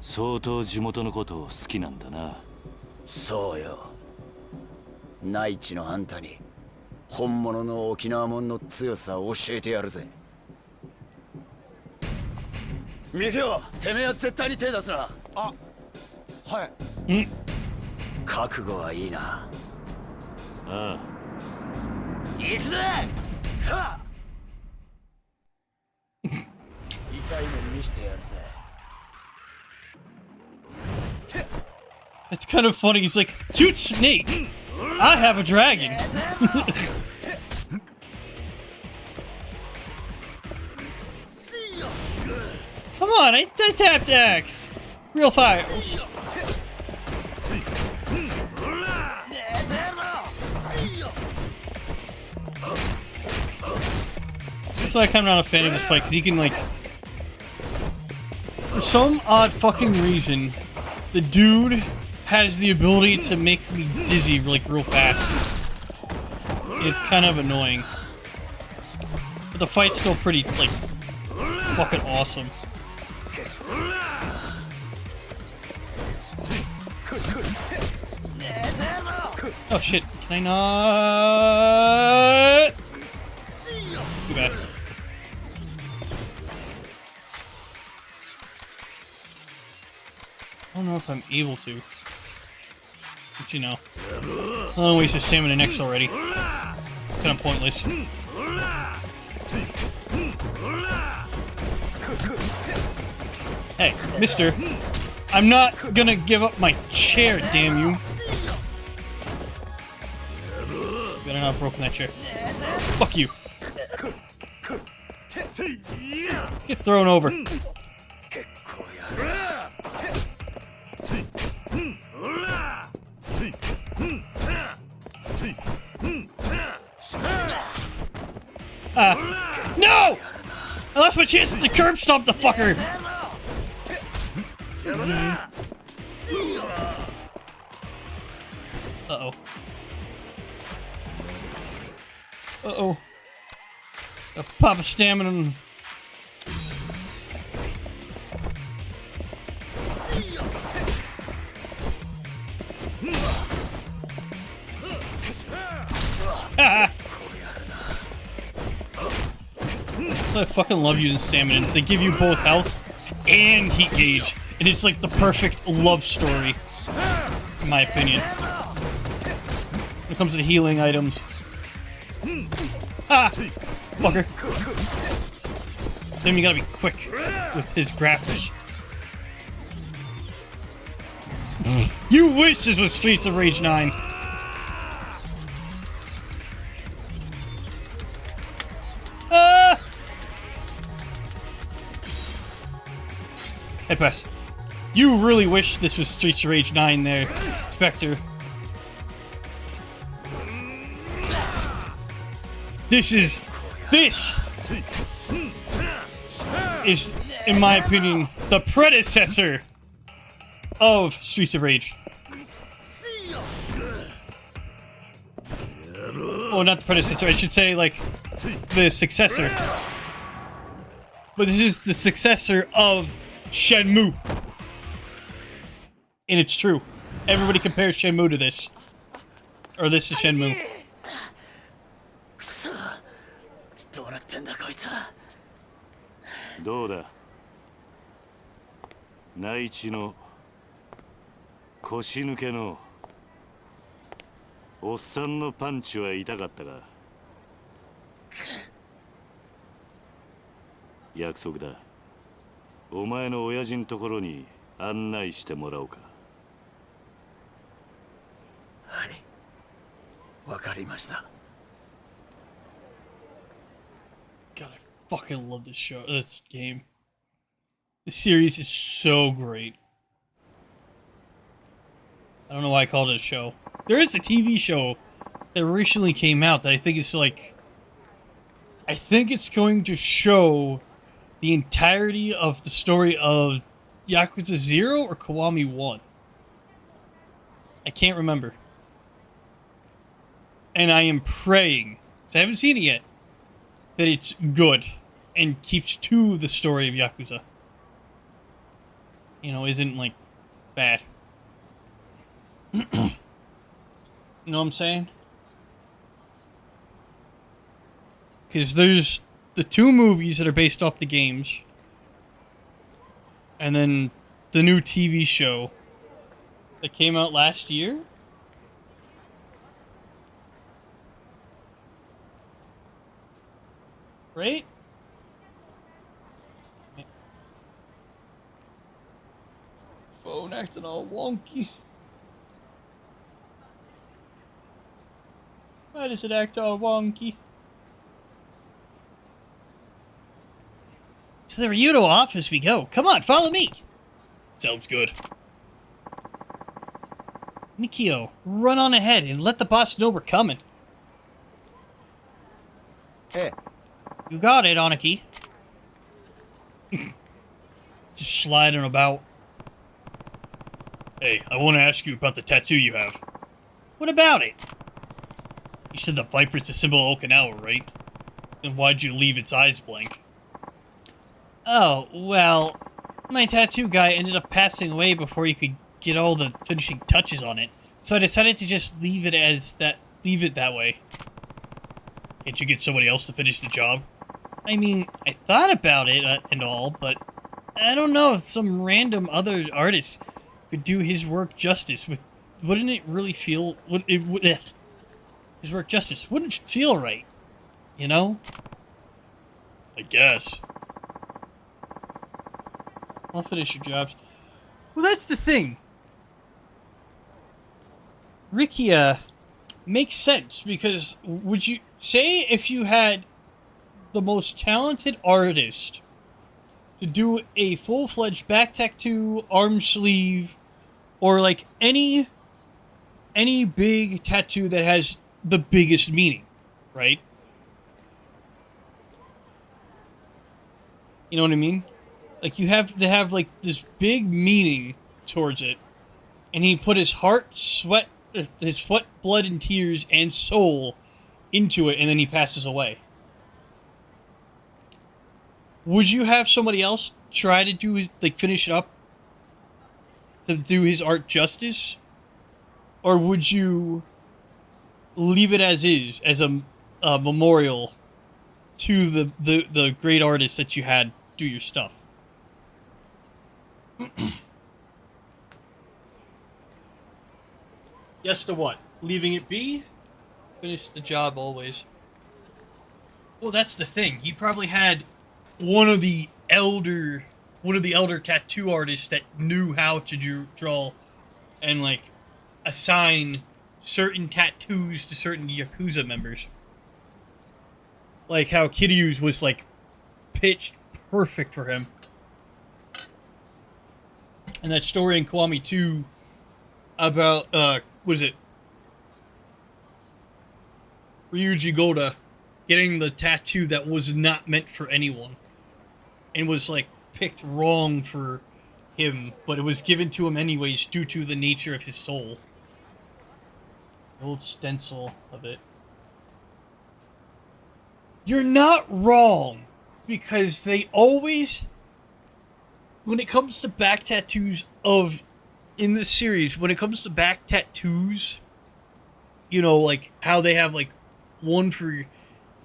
相当地元のことを好きなんだな。そうよ。内地のあんたに本物の沖縄もんの強さを教えてやるぜ。ミキオ、てめえは絶対に手出すな。あ、はい。覚悟はいいな。ああ。行くぜ。はっ。痛いの見してやるぜ。It's kind of funny. He's like, cute snake. I have a dragon. Come on, I tapped X. Real fire. why I'm not a fan of this fight, because he can, like... For some odd fucking reason, the dude has the ability to make me dizzy, like, real fast. It's kind of annoying. But the fight's still pretty, like, fucking awesome. Oh shit, can I not? Too bad. I don't know if I'm able to. But you know. I don't waste his stamina next already. It's kind of pointless. Hey, mister. I'm not gonna give up my chair, damn you. Better not have broken that chair. Fuck you. Get thrown over. No! I lost my chances to curb stomp the fucker! Uh-oh. Uh-oh. A pop of stamina. I fucking love using stamina. They give you both health and heat gauge. And it's like the perfect love story, in my opinion. When it comes to healing items. Ah! Fucker. Then you gotta be quick with his graphics. You wish this was Streets of Rage 9. Ah! Hey, Press. You really wish this was Streets of Rage 9 there, Spectre. This is, in my opinion, the predecessor of Streets of Rage. Oh, not the predecessor, I should say, like, the successor. But this is the successor of Shenmue. And it's true. Everybody compares Shenmue to this. Or this is Shenmue.どうだ内地の腰抜けのおっさんのパンチは痛かったが約束だお前の親父のところに案内してもらおうかはいわかりました God, I fucking love this show, this game. The series is so great. I don't know why I called it a show. There is a TV show that recently came out that I think is like... I think it's going to show the entirety of the story of Yakuza 0 or Kiwami 1. I can't remember. And I am praying, 'cause I haven't seen it yet, that it's good and keeps to the story of Yakuza. You know, isn't, like, bad. You know what I'm saying? Because there's the 2 movies that are based off the games. And then the new TV show that came out last year. Right? Phone acting all wonky. Why does it act all wonky? To the Ryudo office we go. Come on, follow me. Sounds good. Mikio, run on ahead and let the boss know we're coming. ええ You got it, Aniki. Just sliding about. Hey, I want to ask you about the tattoo you have. What about it? You said the viper's the symbol of Okinawa, right? Then why'd you leave its eyes blank? Oh, well, my tattoo guy ended up passing away before he could get all the finishing touches on it. So I decided to just leave it that way. Can't you get somebody else to finish the job? I mean, I thought about it and all, but I don't know if some random other artist could do his work justice. Wouldn't it really feel? His work justice wouldn't feel right, you know? I guess. I'll finish your jobs. Well, that's the thing. Rikia makes sense because would you say if you had the most talented artist to do a full-fledged back tattoo, arm sleeve, or like any big tattoo that has the biggest meaning, right? You know what I mean? Like you have to have like this big meaning towards it, and he put his heart, sweat, blood, and tears and soul into it, and then he passes away. Would you have somebody else try to do, like, finish it up to do his art justice? Or would you leave it as is, as a memorial to the great artist that you had do your stuff? Yes to what? Leaving it be? Finish the job always. Well, that's the thing. He probably had one of the elder tattoo artists that knew how to draw and like assign certain tattoos to certain Yakuza members. Like how Kiryu's was like pitched perfect for him. And that story in Kiwami 2 about was it Ryuji Goda getting the tattoo that was not meant for anyone and was like picked wrong for him, but it was given to him anyways due to the nature of his soul. The old stencil of it. You're not wrong, because they always, when it comes to back tattoos in this series, when it comes to back tattoos, you know, like how they have like one for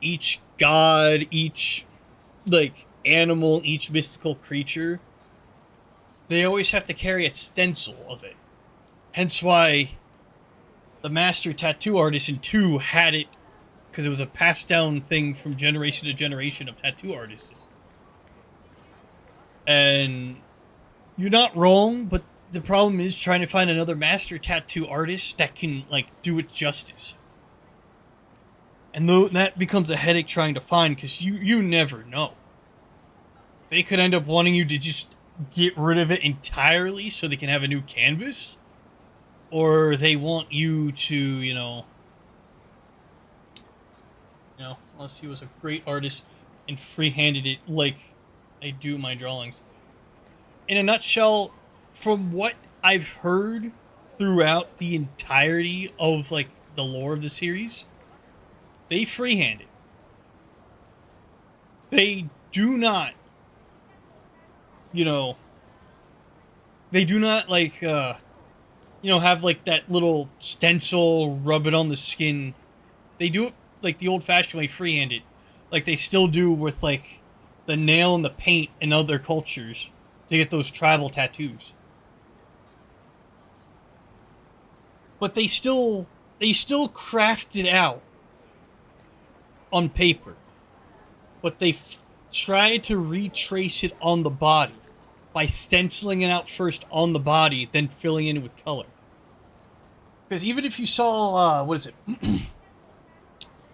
each god, each like animal, each mystical creature, they always have to carry a stencil of it. Hence why the master tattoo artist in 2 had it, because it was a passed down thing from generation to generation of tattoo artists. And you're not wrong, but the problem is trying to find another master tattoo artist that can like do it justice. And that becomes a headache trying to find, because you never know. They could end up wanting you to just get rid of it entirely so they can have a new canvas. Or they want you to, you know, unless he was a great artist and free-handed it like I do my drawings. In a nutshell, from what I've heard throughout the entirety of like the lore of the series, they free-hand it. They do not, they do not like, have like that little stencil, rub it on the skin. They do it like the old-fashioned way, free-handed, like they still do with like the nail and the paint in other cultures to get those tribal tattoos. But they still craft it out on paper, but they try to retrace it on the body by stenciling it out first on the body, then filling in with color. Because even if you saw, what is it?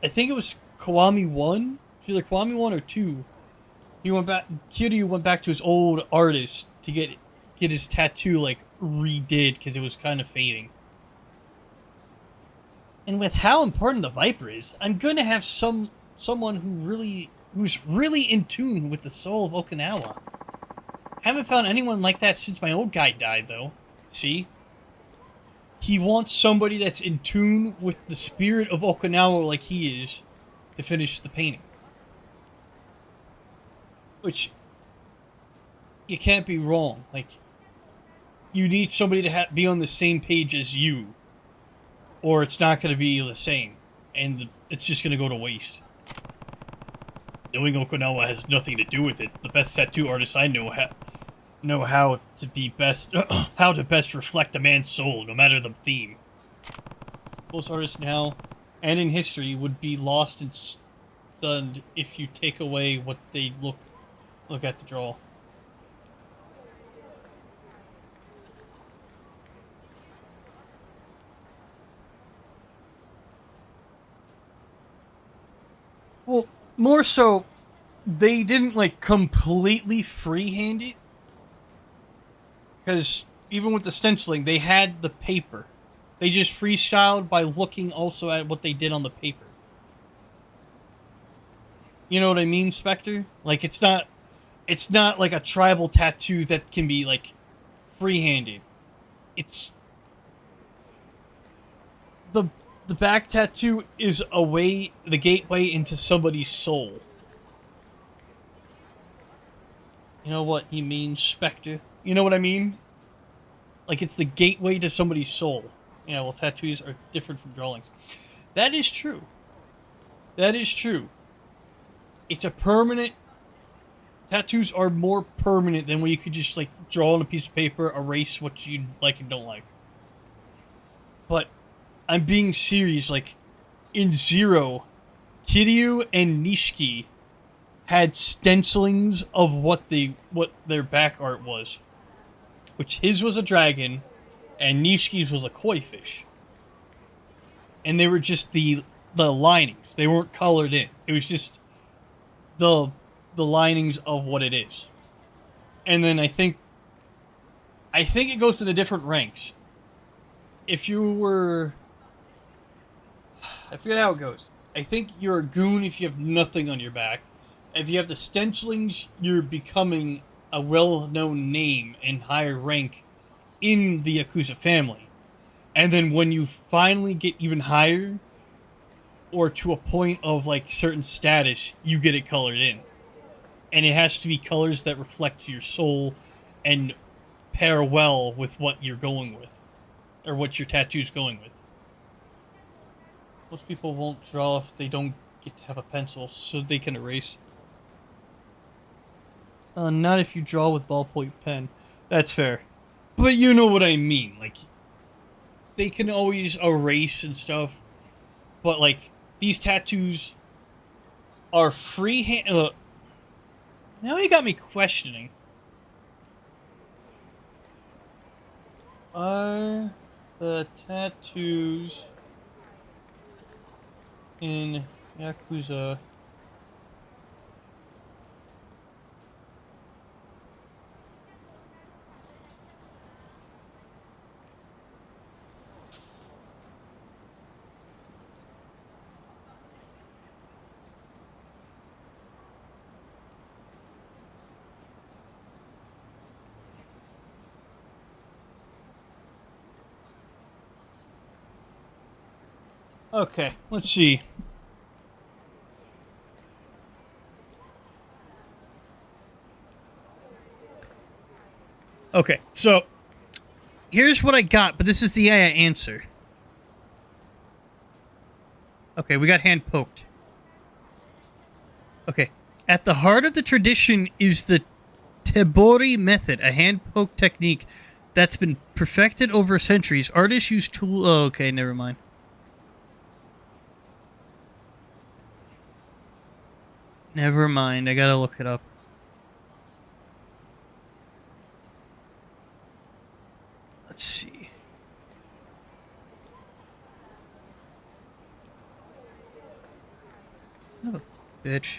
I think it was Kiwami 1. It's either Kiwami 1 or 2. Kiryu went back to his old artist to get his tattoo, like, redid, because it was kind of fading. And with how important the Viper is, I'm going to have someone who really who's really in tune with the soul of Okinawa. Haven't found anyone like that since my old guy died, though. See? He wants somebody that's in tune with the spirit of Okinawa like he is to finish the painting. Which, you can't be wrong. Like, you need somebody to be on the same page as you, or it's not going to be the same, and it's just going to go to waste. Knowing Okinawa has nothing to do with it. The best tattoo artists I know how to be best, how to best reflect a man's soul, no matter the theme. Most artists now, and in history, would be lost and stunned if you take away what they look at to draw. Well, more so, they didn't, like, completely freehand it. Because even with the stenciling, they had the paper. They just freestyled by looking also at what they did on the paper. You know what I mean, Spectre? Like, it's not like a tribal tattoo that can be, like, freehanded. It's... The back tattoo is the gateway into somebody's soul. You know what he means, Spectre? You know what I mean? Like, it's the gateway to somebody's soul. Yeah, well, tattoos are different from drawings. That is true. That is true. It's a permanent... Tattoos are more permanent than where you could just, like, draw on a piece of paper, erase what you like and don't like. But I'm being serious, like, in Zero, Kiryu and Nishiki had stencilings of what their back art was. Which his was a dragon, and Nishiki's was a koi fish. And they were just the linings. They weren't colored in. It was just the linings of what it is. And then I think it goes to the different ranks. If you were... I forget how it goes. I think you're a goon if you have nothing on your back. If you have the stencilings, you're becoming a well-known name and higher rank in the Yakuza family. And then when you finally get even higher, or to a point of, like, certain status, you get it colored in. And it has to be colors that reflect your soul and pair well with what you're going with. Or what your tattoo's going with. Most people won't draw if they don't get to have a pencil, so they can erase. Not if you draw with ballpoint pen. That's fair. But you know what I mean. Like, they can always erase and stuff. But, like, these tattoos are freehand... now you got me questioning. Are the tattoos in Yakuza okay, let's see. Okay, so here's what I got, but this is the answer. Okay, we got hand poked. Okay, at the heart of the tradition is the Tebori method, a hand poke technique that's been perfected over centuries. Artists use tools... oh, okay, never mind. Never mind, I gotta look it up. Let's see. Son of a bitch.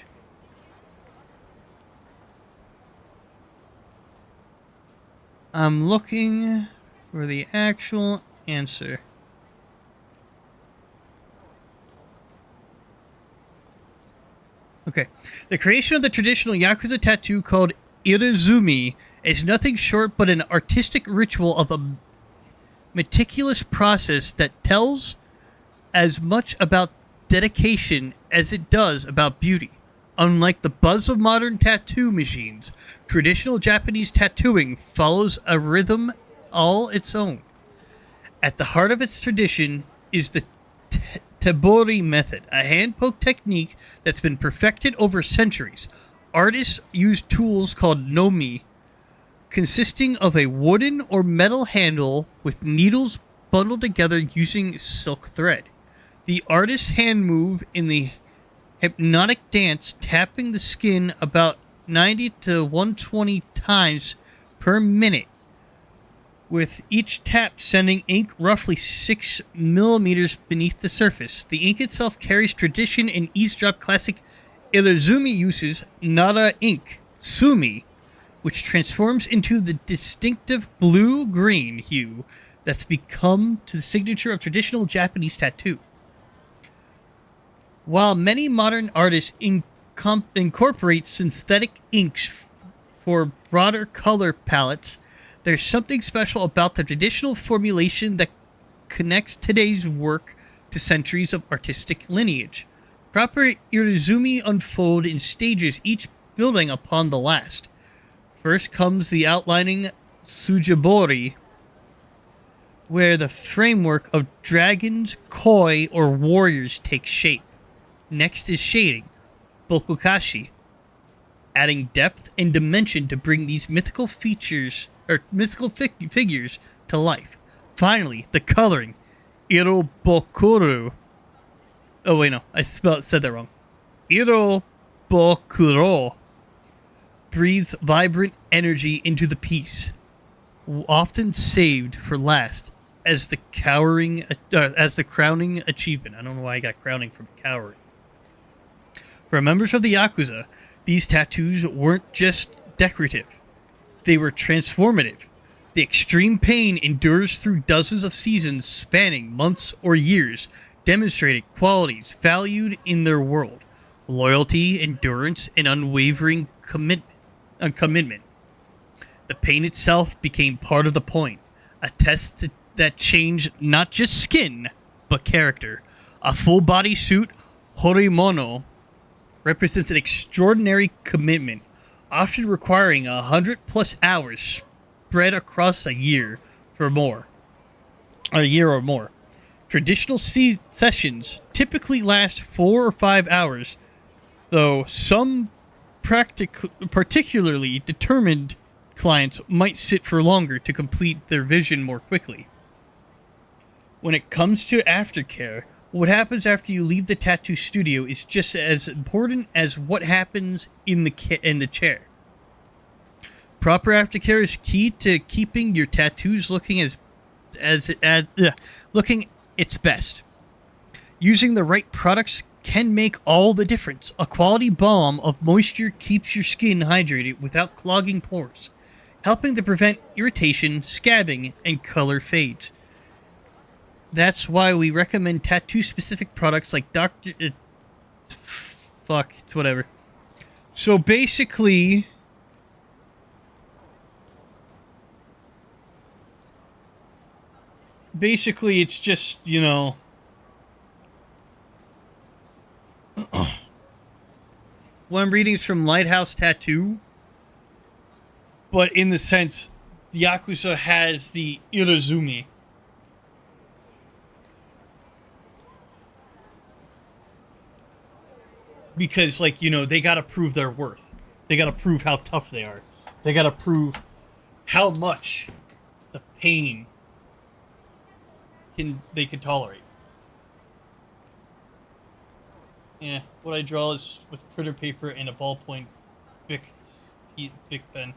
I'm looking for the actual answer. Okay. The creation of the traditional Yakuza tattoo called Irezumi is nothing short but an artistic ritual of a meticulous process that tells as much about dedication as it does about beauty. Unlike the buzz of modern tattoo machines, traditional Japanese tattooing follows a rhythm all its own. At the heart of its tradition is the Tebori method, a hand-poke technique that's been perfected over centuries. Artists use tools called nomi, consisting of a wooden or metal handle with needles bundled together using silk thread. The artist's hand move in the hypnotic dance, tapping the skin about 90 to 120 times per minute, with each tap sending ink roughly 6 millimeters beneath the surface. The ink itself carries tradition and eavesdrop classic Irezumi uses Nara ink, Sumi, which transforms into the distinctive blue-green hue that's become to the signature of traditional Japanese tattoo. While many modern artists incorporate synthetic inks for broader color palettes, there's something special about the traditional formulation that connects today's work to centuries of artistic lineage. Proper Irezumi unfold in stages, each building upon the last. First comes the outlining Tsujibori, where the framework of dragons, koi, or warriors takes shape. Next is shading, Bokukashi, adding depth and dimension to bring these mythical figures to life. Finally, the coloring, Irobokuro. Oh wait, no, I said that wrong. Irobokuro breathes vibrant energy into the piece, often saved for last as the crowning achievement. I don't know why I got crowning from cowering. For members of the Yakuza, these tattoos weren't just decorative. They were transformative. The extreme pain endures through dozens of seasons spanning months or years, demonstrating qualities valued in their world: loyalty, endurance, and unwavering commitment. The pain itself became part of the point, a test that changed not just skin, but character. A full-body suit, Horimono, represents an extraordinary commitment, often requiring 100+ hours spread across a year or more. Traditional sessions typically last 4 or 5 hours, though some particularly determined clients might sit for longer to complete their vision more quickly. When it comes to aftercare, what happens after you leave the tattoo studio is just as important as what happens in the chair. Proper aftercare is key to keeping your tattoos looking looking its best. Using the right products can make all the difference. A quality balm of moisture keeps your skin hydrated without clogging pores, helping to prevent irritation, scabbing, and color fades. That's why we recommend tattoo-specific products like it's whatever. So basically, it's just, what I'm reading is from Lighthouse Tattoo, but in the sense, the Yakuza has the Irezumi. Because, they gotta prove their worth. They gotta prove how tough they are. They gotta prove how much the pain they can tolerate. Yeah, what I draw is with printer paper and a ballpoint Bic pen.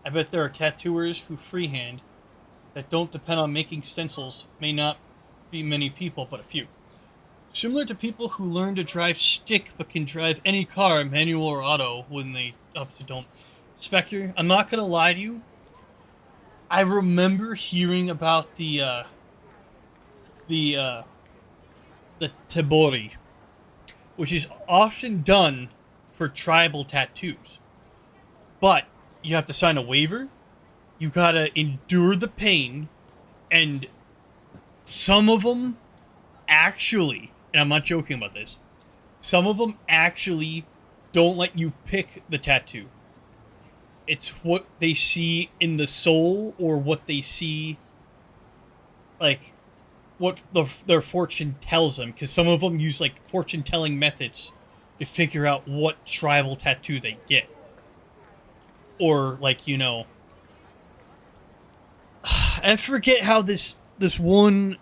I bet there are tattooers who freehand that don't depend on making stencils. May not be many people, but a few. Similar to people who learn to drive stick but can drive any car, manual or auto, when they obviously don't. Spectre, I'm not gonna lie to you. I remember hearing about the Tebori, which is often done for tribal tattoos. But you have to sign a waiver. You gotta endure the pain. And some of them actually, and I'm not joking about this, some of them actually don't let you pick the tattoo. It's what they see in the soul, or what they see, like, what their fortune tells them. Because some of them use, like, fortune-telling methods to figure out what tribal tattoo they get. Or, like, you know... I forget how this one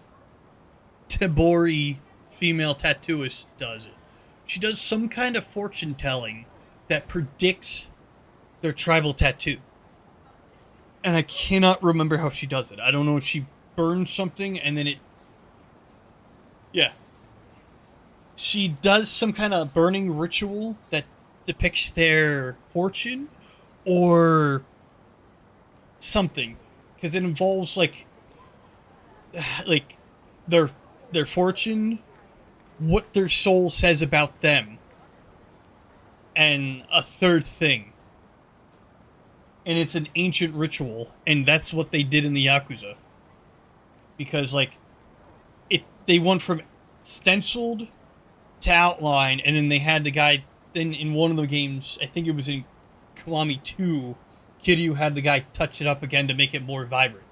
Tabori female tattooist does it. She does some kind of fortune-telling that predicts their tribal tattoo. And I cannot remember how she does it. I don't know if she burns something and then it... Yeah. She does some kind of burning ritual that depicts their fortune, or something. Because it involves, like their fortune, what their soul says about them, and a third thing. And it's an ancient ritual, and that's what they did in the Yakuza. Because, like, they went from stenciled to outline, and then they had the guy, then in one of the games, I think it was in Kiwami 2, Kiryu had the guy touch it up again to make it more vibrant.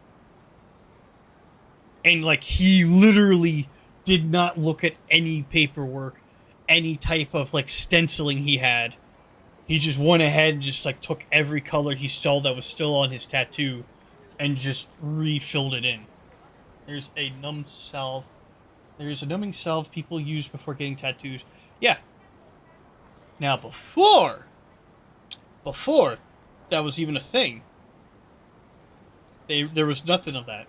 And, like, he literally did not look at any paperwork, any type of, like, stenciling he had. He just went ahead and just, like, took every color he saw that was still on his tattoo and just refilled it in. There's a numb salve. There's a numbing salve people use before getting tattoos. Yeah. Now, before that was even a thing, there was nothing of that.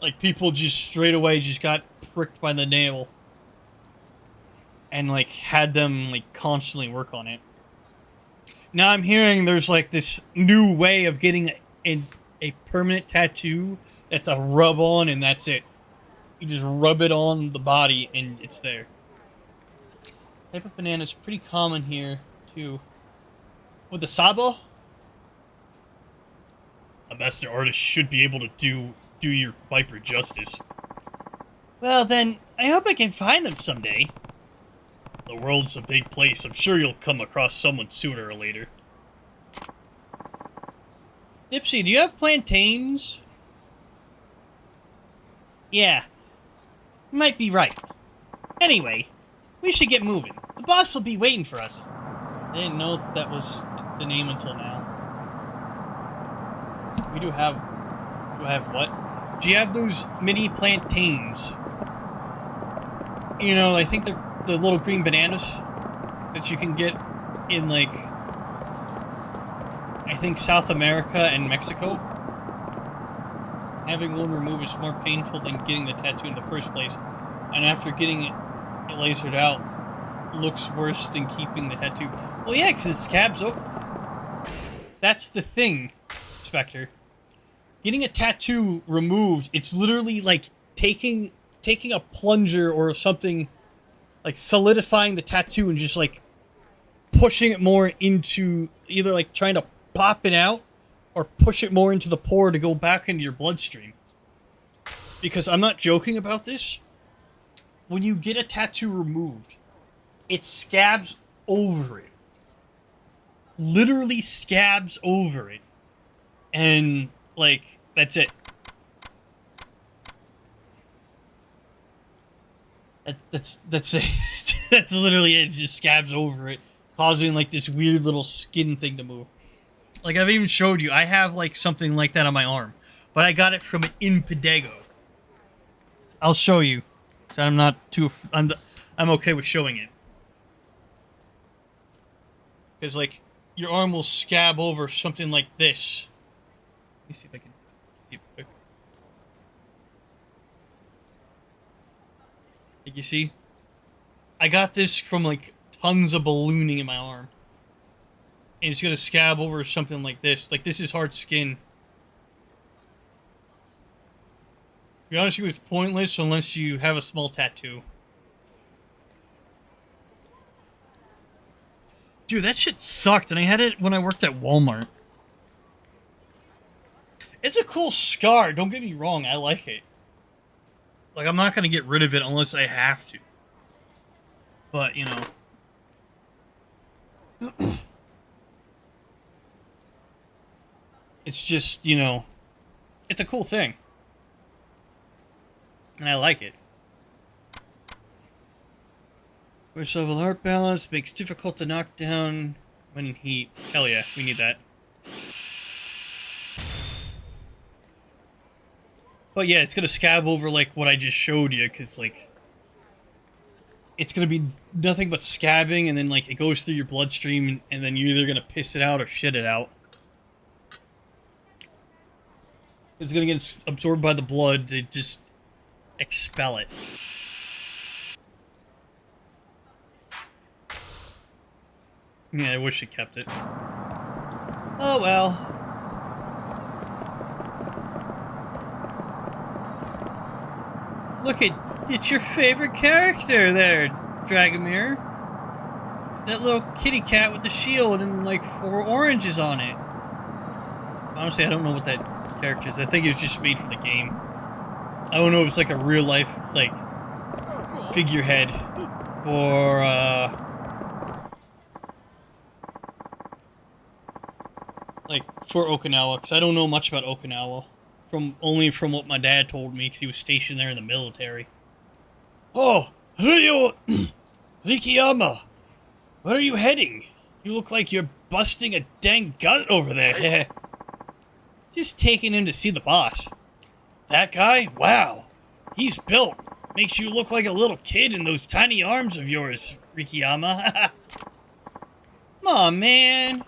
Like, people just straight away just got pricked by the nail and, like, had them, like, constantly work on it. Now I'm hearing there's, like, this new way of getting a permanent tattoo that's a rub-on, and that's it. You just rub it on the body, and it's there. Type of banana is pretty common here, too. With the sabo, a master artist should be able to do your viper justice. Well, then, I hope I can find them someday. The world's a big place. I'm sure you'll come across someone sooner or later. Dipsy, do you have plantains? Yeah. You might be right. Anyway, we should get moving. The boss will be waiting for us. I didn't know that was the name until now. We do have... Do I have what? Do you have those mini plantains? You know, I think they're the little green bananas that you can get in, like, I think South America and Mexico. Having one removed is more painful than getting the tattoo in the first place, and after getting it lasered out, looks worse than keeping the tattoo. Well, yeah, because it scabs up. That's the thing, Spectre. Getting a tattoo removed, it's literally like taking a plunger or something, like solidifying the tattoo and just like pushing it more into, either like trying to pop it out or push it more into the pore to go back into your bloodstream. Because I'm not joking about this. When you get a tattoo removed, it scabs over it. Literally scabs over it. And, like, that's it. That's it. That's literally it. It just scabs over it, causing, like, this weird little skin thing to move. Like, I've even showed you, I have, like, something like that on my arm. But I got it from an Impedego. I'll show you. So I'm not too... I'm okay with showing it. Because, like, your arm will scab over something like this. Let me see if I can see it quick. Like, you see? I got this from, like, tons of ballooning in my arm. And it's gonna scab over something like this. Like, this is hard skin. To be honest with you, it's pointless unless you have a small tattoo. Dude, that shit sucked, and I had it when I worked at Walmart. It's a cool scar, don't get me wrong, I like it. Like, I'm not gonna get rid of it unless I have to. But, you know. It's just, you know, it's a cool thing. And I like it. First level heart balance makes difficult to knock down when heat. Hell yeah, we need that. But yeah, it's gonna scab over like what I just showed you, because like it's gonna be nothing but scabbing, and then like it goes through your bloodstream, and then you're either gonna piss it out or shit it out. It's gonna get absorbed by the blood to just expel it. Yeah, I wish it kept it. Oh well. Look at, it's your favorite character there, Dragomir. That little kitty cat with the shield and like 4 oranges on it. Honestly, I don't know what that character is. I think it was just made for the game. I don't know if it's like a real life, like, figurehead for, like, for Okinawa, because I don't know much about Okinawa. Only from what my dad told me, because he was stationed there in the military. Oh, Ryo Rikiyama, where are you heading? You look like you're busting a dang gut over there. Just taking him to see the boss. That guy? Wow. He's built. Makes you look like a little kid in those tiny arms of yours, Rikiyama. Come on, man.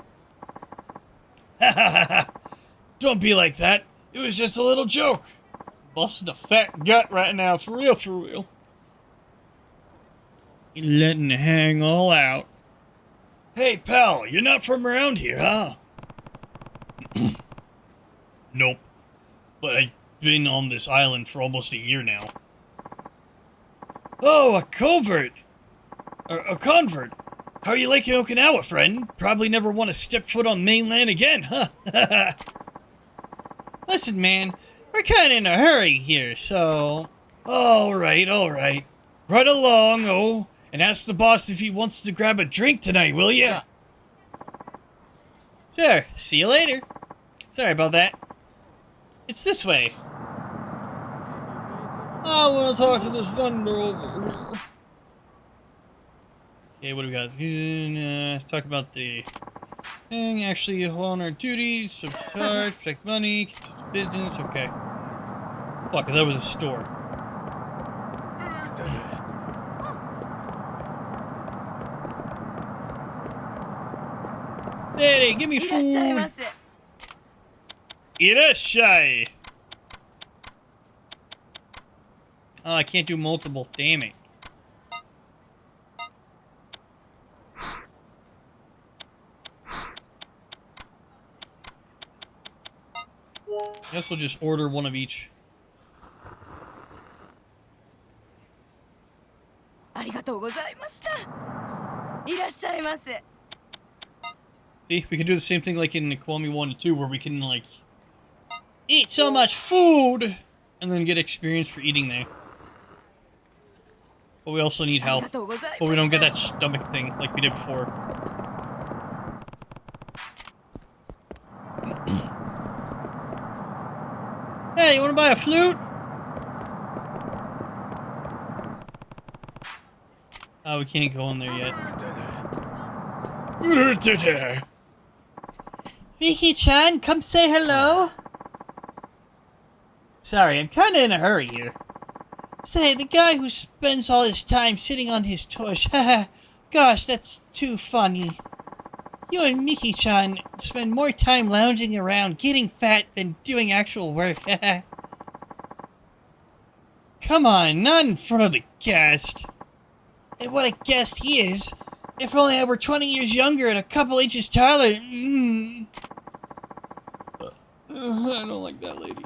Don't be like that. It was just a little joke. Busting a fat gut right now, for real, for real. You're letting it hang all out. Hey, pal, you're not from around here, huh? Nope. But I've been on this island for almost a year now. Oh, a covert! A convert! How are you liking Okinawa, friend? Probably never want to step foot on mainland again, huh? Listen, man, we're kinda in a hurry here, so... Alright, alright. Run along, oh, and ask the boss if he wants to grab a drink tonight, will ya? Sure, see you later. Sorry about that. It's this way. I want to talk to this vendor over here. Okay, what do we got? Talk about the thing. Actually, on our duties, subcharge, protect money, business. Okay. Fuck, that was a store. Daddy, give me food. Irashai. Oh, I can't do multiple. Damn it. I guess we'll just order one of each. See, we can do the same thing like in Kiwami 1 and 2, where we can, like, eat so much food, and then get experience for eating there. But we also need health. But we don't get that stomach thing like we did before. Hey, you wanna buy a flute? Oh, we can't go in there yet. Riki-chan, come say hello. Sorry, I'm kinda in a hurry here. Say, the guy who spends all his time sitting on his tush, gosh, that's too funny. You and Miki-chan spend more time lounging around getting fat than doing actual work. Come on, not in front of the guest. And what a guest he is. If only I were 20 years younger and a couple inches taller. I don't like that lady.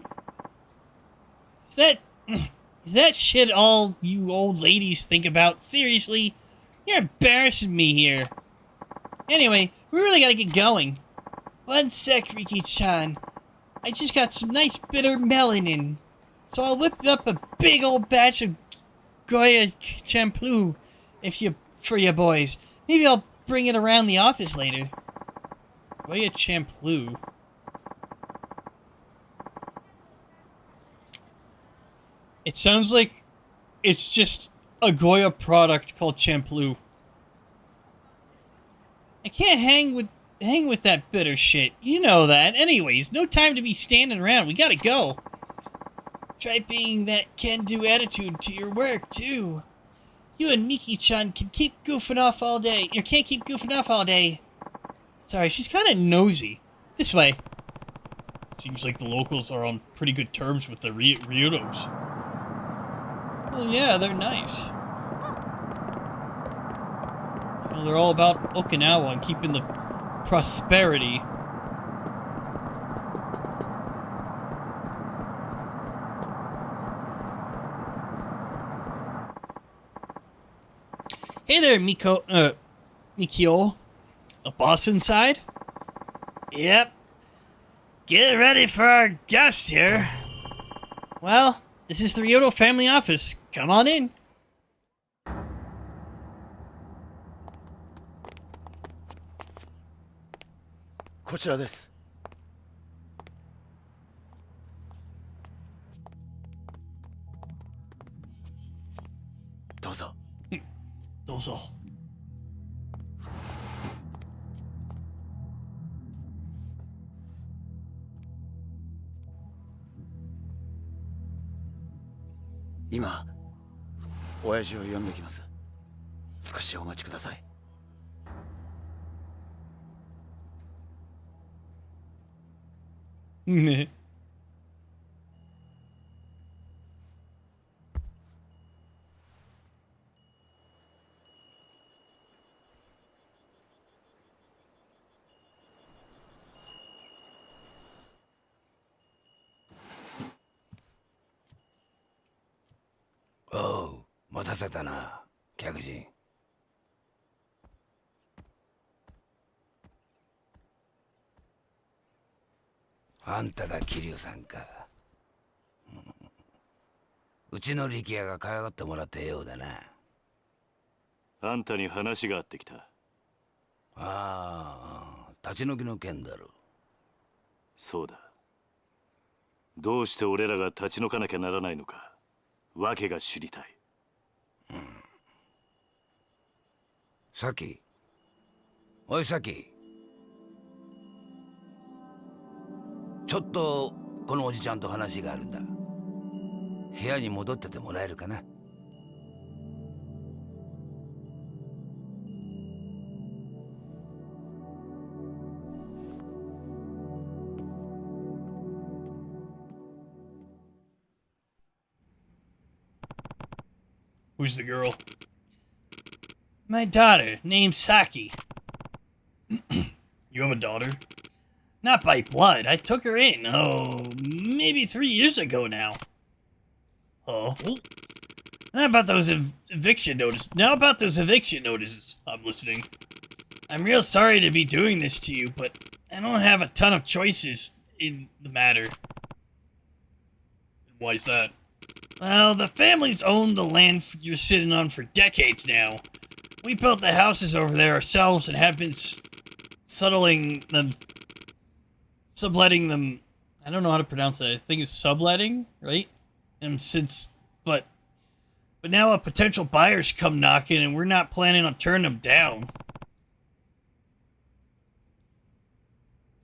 Is that shit all you old ladies think about? Seriously? You're embarrassing me here. Anyway, we really gotta get going. One sec, Riki-chan. I just got some nice bitter melon so I'll whip up a big old batch of Goya Champloo for you boys. Maybe I'll bring it around the office later. Goya Champloo. It sounds like it's just a Goya product called Champloo. I can't hang with that bitter shit. You know that. Anyways, no time to be standing around. We gotta go. Try being that can-do attitude to your work, too. You and Miki-chan can keep goofing off all day. You can't keep goofing off all day. Sorry, she's kind of nosy. This way. Seems like the locals are on pretty good terms with the Ryudos. Well, yeah, they're nice. Well, they're all about Okinawa and keeping the prosperity. Hey there, Mikio. The boss inside? Yep. Get ready for our guest here. Well, this is the Ryoto family office. Come on in. Dozo. 今親父を呼んできます。少しお待ちください。ね。おう、待たせたな、客人。あんたが桐生さんか。うちの力也が可愛がってもらったようだな。あんたに話があってきた。ああ、立ち退きの件だろう。そうだ。どうして俺らが立ち退かなきゃならないのか。訳が知りたい。さき、おいさき、ちょっとこのおじちゃんと話があるんだ。部屋に戻っててもらえるかな。Who's the girl? My daughter, named Saki. You have a daughter? Not by blood. I took her in, maybe 3 years ago now. Oh. Now about those eviction notices. I'm listening. I'm real sorry to be doing this to you, but I don't have a ton of choices in the matter. Why is that? Well, the family's owned the land you're sitting on for decades now. We built the houses over there ourselves and have been subletting them. I don't know how to pronounce it. I think it's subletting, right? And but now a potential buyer's come knocking and we're not planning on turning them down.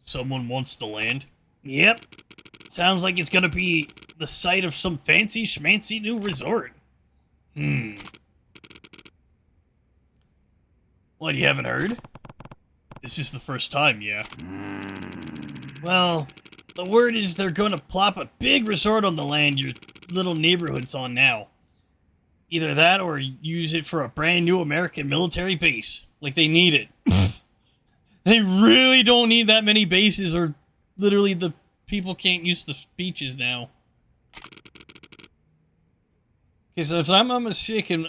Someone wants the land? Yep. Sounds like it's gonna be the site of some fancy schmancy new resort. What, you haven't heard? This is the first time, yeah. Well, the word is they're gonna plop a big resort on the land your little neighborhood's on now. Either that or use it for a brand new American military base. Like they need it. They really don't need that many bases or literally the people can't use the beaches now. Because if I'm not mistaken,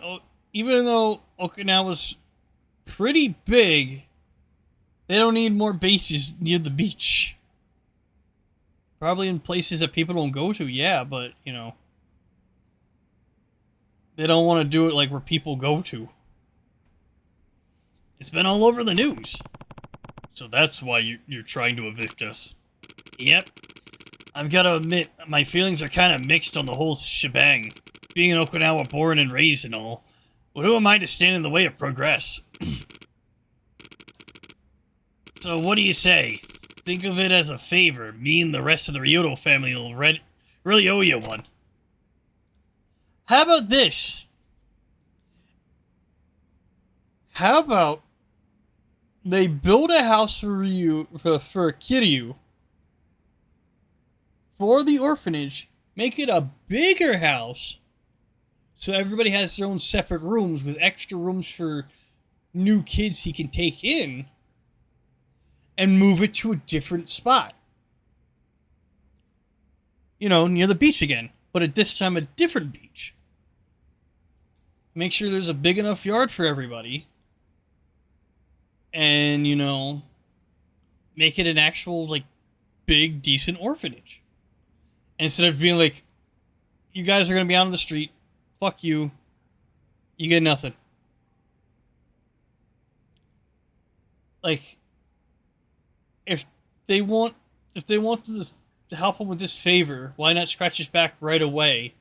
even though Okinawa's pretty big, They don't need more bases near the beach. Probably in places that people don't go to, yeah, but, you know. They don't want to do it like where people go to. It's been all over the news. So that's why you're trying to evict us. Yep. I've got to admit, my feelings are kind of mixed on the whole shebang. Being an Okinawa born and raised and all. But who am I to stand in the way of progress? So what do you say? Think of it as a favor. Me and the rest of the Ryoto family will really owe you one. How about this? How about they build a house for Kiryu for the orphanage, make it a bigger house so everybody has their own separate rooms with extra rooms for new kids he can take in, and move it to a different spot. You know, near the beach again, but at this time a different beach. Make sure there's a big enough yard for everybody. And, you know, make it an actual, like, big, decent orphanage. Instead of being like, you guys are going to be out on the street. Fuck you. You get nothing. Like, if they want to help him with this favor, why not scratch his back right away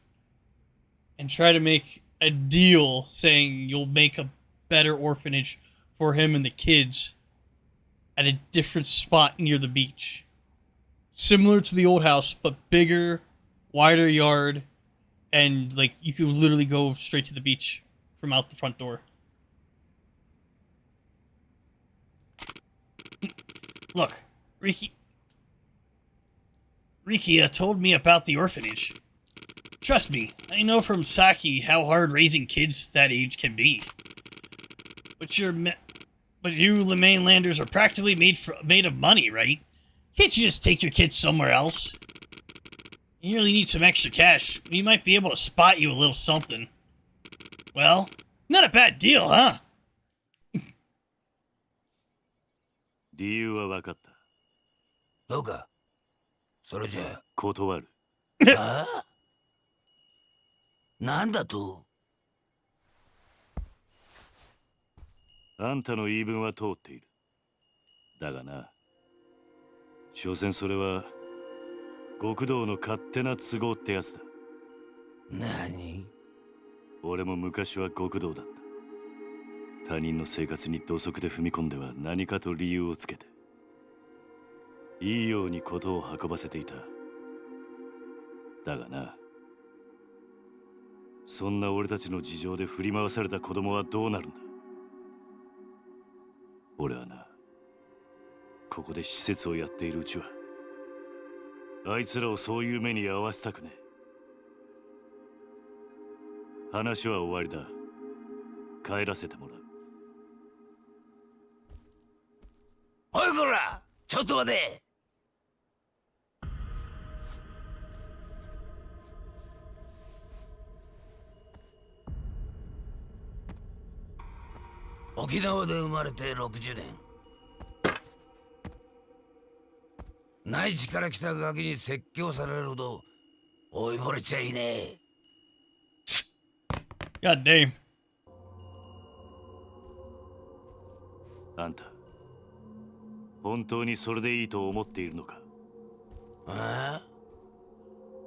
and try to make a deal saying you'll make a better orphanage for him and the kids at a different spot near the beach. Similar to the old house, but bigger, wider yard, and like you could literally go straight to the beach from out the front door. Look, Rikia told me about the orphanage. Trust me, I know from Saki how hard raising kids that age can be. But you, the mainlanders, are practically made of money, right? Can't you just take your kids somewhere else? You really need some extra cash. We might be able to spot you a little something. Well, not a bad deal, huh? 理由は分かった。そうか。それじゃあ。断る。ああなんだとあんたの言い分は通っている。だがな、所詮それは極道の勝手な都合ってやつだ。何？俺も昔は極道だった。他人の生活に土足で踏み込んでは何かと理由をつけて、いいように事を運ばせていた。だがな、そんな俺たちの事情で振り回された子供はどうなるんだ。俺はな、ここで施設をやっているうちはあいつらをそういう目に遭わせたくねえ。話は終わりだ。帰らせてもらう。おいこらちょっと待て。沖縄で生まれて60年。内地から来たガキに説教されるほど追いぼれちゃいねえ。God damn. あんた、本当にそれでいいと思っているのか？ああ？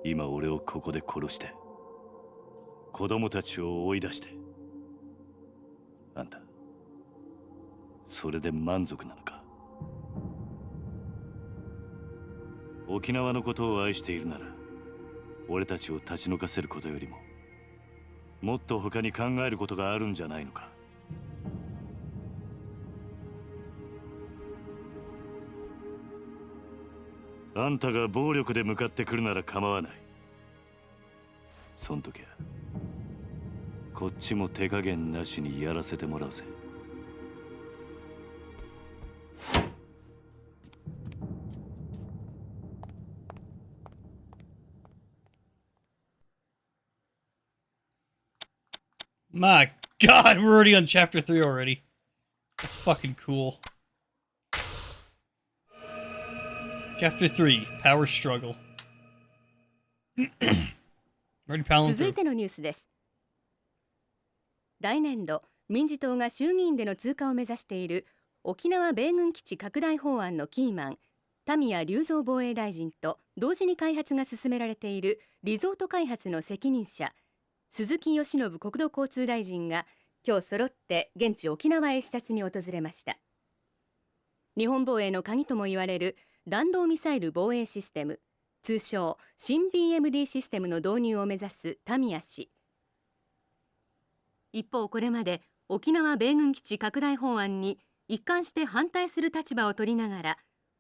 今俺をここで殺して、子供たちを追い出して、あんた、それで満足なのか？沖縄のことを愛しているなら、俺たちを立ち退かせることよりも、もっと他に考えることがあるんじゃないのか？あんたが暴力で向かってくるなら構わない。そん時はこっちも手加減なしにやらせてもらうぜ。My God, we're already on chapter 3 already. That's fucking cool. Chapter 3 Power Struggle. Ready, Palin? 続いてのニュースです。来年度、民自党が衆議院での通過を目指している沖縄米軍基地拡大法案のキーマン、田宮隆三防衛大臣と同時に開発が進められているリゾート開発の責任者、鈴木義信国土交通大臣が今日揃って現地沖縄へ視察に訪れました。日本防衛の鍵とも言われる弾道ミサイル防衛システム、通称新 BMD システムの導入を目指す田宮氏。一方、これまで沖縄米軍基地拡大法案に一貫して反対する立場を取りながら、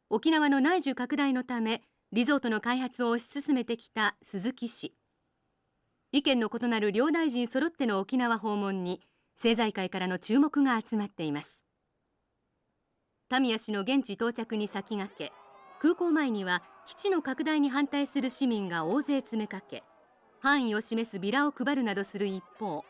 沖縄の内需拡大のためリゾートの開発を推し進めてきた鈴木氏。意見の異なる両大臣揃っての沖縄訪問に政財界からの注目が集まっています。田宮氏の現地到着に先駆け、空港前には基地の拡大に反対する市民が大勢詰めかけ、範囲を示すビラを配るなどする一方、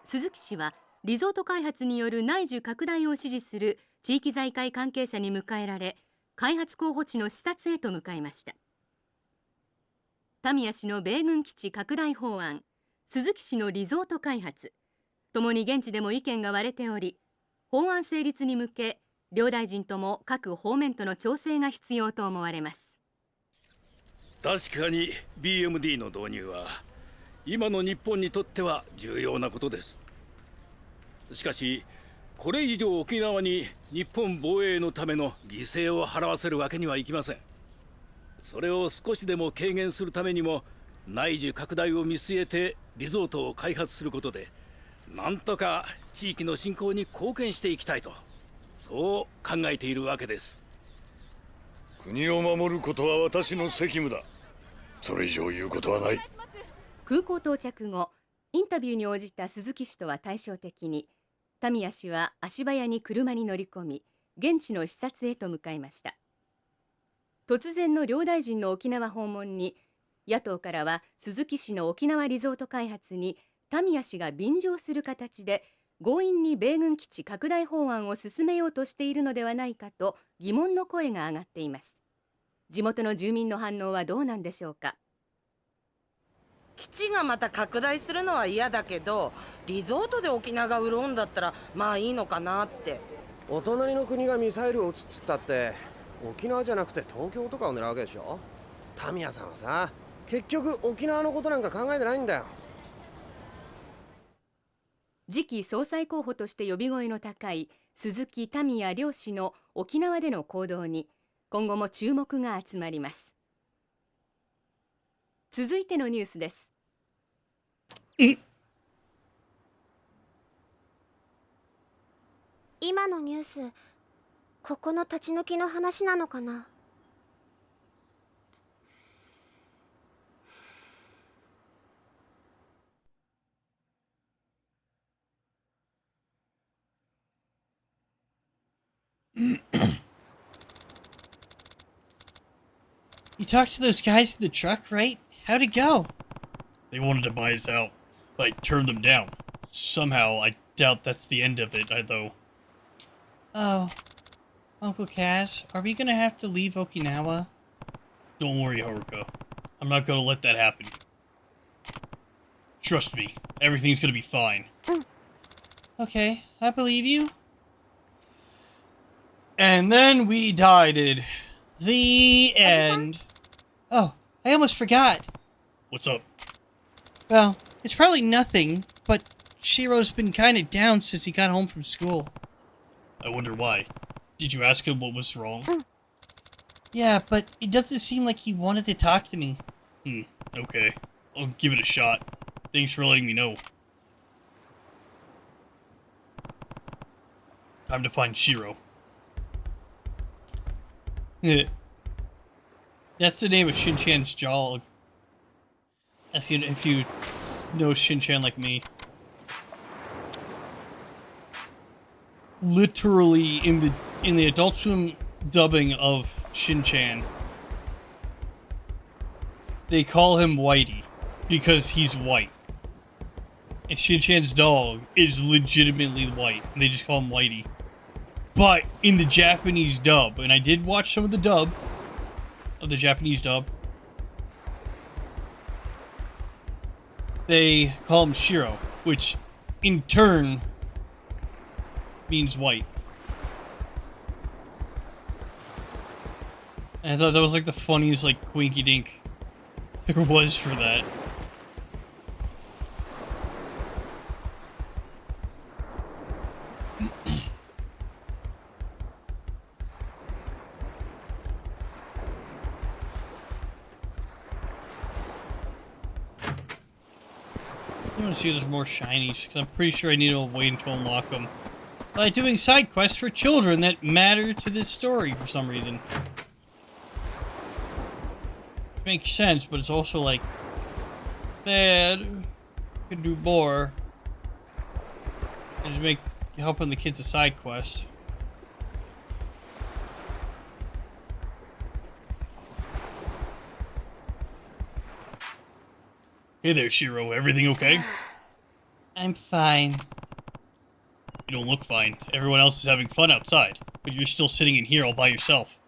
鈴木氏はリゾート開発による内需拡大を支持する地域財界関係者に迎えられ、開発候補地の視察へと向かいました。田宮氏の米軍基地拡大法案、鈴木氏のリゾート開発、ともに現地でも意見が割れており、法案成立に向け両大臣とも各方面との調整が必要と思われます。確かに BMD の導入は今の日本にとっては重要なことです。しかしこれ以上沖縄に日本防衛のための犠牲を払わせるわけにはいきません。それを少しでも軽減するためにも内需拡大を見据えてリゾートを開発することで、なんとか地域の振興に貢献していきたいと、そう考えているわけです。国を守ることは私の責務だ。それ以上言うことはない。空港到着後、インタビューに応じた鈴木氏とは対照的に、田宮氏は足早に車に乗り込み、現地の視察へと向かいました。突然の両大臣の沖縄訪問に、野党からは鈴木氏の沖縄リゾート開発に田宮氏が便乗する形で強引に米軍基地拡大法案を進めようとしているのではないかと疑問の声が上がっています。地元の住民の反応はどうなんでしょうか。基地がまた拡大するのは嫌だけど、リゾートで沖縄が潤うんだったらまあいいのかなって。お隣の国がミサイルを撃つっつったって沖縄じゃなくて東京とかを狙うわけでしょ。タミヤさんはさ、結局沖縄のことなんか考えてないんだよ。次期総裁候補として呼び声の高い鈴木田宮両氏の沖縄での行動に今後も注目が集まります。続いてのニュースです。今のニュース、ここの立ち退きの話なのかな。You talked to those guys in the truck, right? How'd it go? They wanted to buy us out, but I turned them down. Somehow, I doubt that's the end of it, though. Oh. Uncle Kaz, are we gonna have to leave Okinawa? Don't worry, Haruka. I'm not gonna let that happen. Trust me, everything's gonna be fine. Okay, I believe you. And then we died. The end. Oh, I almost forgot. What's up? Well, it's probably nothing, but Shiro's been kinda down since he got home from school. I wonder why. Did you ask him what was wrong? Yeah, but it doesn't seem like he wanted to talk to me. Okay. I'll give it a shot. Thanks for letting me know. Time to find Shiro. That's the name of Shin-chan's dog. If you know Shin-chan like me. Literally in the Adult Swim dubbing of Shin-chan, they call him Whitey because he's white. And Shin-chan's dog is legitimately white, and they just call him Whitey. But in the Japanese dub, and I did watch some of the dub, of the Japanese dub. They call him Shiro, which in turn means white. And I thought that was like the funniest like quinky dink there was for that. I want to see if there's more shinies, because I'm pretty sure I need to wait to unlock them by doing side quests for children that matter to this story for some reason. It makes sense, but it's also like bad. Could do more. And just make helping the kids a side quest. Hey there, Shiro. Everything okay? I'm fine. You don't look fine. Everyone else is having fun outside, but you're still sitting in here all by yourself.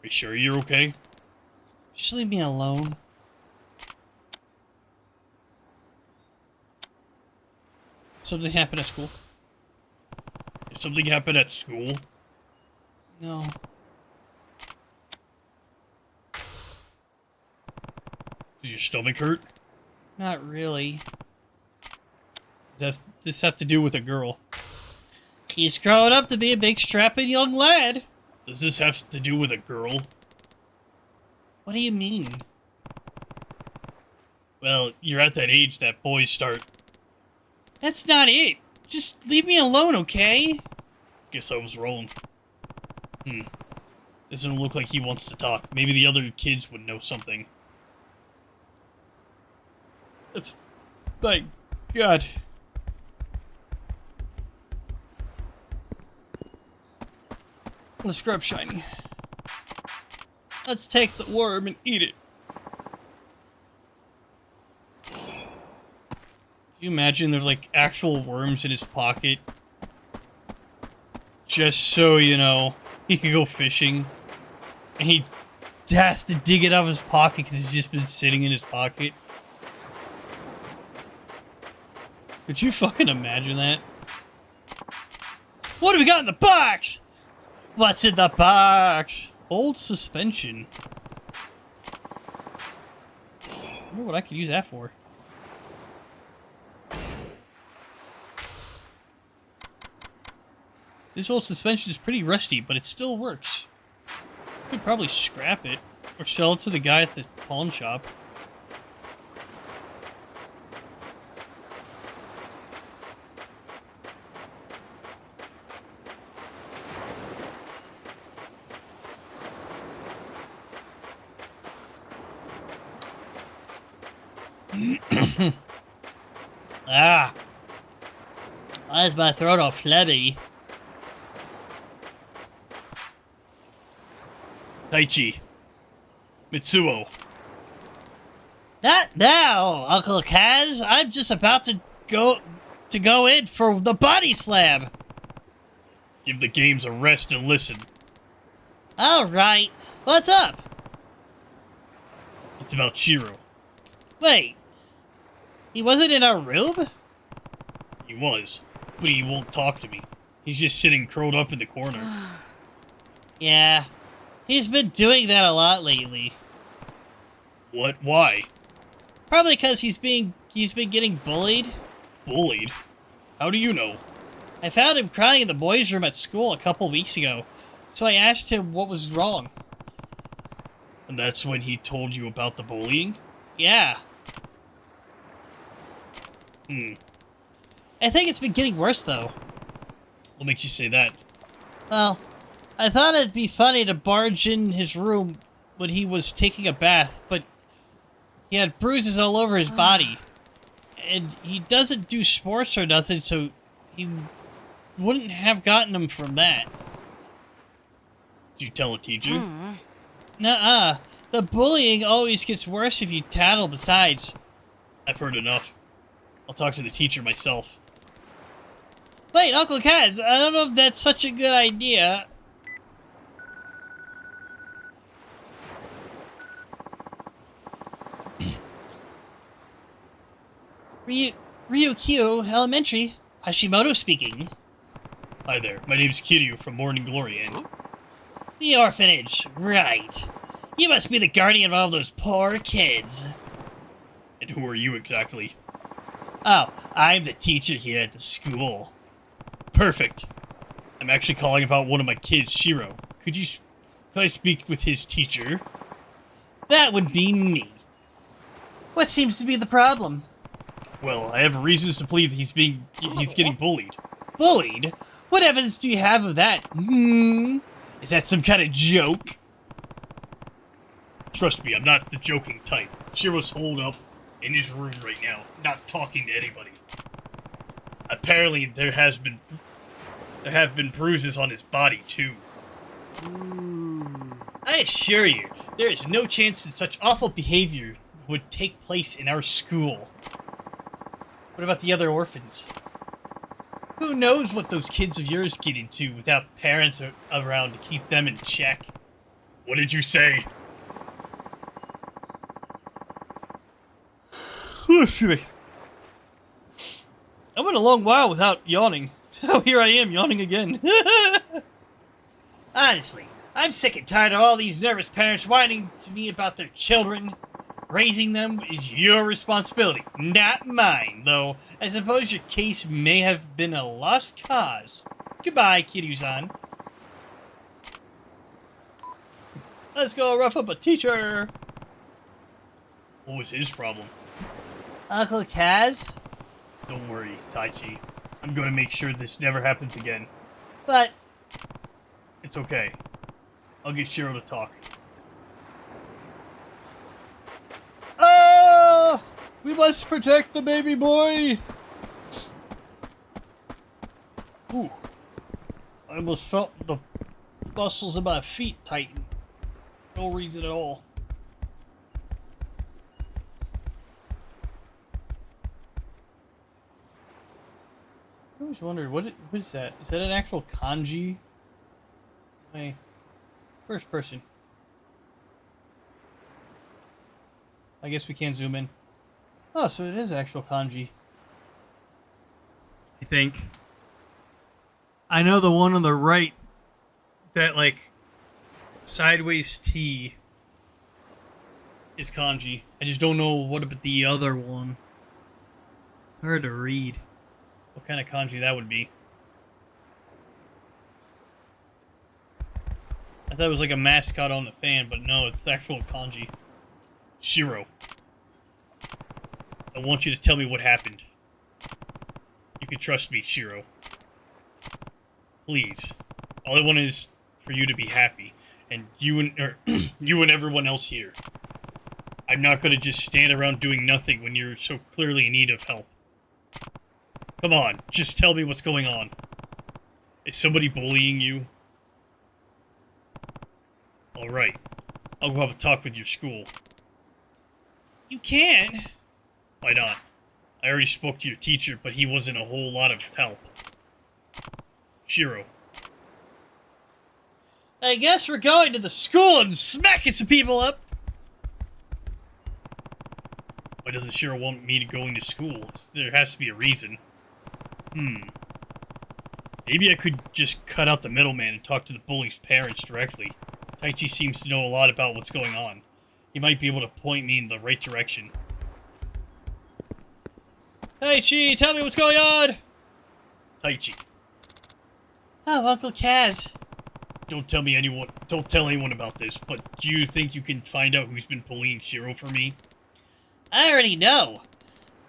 Are you sure you're okay? Just leave me alone. Something happened at school? Did something happen at school? No. Does your stomach hurt? Not really. Does this have to do with a girl? He's growing up to be a big strapping young lad. Does this have to do with a girl? What do you mean? Well, you're at that age that boys start. That's not it. Just leave me alone, okay? Guess I was wrong. Doesn't look like he wants to talk. Maybe the other kids would know something. My God. What a scrub shiny. Let's take the worm and eat it. Can you imagine there's like actual worms in his pocket? Just so, you know, he can go fishing. And he has to dig it out of his pocket because he's just been sitting in his pocket. Could you fucking imagine that? What do we got in the box? What's in the box? Old suspension. I wonder what I could use that for. This old suspension is pretty rusty, but it still works. Could probably scrap it or sell it to the guy at the pawn shop. Ah. Why is my throat all flabby? Taichi. Mitsuo. Not now, Uncle Kaz. I'm just about to go in for the body slam. Give the games a rest and listen. Alright. What's up? It's about Shiro. Wait. He wasn't in our room? He was, but he won't talk to me. He's just sitting curled up in the corner. Yeah. He's been doing that a lot lately. What? Why? Probably because he's been getting bullied. Bullied? How do you know? I found him crying in the boys' room at school a couple weeks ago, so I asked him what was wrong. And that's when he told you about the bullying? Yeah. I think it's been getting worse, though. What makes you say that? Well, I thought it'd be funny to barge in his room when he was taking a bath, but he had bruises all over his body. And he doesn't do sports or nothing, so he wouldn't have gotten them from that. Did you tell a teacher? Nuh-uh. The bullying always gets worse if you tattle besides. I've heard enough. I'll talk to the teacher myself. Wait, Uncle Kaz, I don't know if that's such a good idea. Ryukyu Elementary. Hashimoto speaking. Hi there, my name's Kiryu from Morning Glory, and... The orphanage, right. You must be the guardian of all those poor kids. And who are you exactly? Oh, I'm the teacher here at the school. Perfect. I'm actually calling about one of my kids, Shiro. Could I speak with his teacher? That would be me. What seems to be the problem? Well, I have reasons to believe he's getting bullied. Bullied? What evidence do you have of that? Is that some kind of joke? Trust me, I'm not the joking type. Shiro's holed up in his room right now, not talking to anybody. Apparently, there have been bruises on his body too. I assure you, there is no chance that such awful behavior would take place in our school. What about the other orphans? Who knows what those kids of yours get into without parents around to keep them in check? What did you say? Excuse me. I went a long while without yawning. Oh, here I am, yawning again. Honestly, I'm sick and tired of all these nervous parents whining to me about their children. Raising them is your responsibility, not mine, though I suppose your case may have been a lost cause. Goodbye, Kiryu-san. Let's go rough up a teacher. What was his problem? Uncle Kaz? Don't worry, Taichi. I'm gonna make sure this never happens again. But... it's okay. I'll get Shiro to talk. Oh! We must protect the baby boy! Ooh. I almost felt the muscles of my feet tighten. No reason at all. I always wondered, what is that? Is that an actual kanji? Hey, first person. I guess we can't zoom in. Oh, so it is actual kanji. I think. I know the one on the right, that like sideways T is kanji. I just don't know what about the other one. Hard to read. What kind of kanji that would be. I thought it was like a mascot on the fan, but no, it's actual kanji. Shiro. I want you to tell me what happened. You can trust me, Shiro. Please. All I want is for you to be happy. And you and everyone else here. I'm not gonna just stand around doing nothing when you're so clearly in need of help. Come on, just tell me what's going on. Is somebody bullying you? Alright. I'll go have a talk with your school. You can't. Why not? I already spoke to your teacher, but he wasn't a whole lot of help. Shiro. I guess we're going to the school and smacking some people up. Why doesn't Shiro want me to going to school? There has to be a reason. Maybe I could just cut out the middleman and talk to the bully's parents directly. Taichi seems to know a lot about what's going on. He might be able to point me in the right direction. Taichi, tell me what's going on! Taichi. Oh, Uncle Kaz. Don't tell anyone about this, but do you think you can find out who's been bullying Shiro for me? I already know.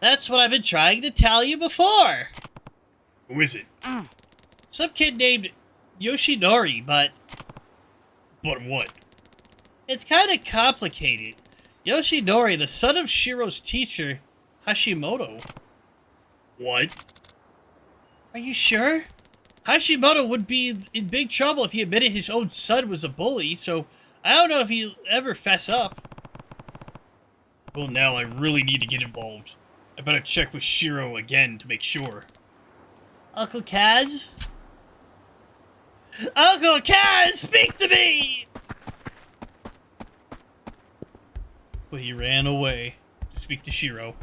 That's what I've been trying to tell you before. Who is it? Some kid named Yoshinori, but... But what? It's kind of complicated. Yoshinori, the son of Shiro's teacher, Hashimoto. What? Are you sure? Hashimoto would be in big trouble if he admitted his own son was a bully, so I don't know if he'll ever fess up. Well, now I really need to get involved. I better check with Shiro again to make sure. Uncle Kaz? Uncle Kaz, speak to me! But he ran away to speak to Shiro.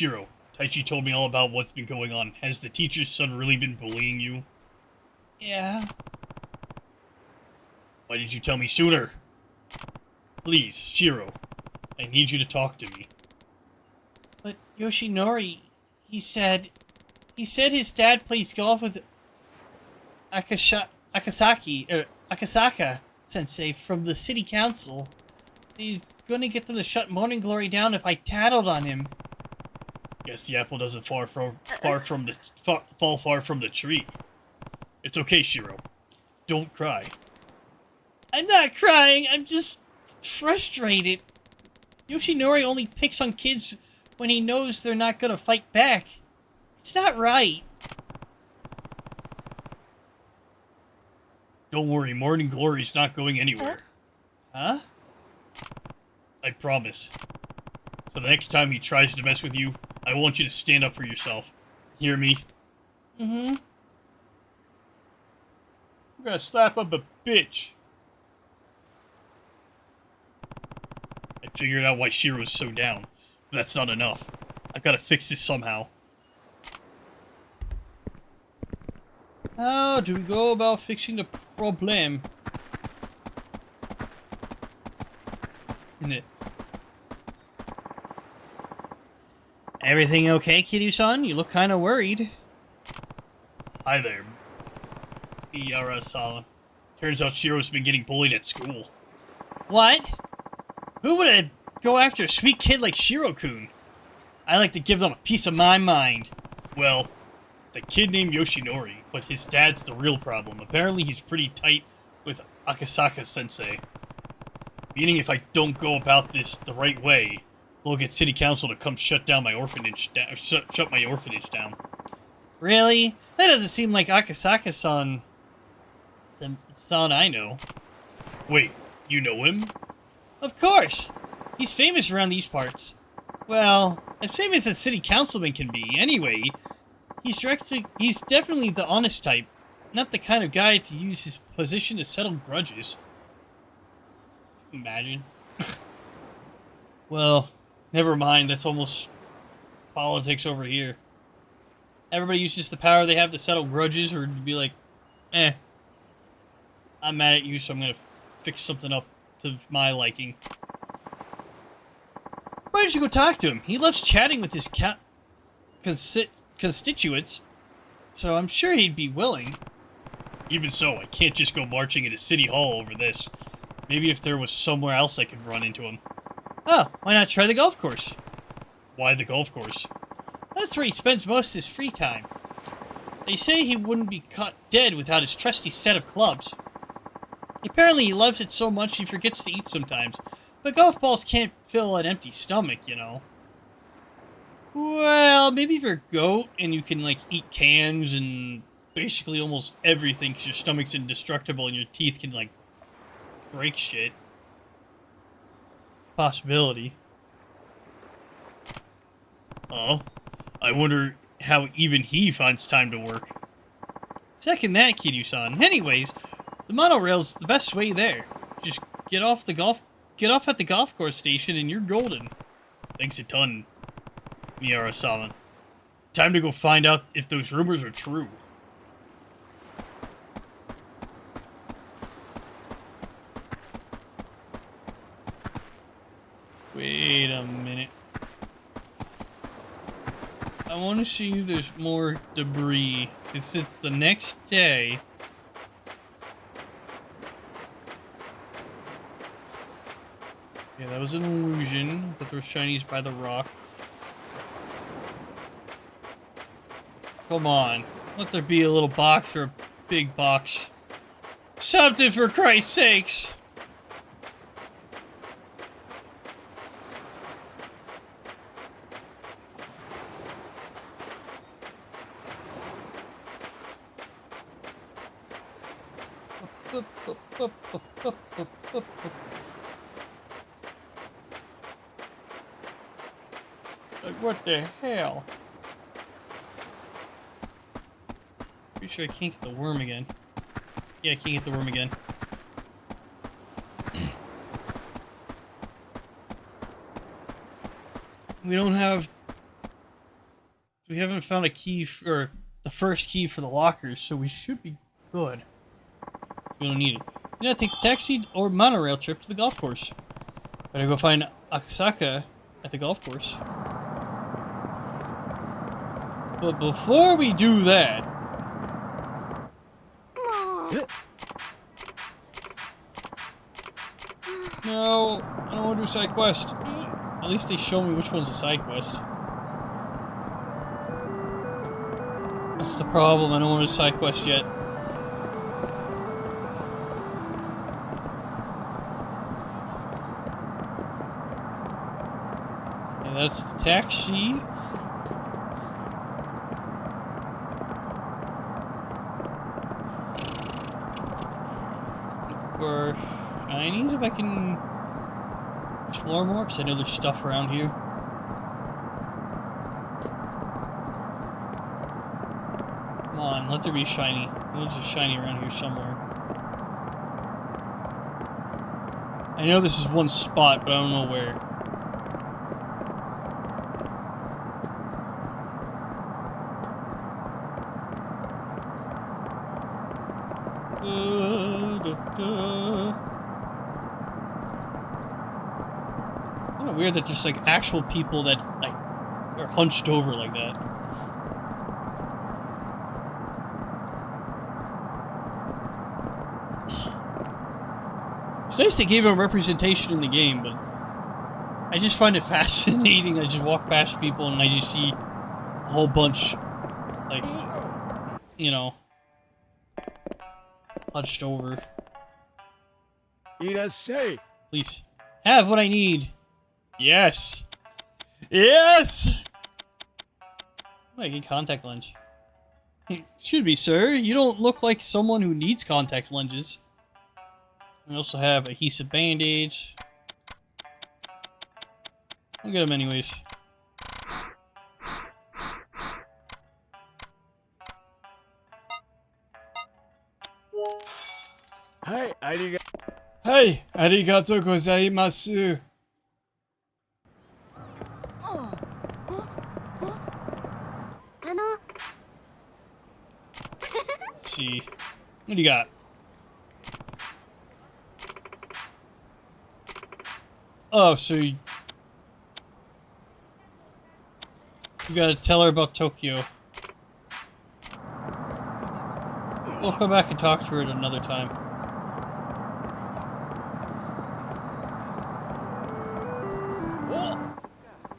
Shiro, Taichi told me all about what's been going on. Has the teacher's son really been bullying you? Yeah. Why did you tell me sooner? Please, Shiro, I need you to talk to me. But Yoshinori, he said his dad plays golf with Akasaka sensei from the city council. He's gonna get them to shut Morning Glory down if I tattled on him. Guess the apple doesn't fall far from the tree. It's okay, Shiro. Don't cry. I'm not crying, I'm just frustrated. Yoshinori only picks on kids when he knows they're not gonna fight back. It's not right. Don't worry, Morning Glory's not going anywhere. Huh? I promise. So the next time he tries to mess with you, I want you to stand up for yourself. Hear me? Mm-hmm. I'm gonna slap up a bitch. I figured out why Shiro's so down, but that's not enough. I've gotta fix this somehow. How do we go about fixing the problem? Everything okay, Kiryu-san? You look kind of worried. Hi there, Miyara-sama. Turns out Shiro's been getting bullied at school. What? Who would go after a sweet kid like Shiro-kun? I like to give them a piece of my mind. Well, it's a kid named Yoshinori, but his dad's the real problem. Apparently he's pretty tight with Akasaka-sensei. Meaning if I don't go about this the right way, they'll get city council to come shut down my orphanage shut my orphanage down. Really? That doesn't seem like Akasaka-san, the son I know. Wait, you know him? Of course! He's famous around these parts. Well, as famous as city councilman can be. Anyway, he's definitely the honest type. Not the kind of guy to use his position to settle grudges. Imagine. Well, never mind. That's almost politics over here. Everybody uses the power they have to settle grudges or to be like, I'm mad at you, so I'm gonna fix something up to my liking. Why don't you go talk to him? He loves chatting with his constituents, so I'm sure he'd be willing. Even so, I can't just go marching into City Hall over this. Maybe if there was somewhere else I could run into him. Oh, why not try the golf course? Why the golf course? That's where he spends most of his free time. They say he wouldn't be caught dead without his trusty set of clubs. Apparently he loves it so much he forgets to eat sometimes, but golf balls can't fill an empty stomach, you know. Well, maybe if you're a goat and you can, like, eat cans and basically almost everything because your stomach's indestructible and your teeth can, like, break shit. Possibility. Oh, I wonder how even he finds time to work. Second that, Kiryu-san. Anyways, the monorail's the best way there. Just get off at the golf course station and you're golden. Thanks a ton, Miyara-sama. Time to go find out if those rumors are true. Wait a minute. I want to see if there's more debris. Because it's the next day. Yeah, that was an illusion. I thought there was shinies by the rock. Come on. Let there be a little box or a big box. Something for Christ's sakes! Like, what the hell? Pretty sure I can't get the worm again. Yeah, I can't get the worm again. We don't have We haven't found a key or the first key for the lockers, so we should be good. We don't need it. We gotta take a taxi or monorail trip to the golf course. Better go find Akasaka at the golf course. But before we do that... No, I don't want to do a side quest. At least they show me which one's a side quest. That's the problem, I don't want to do a side quest yet. Okay, that's the taxi. For shinies, if I can explore more, because I know there's stuff around here. Come on, let there be shiny. There's a shiny around here somewhere. I know this is one spot, but I don't know where. Kind of weird that there's like actual people that like are hunched over like that. It's nice they gave him representation in the game, but I just find it fascinating. I just walk past people and I just see a whole bunch, like, you know, hunched over. Please. Have what I need. Yes. Yes! Oh, I get contact lens. Excuse me, sir. You don't look like someone who needs contact lenses. We also have adhesive band-aids. I'll get them anyways. Hey, arigatou gozaimasu. Let's see. What do you got? Oh, so you gotta tell her about Tokyo. We'll come back and talk to her at another time.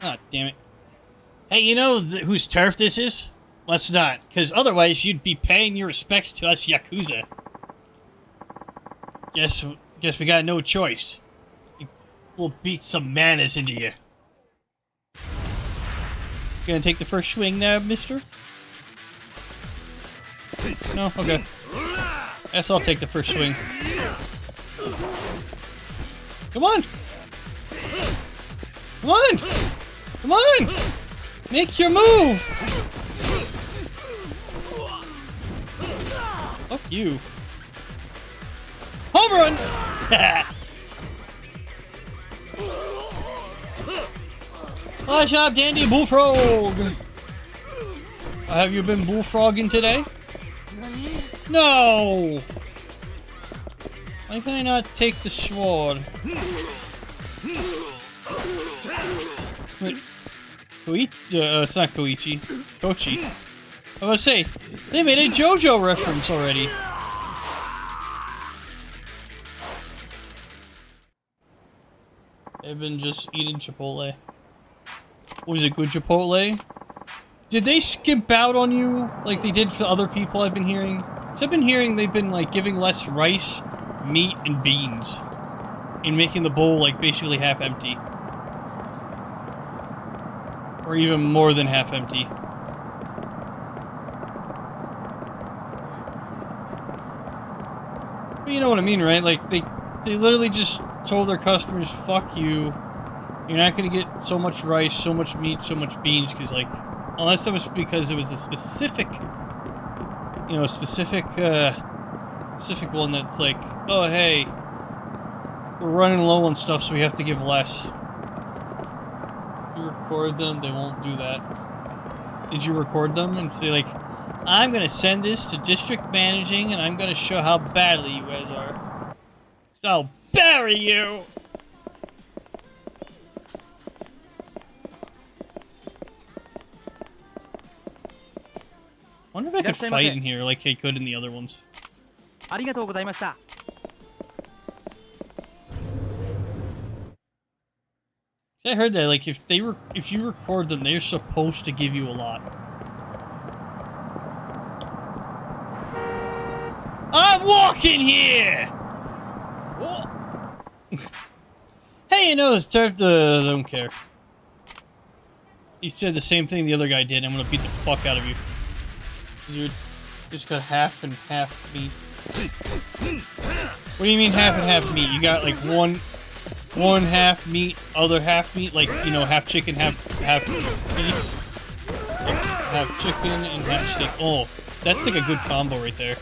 Ah, damn it. Hey, you know whose turf this is? Let's not, because otherwise you'd be paying your respects to us Yakuza. Guess we got no choice. We'll beat some manners into you. Gonna take the first swing there, mister? No? Okay. Guess I'll take the first swing. Come on! Come on! Come on! Make your move! Fuck you. Home run! Nice job, Dandy Bullfrog! Have you been bullfrogging today? No! Why can I not take the sword? Wait. It's not Koichi. Kochi. I was gonna say, they made a JoJo reference already. They've been just eating Chipotle. Was it good Chipotle? Did they skimp out on you like they did for other people I've been hearing? So I've been hearing they've been like giving less rice, meat, and beans. And making the bowl like basically half empty. Or even more than half empty. But you know what I mean, right? Like they literally just told their customers, fuck you. You're not gonna get so much rice, so much meat, so much beans, because like, unless that was because it was a specific, you know, specific one that's like, oh hey, we're running low on stuff, so we have to give less. If you record them, they won't do that. Did you record them and say like, I'm gonna send this to district managing and I'm gonna show how badly you guys are. So I'll bury you! I wonder if I could fight in here like I could in the other ones. ありがとうございました。 I heard that like if you record them, they're supposed to give you a lot. I'm walking here. Oh. Hey, you know, it's turf. I don't care. You said the same thing the other guy did. I'm gonna beat the fuck out of you. You just got half and half meat. What do you mean half and half meat? You got like one half meat, other half meat, like, you know, half chicken, half beef, half chicken and half steak. Oh, that's like a good combo right there.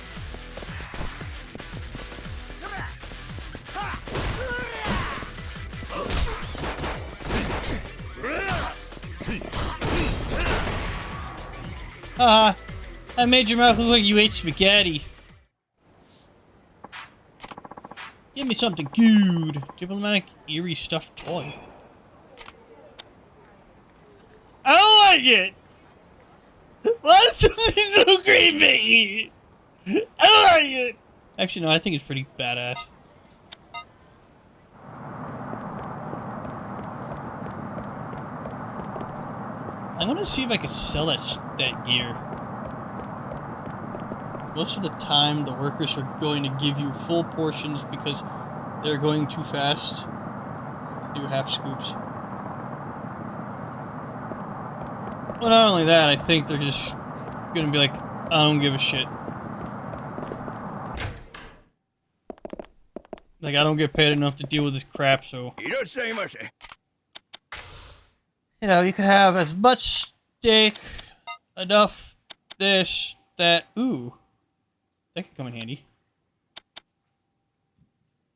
Haha, that made your mouth look like you ate spaghetti. Give me something good. Diplomatic eerie stuffed toy. I don't like it! Why is something so creepy? I don't like it! Actually, no, I think it's pretty badass. I want to see if I could sell that gear. Most of the time, the workers are going to give you full portions because they're going too fast to do half scoops. Well, not only that, I think they're just going to be like, I don't give a shit. Like, I don't get paid enough to deal with this crap, so... You know, you could have as much steak, enough this, that... Ooh. That could come in handy.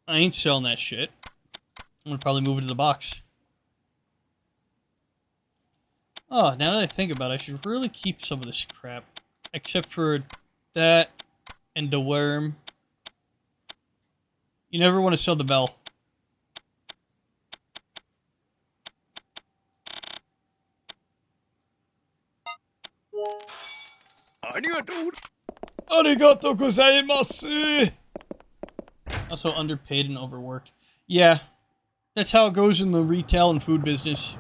I ain't selling that shit. I'm gonna probably move it to the box. Oh, now that I think about it, I should really keep some of this crap. Except for that and the worm. You never want to sell the bell. Arigatou gozaimasu! Also underpaid and overworked. Yeah, that's how it goes in the retail and food business.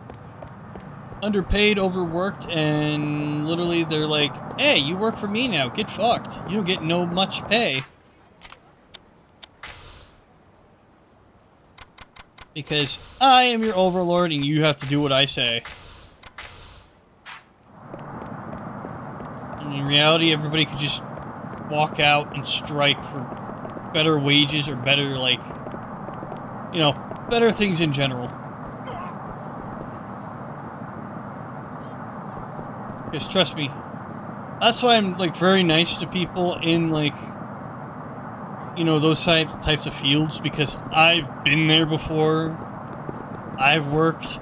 Underpaid, overworked, and literally they're like, hey, you work for me now, get fucked. You don't get no much pay. Because I am your overlord and you have to do what I say. And in reality, everybody could just walk out and strike for better wages or better, like, you know, better things in general. Because trust me, that's why I'm, like, very nice to people in, like, you know, those types of fields, because I've been there before. I've worked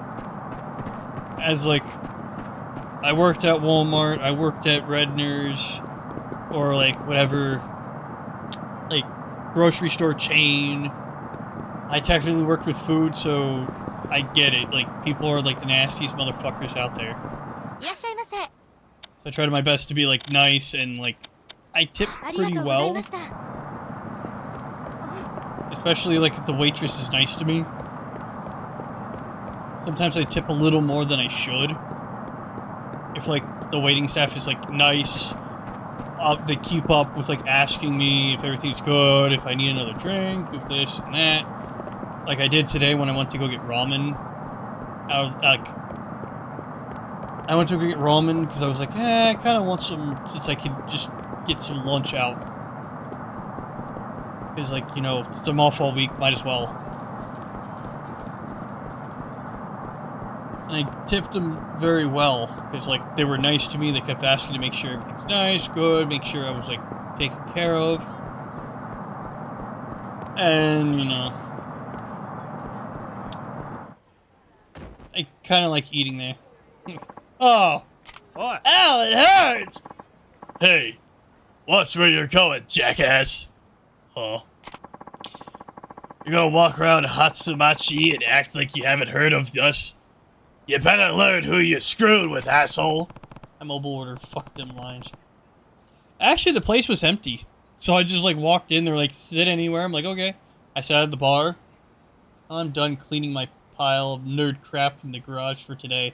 as, like, I worked at Walmart, I worked at Redner's, or, like, whatever, like, grocery store chain. I technically worked with food, so I get it. Like, people are, like, the nastiest motherfuckers out there. So I try to my best to be, like, nice and, like, I tip pretty well. Especially, like, if the waitress is nice to me. Sometimes I tip a little more than I should. If, like, the waiting staff is, like, nice. They keep up with, like, asking me if everything's good, if I need another drink, if this and that. Like I did today when I went to go get ramen. I went to go get ramen because I was like, I kind of want some, since I could just get some lunch out. Because, like, you know, since I'm off all week, might as well. And I tipped them very well, because, like, they were nice to me. They kept asking to make sure everything's nice, good, make sure I was, like, taken care of. And, you know, I kind of like eating there. Oh! Ow, it hurts! Hey, watch where you're going, jackass. Huh? You're gonna walk around Hatsamachi and act like you haven't heard of us? You better learn who you screwed with, asshole. I mobile order, fuck them lines. Actually, the place was empty. So I just like walked in, they're like, sit anywhere. I'm like, okay. I sat at the bar. I'm done cleaning my pile of nerd crap in the garage for today.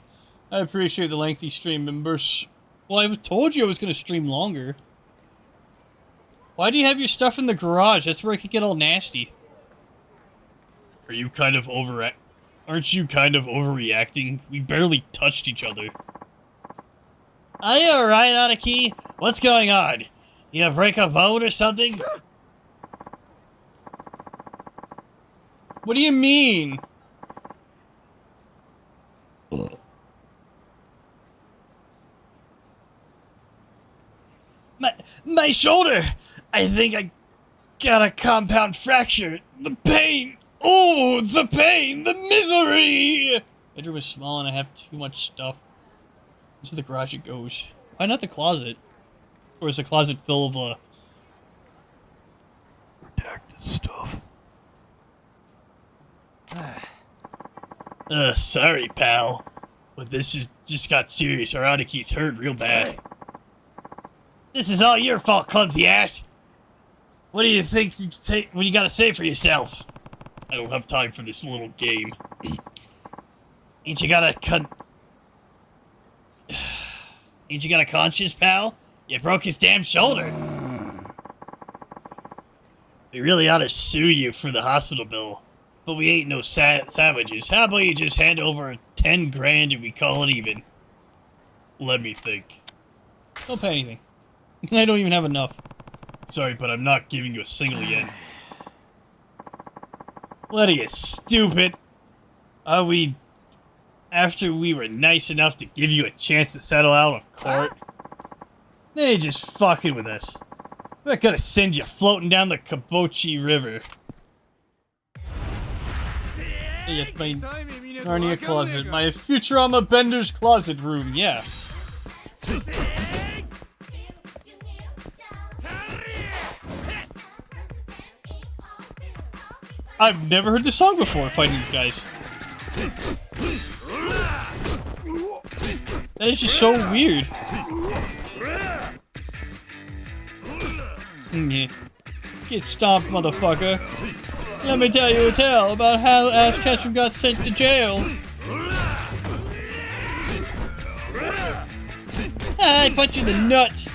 I appreciate the lengthy stream, members. Well, I told you I was gonna stream longer. Why do you have your stuff in the garage? That's where it could get all nasty. Are you kind of Aren't you kind of overreacting? We barely touched each other. Are you alright, Anaki? What's going on? You gonna break a bone or something? What do you mean? My shoulder! I think I got a compound fracture. The pain! Oh, the pain! The misery! Bedroom is small and I have too much stuff. Into the garage it goes. Why not the closet? Or is the closet full of, redacted stuff? Sorry, pal. But this just got serious. Our Anaki's hurt real bad. This is all your fault, clumsy ass! What do you think you say? What you gotta say for yourself? I don't have time for this little game. Ain't you got a conscience, pal? You broke his damn shoulder. We really ought to sue you for the hospital bill. But we ain't no savages. How about you just hand over 10 grand and we call it even? Let me think. Don't pay anything. I don't even have enough. Sorry, but I'm not giving you a single yen. What are you, stupid? Are we... After we were nice enough to give you a chance to settle out of court? Now you're just fucking with us. We're gonna send you floating down the Kabochi River. Yes, my Narnia closet. My Futurama Bender's closet room, yeah. I've never heard this song before fighting these guys. That is just so weird. Yeah. Get stomped, motherfucker. Let me tell you a tale about how Ash Ketchum got sent to jail. I punch you in the nuts.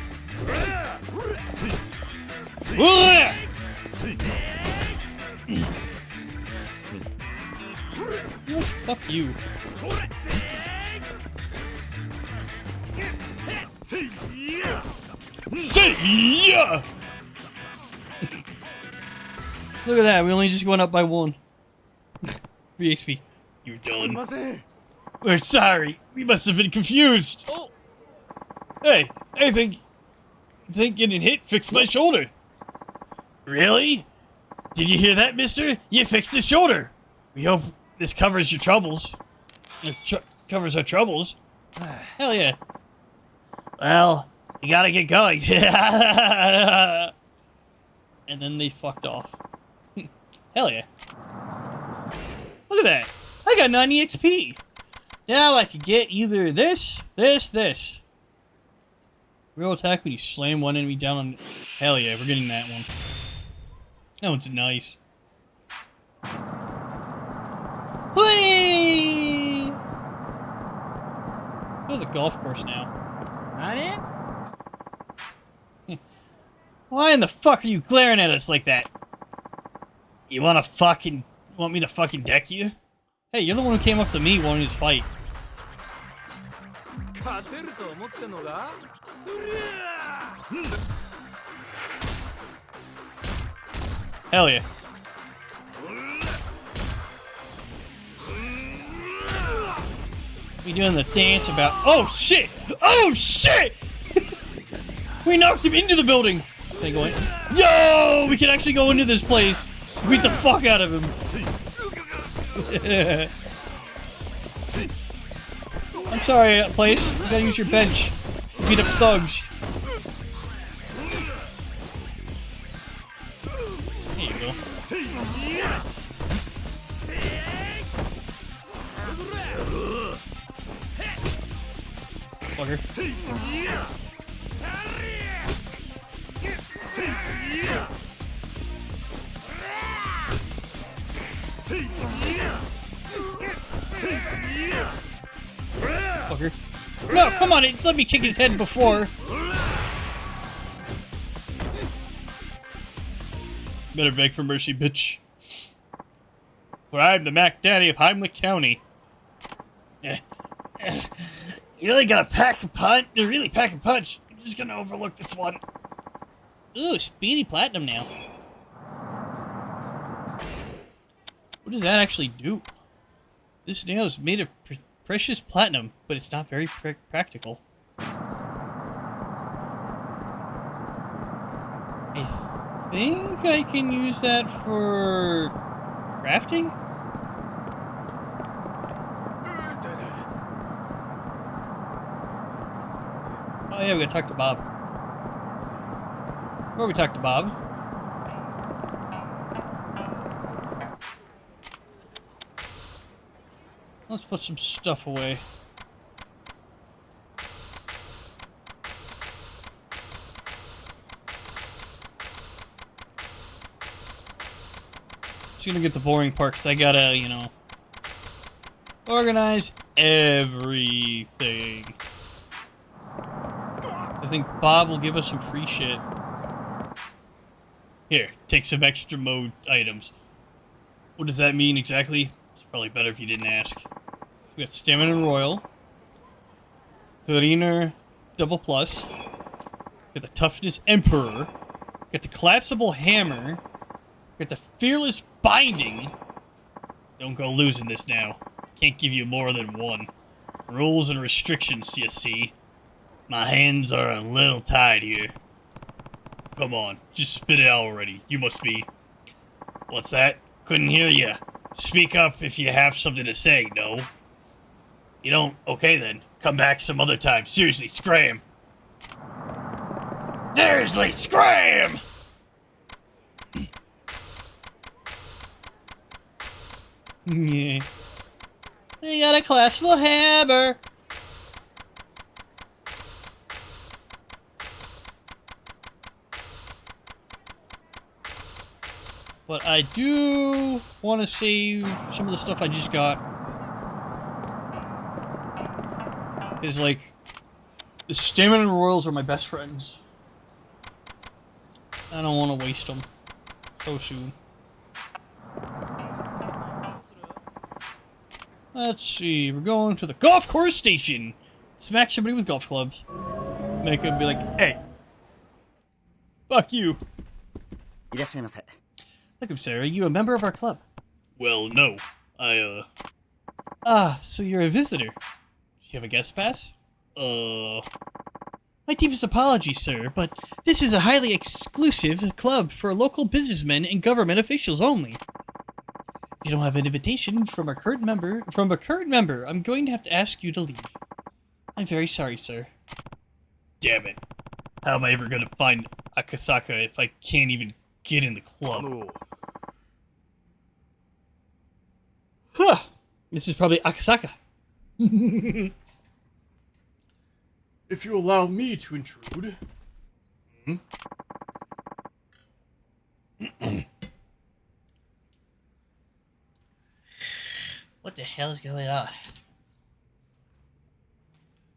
Fuck you. Say yeah! Look at that, we only just went up by 1. 3 XP. You're done. We're sorry. We must have been confused. Oh. Hey, I think getting hit fixed my shoulder. Really? Did you hear that, mister? You fixed his shoulder. We hope this covers your troubles. It covers our troubles. Hell yeah. Well, you gotta get going. And then they fucked off. Hell yeah. Look at that. I got 90 XP. Now I could get either this. Real attack when you slam one enemy down on... Hell yeah, we're getting that one. That one's nice. Whee! Let's go to the golf course now. Why in the fuck are you glaring at us like that? You want me to fucking deck you? Hey, you're the one who came up to me wanting to fight. Hell yeah. We doing the dance about... Oh shit! Oh shit! We knocked him into the building! Can I go in? Yo! We can actually go into this place! Beat the fuck out of him! I'm sorry, place. You gotta use your bench. Beat up thugs. There you go. Fucker. Fucker. No, come on, let me kick his head before. Better beg for mercy, bitch. For I'm the Mac Daddy of Heimlich County. You really gotta pack a punch. You really pack a punch. I'm just gonna overlook this one. Ooh, speedy platinum now. What does that actually do? This nail is made of precious platinum, but it's not very practical. I think I can use that for crafting? Oh yeah, we gotta talk to Bob. Before we talk to Bob, let's put some stuff away. It's gonna get the boring part because I gotta, you know, organize everything. I think Bob will give us some free shit. Here, take some extra mode items. What does that mean exactly? It's probably better if you didn't ask. We got Stamina Royal. Thriner Double Plus. Got the Toughness Emperor. Got the Collapsible Hammer. Got the Fearless Binding. Don't go losing this now. Can't give you more than one. Rules and restrictions, you see. My hands are a little tied here. Come on, just spit it out already. You must be... What's that? Couldn't hear ya. Speak up if you have something to say, no? You don't? Okay then. Come back some other time. Seriously, scram! Seriously, scram! Yeah. They got a collapsible hammer! But I do want to save some of the stuff I just got. Because, like, the Stamina Royals are my best friends. I don't want to waste them so soon. Let's see, we're going to the golf course station. Smack somebody with golf clubs. Make them be like, hey, fuck you. Look, sir, are you a member of our club? Well, no. Ah, so you're a visitor. Do you have a guest pass? My deepest apologies, sir, but this is a highly exclusive club for local businessmen and government officials only. If you don't have an invitation from a current member, I'm going to have to ask you to leave. I'm very sorry, sir. Damn it. How am I ever gonna find Akasaka if I can't even get in the club? Huh. This is probably Akasaka. If you allow me to intrude. Hmm? What the hell is going on?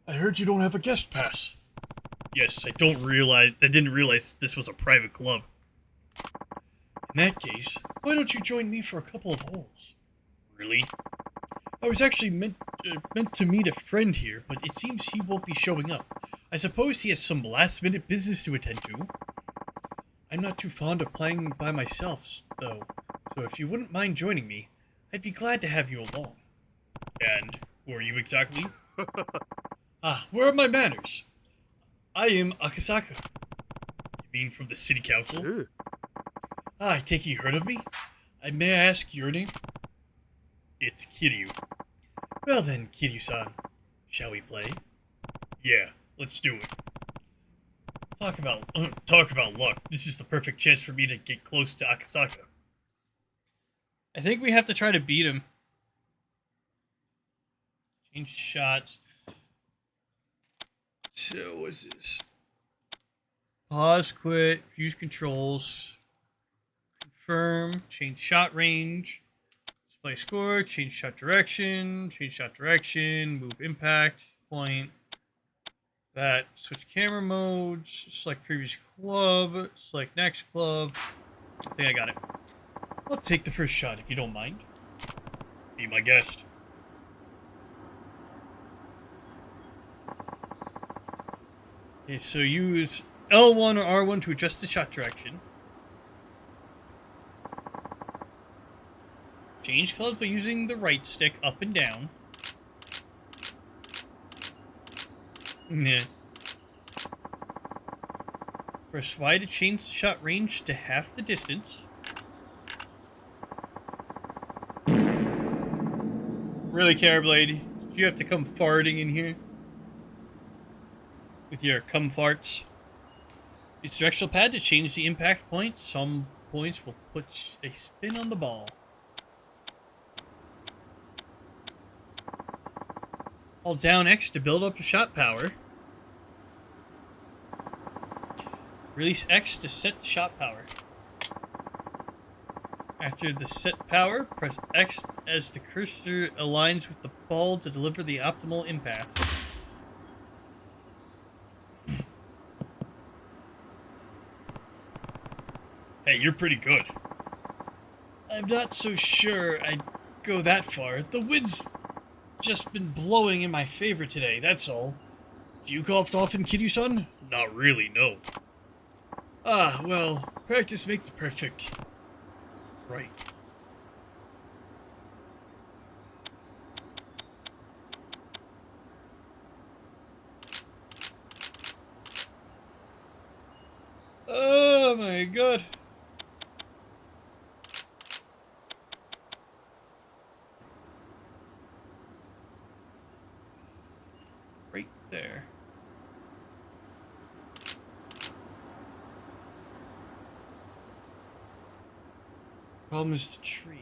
I heard you don't have a guest pass. Yes, I didn't realize this was a private club. In that case, why don't you join me for a couple of holes? Really? I was actually meant to meet a friend here, but it seems he won't be showing up. I suppose he has some last-minute business to attend to. I'm not too fond of playing by myself, though, so if you wouldn't mind joining me, I'd be glad to have you along. And who are you exactly? Where are my manners? I am Akasaka. You mean from the city council? I take it you heard of me? May I ask your name? It's Kiryu. Well then, Kiryu-san, Shall we play? Yeah, let's do it. Talk about luck. This is the perfect chance for me to get close to Akasaka. I think we have to try to beat him. Change shots. So what's this? Pause, quit, use controls, confirm, change shot range, display score, change shot direction, move impact, point. That, switch camera modes, select previous club, select next club. I think I got it. I'll take the first shot if you don't mind. Be my guest. Okay, so use L1 or R1 to adjust the shot direction. Change colors by using the right stick up and down. Meh. Press Y to change the shot range to half the distance. Really, Carblade? Do you have to come farting in here? With your cum farts? Use directional pad to change the impact point. Some points will put a spin on the ball. Hold down X to build up the shot power. Release X to set the shot power. After the set power, press X as the cursor aligns with the ball to deliver the optimal impact. Hey, you're pretty good. I'm not so sure I'd go that far. The wind's just been blowing in my favor today, that's all. Do you golf often, Kiryu-san? Not really, no. Ah, well, practice makes perfect. Right. Oh my god. Right there. Problem is the tree.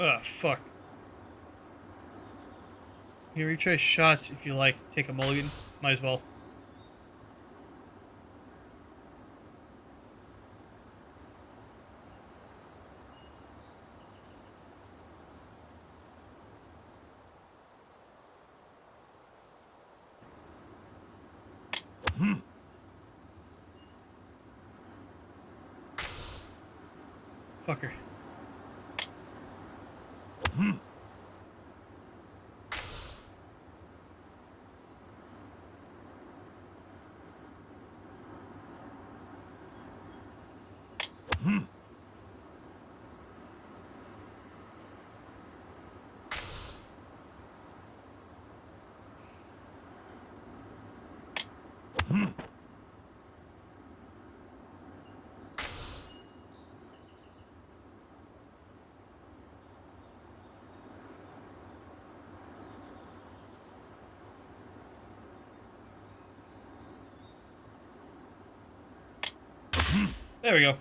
Ah, fuck. Here, retry shots if you like. Take a mulligan. Might as well. Fucker. There we go.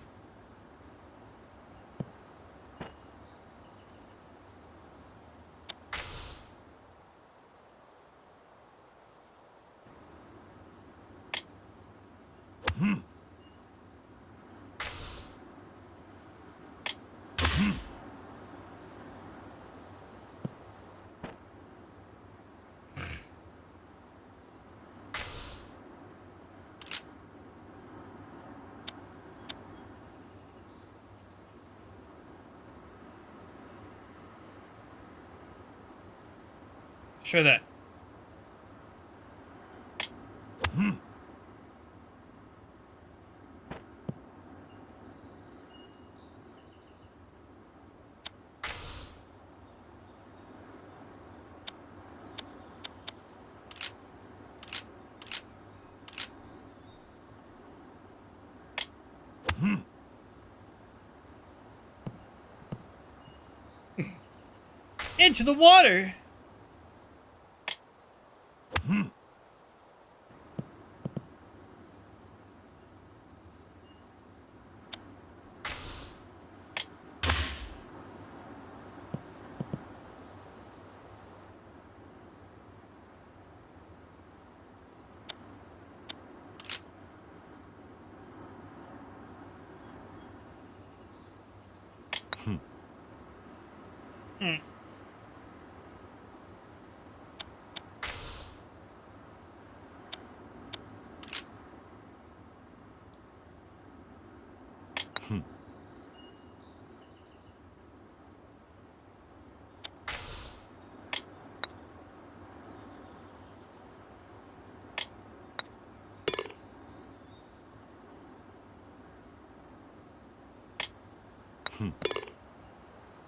Try that. Into the water!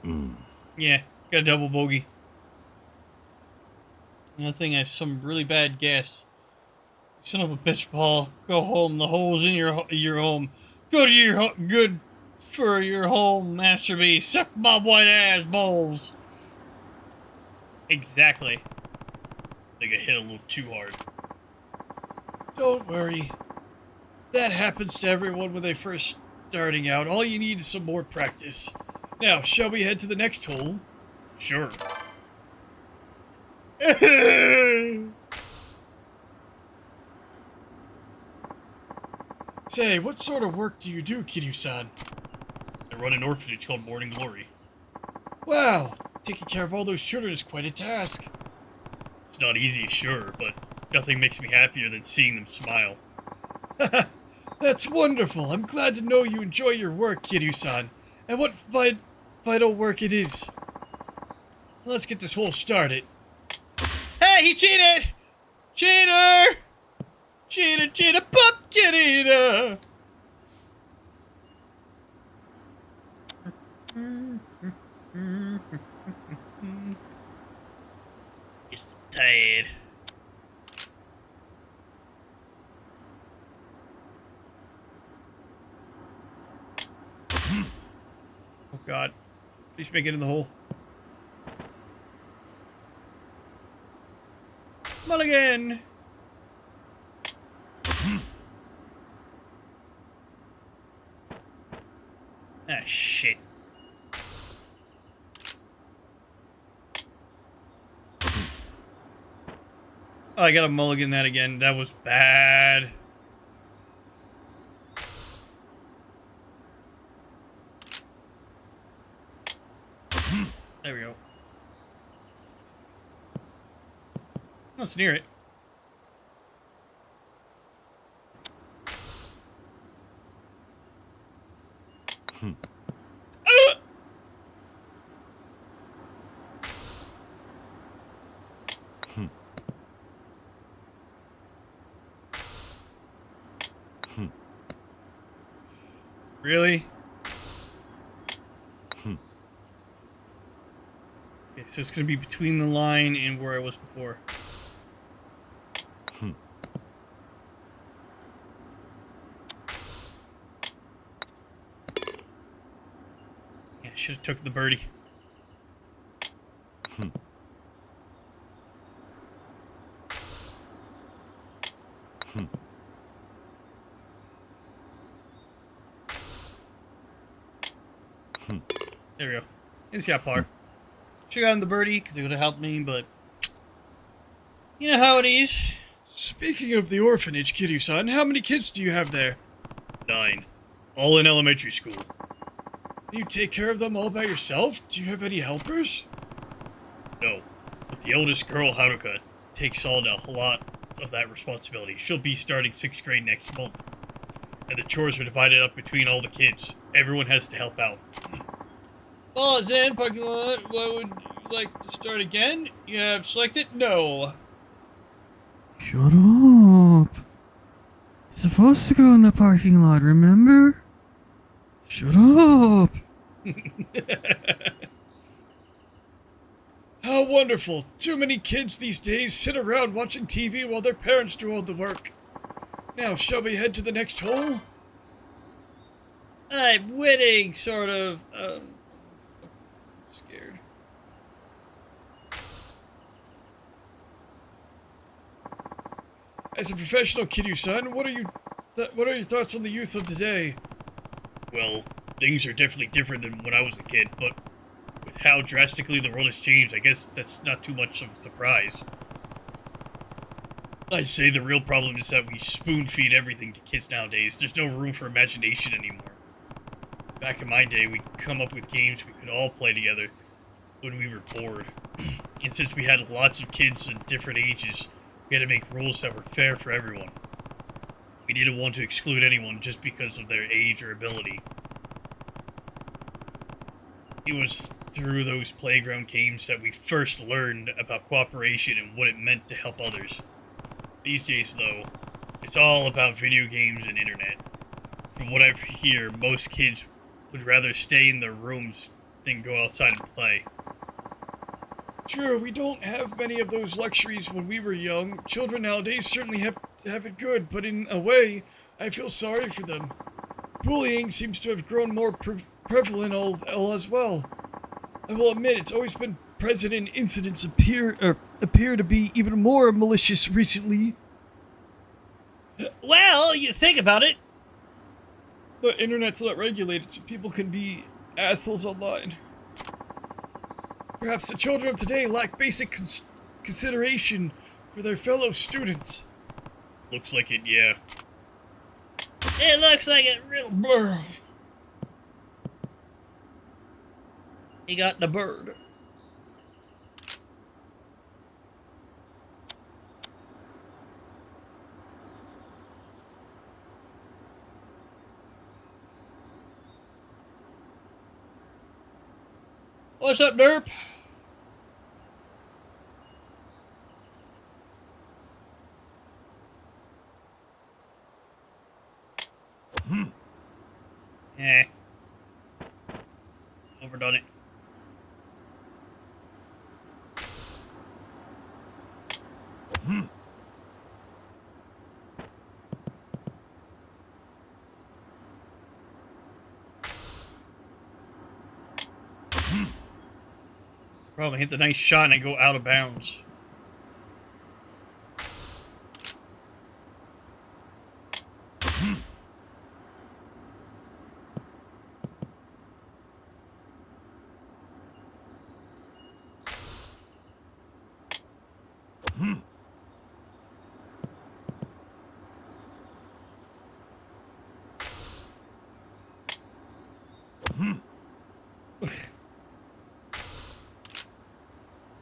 Hmm. Yeah, got a double bogey. Another thing, I have some really bad gas. Son of a bitch, Paul. Go home. The hole's in your home. Go to your good for your home, Master B. Suck my white ass balls. Exactly. I think I hit a little too hard. Don't worry. That happens to everyone when they first starting out. All you need is some more practice. Now, shall we head to the next hole? Sure. Say, what sort of work do you do, Kiryu-san? I run an orphanage called Morning Glory. Wow, taking care of all those children is quite a task. It's not easy, sure, but nothing makes me happier than seeing them smile. That's wonderful. I'm glad to know you enjoy your work, Kiryu-san. And what vital work it is. Let's get this hole started. Hey, he cheated! Cheater! Cheater, cheater, pumpkin eater! It's tired. Oh god. Please make it in the hole. Mulligan! Ah, shit. Oh, I gotta mulligan that again. That was bad. There we go. Let's near it. Really? Okay, so it's gonna be between the line and where I was before. Yeah, should have took the birdie. There we go. It's got par. Should have gotten the birdie because it would have helped me, but you know how it is. Speaking of the orphanage, Kiryu-san, how many kids do you have there? 9. All in elementary school. Do you take care of them all by yourself? Do you have any helpers? No. But the eldest girl, Haruka, takes on a lot of that responsibility. She'll be starting 6th grade next month. And the chores are divided up between all the kids. Everyone has to help out. Ball is in, parking lot. What would you like to start again? You have selected no. Shut up. You're supposed to go in the parking lot, remember? Shut up. How wonderful. Too many kids these days sit around watching TV while their parents do all the work. Now, shall we head to the next hole? I'm winning, sort of. Scared. As a professional, Kiryu-san, what are your thoughts on the youth of today? Well, things are definitely different than when I was a kid, but with how drastically the world has changed, I guess that's not too much of a surprise. I'd say the real problem is that we spoon-feed everything to kids nowadays. There's no room for imagination anymore. Back in my day, we'd come up with games we could all play together when we were bored. And since we had lots of kids at different ages, we had to make rules that were fair for everyone. We didn't want to exclude anyone just because of their age or ability. It was through those playground games that we first learned about cooperation and what it meant to help others. These days, though, it's all about video games and internet. From what I hear, most kids would rather stay in their rooms than go outside and play. True, we don't have many of those luxuries when we were young. Children nowadays certainly have it good, but in a way, I feel sorry for them. Bullying seems to have grown more prevalent all as well. I will admit, it's always been present and incidents appear to be even more malicious recently. Well, you think about it. The internet's not regulated, so people can be assholes online. Perhaps the children of today lack basic consideration for their fellow students. Looks like it, yeah. It looks like it real bird. He got the bird. What's up, derp? Eh. Overdone it. Probably hit the nice shot and I go out of bounds.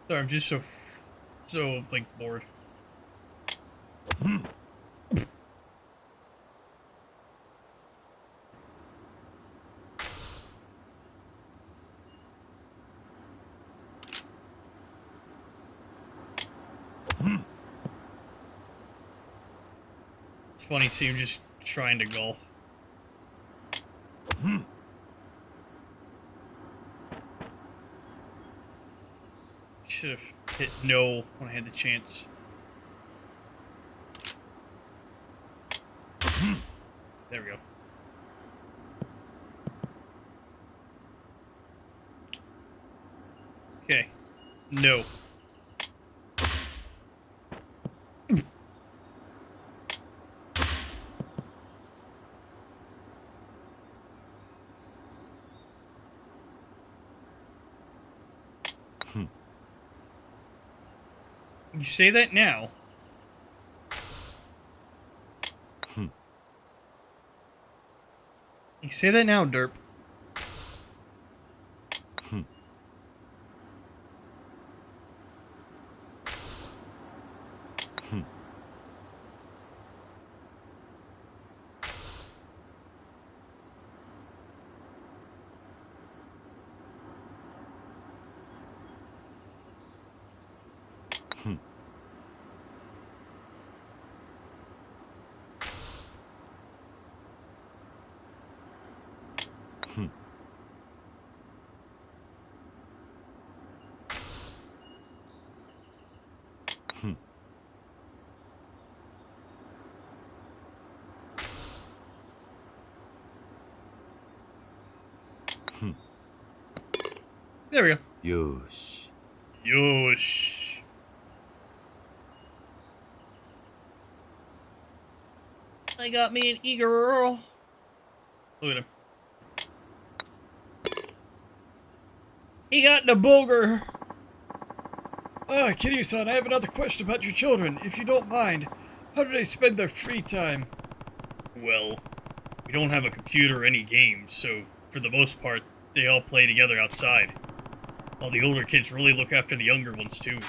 Sorry, I'm just so like bored. It's funny, see him just trying to golf. Should have hit no when I had the chance. There we go. Okay. No. You say that now. You say that now, derp. There we go. Yosh. Yosh. I got me an e-girl. Look at him. He got the booger. Kiryu-san, I have another question about your children, if you don't mind. How do they spend their free time? Well, we don't have a computer or any games, so for the most part, they all play together outside. All the older kids really look after the younger ones too.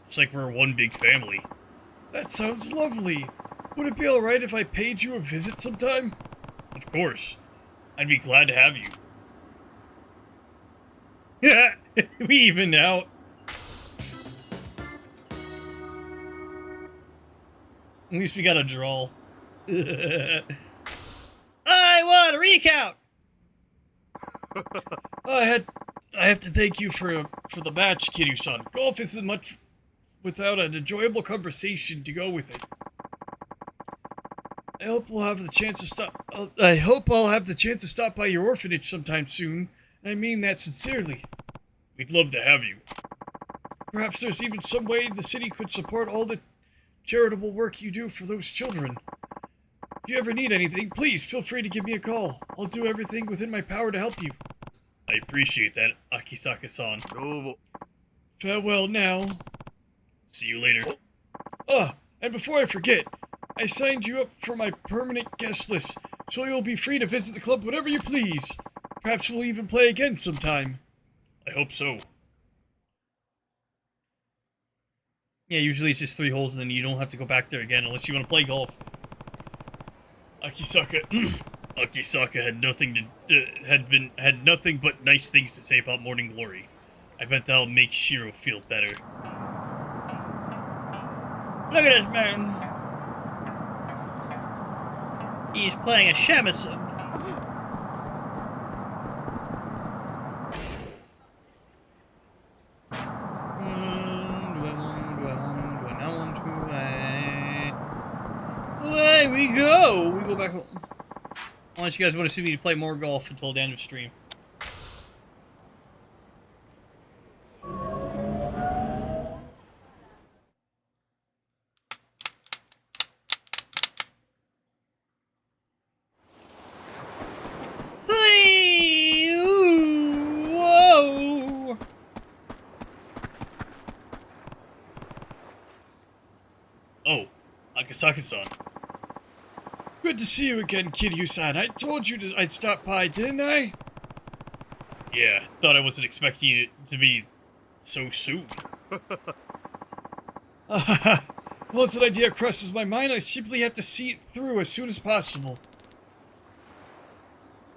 It's like we're one big family. That sounds lovely. Would it be alright if I paid you a visit sometime? Of course. I'd be glad to have you. Yeah, we evened out. At least we got a draw. I want a recount. I have to thank you for the match, Kiryu-san. Golf isn't much without an enjoyable conversation to go with it. I hope I'll have the chance to stop by your orphanage sometime soon. And I mean that sincerely. We'd love to have you. Perhaps there's even some way the city could support all the charitable work you do for those children. If you ever need anything, please feel free to give me a call. I'll do everything within my power to help you. I appreciate that, Akisaka-san. Farewell now. See you later. And before I forget, I signed you up for my permanent guest list, so you'll be free to visit the club whenever you please. Perhaps we'll even play again sometime. I hope so. Yeah, usually it's just 3 holes, and then you don't have to go back there again unless you want to play golf. Akisaka had nothing but nice things to say about Morning Glory. I bet that'll make Shiro feel better. Look at this man. He's playing a shamisen. Away we go! We go back home. Unless you guys want to see me play more golf until the end of stream. Hey! Ooh, whoa! Oh, Akisaka-san. Good to see you again, Kiryu-san. I told you I'd stop by, didn't I? Yeah, thought I wasn't expecting it to be so soon. Once an idea crosses my mind, I simply have to see it through as soon as possible.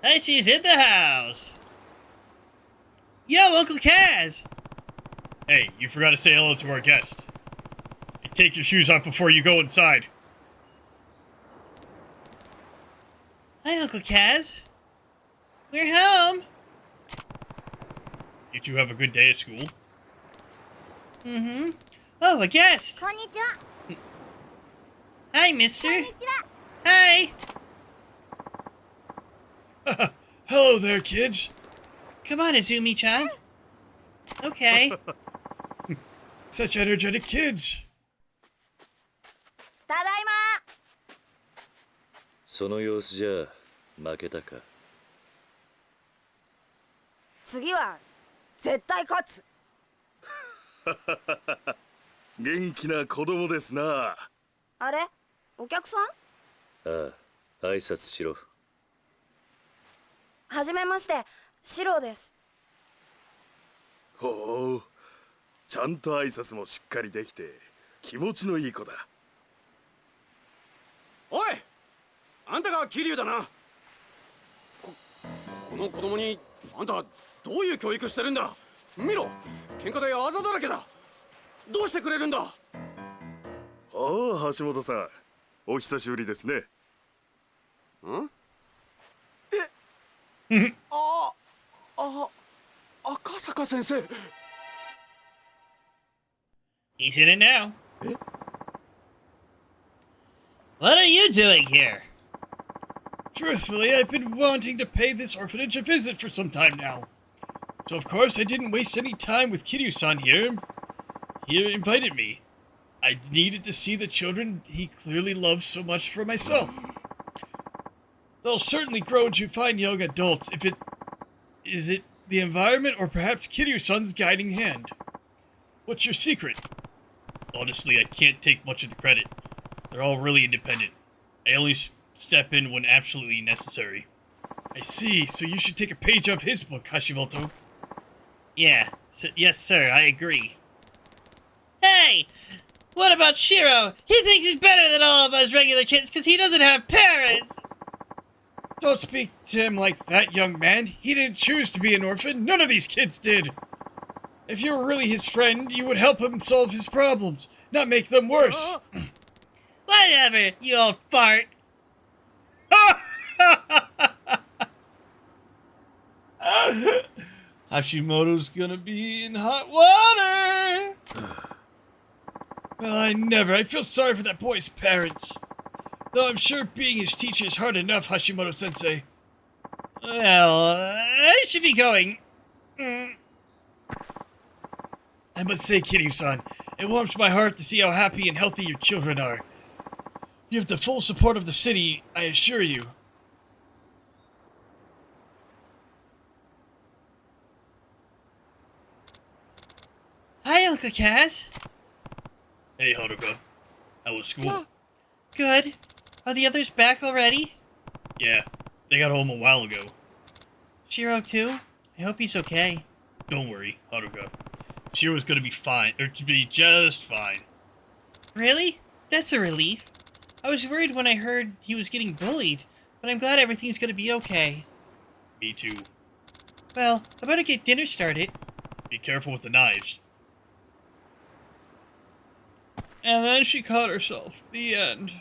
Hey, she's in the house! Yo, Uncle Kaz! Hey, you forgot to say hello to our guest. And take your shoes off before you go inside. Hi, Uncle Kaz. We're home. You two have a good day at school? Mm-hmm. Oh, a guest. こんにちは Hi, mister. こんにちは Hi. Hello there, kids. Come on, Izumi-chan. Okay. Such energetic kids. ただいまその様子じゃ負けたか。次は絶対勝つ元気な子供ですな。あれお客さんああ、挨拶しろ。はじめましてシロです。ほう、ちゃんと挨拶もしっかりできて気持ちのいい子だ。おい、あんたが桐生だな。この子供にあんたどういう教育してるんだ。見ろ、喧嘩であざだらけだ。どうしてくれるんだ。ああ、橋本さん、お久しぶりですね。赤坂先生。He's in it now. What are you doing here? Truthfully, I've been wanting to pay this orphanage a visit for some time now. So of course I didn't waste any time with Kiryu-san here. He invited me. I needed to see the children he clearly loves so much for myself. They'll certainly grow into fine young adults if it... Is it the environment or perhaps Kiryu-san's guiding hand? What's your secret? Honestly, I can't take much of the credit. They're all really independent. I only step in when absolutely necessary. I see, so you should take a page off his book, Hashimoto. Yeah, yes sir, I agree. Hey! What about Shiro? He thinks he's better than all of us regular kids because he doesn't have parents! Don't speak to him like that, young man. He didn't choose to be an orphan. None of these kids did. If you were really his friend, you would help him solve his problems, not make them worse. Whatever, you old fart. Hashimoto's gonna be in hot water! Well, I feel sorry for that boy's parents. Though I'm sure being his teacher is hard enough, Hashimoto-sensei. Well, I should be going. I must say, Kiryu-san, it warms my heart to see how happy and healthy your children are. You have the full support of the city, I assure you. Hi, Uncle Kaz. Hey, Haruka. How was school? Good. Are the others back already? Yeah, they got home a while ago. Shiro too? I hope he's okay. Don't worry, Haruka. Shiro's gonna be fine, or to be just fine. Really? That's a relief. I was worried when I heard he was getting bullied, but I'm glad everything's gonna be okay. Me too. Well, I better get dinner started. Be careful with the knives. And then she cut herself. The end.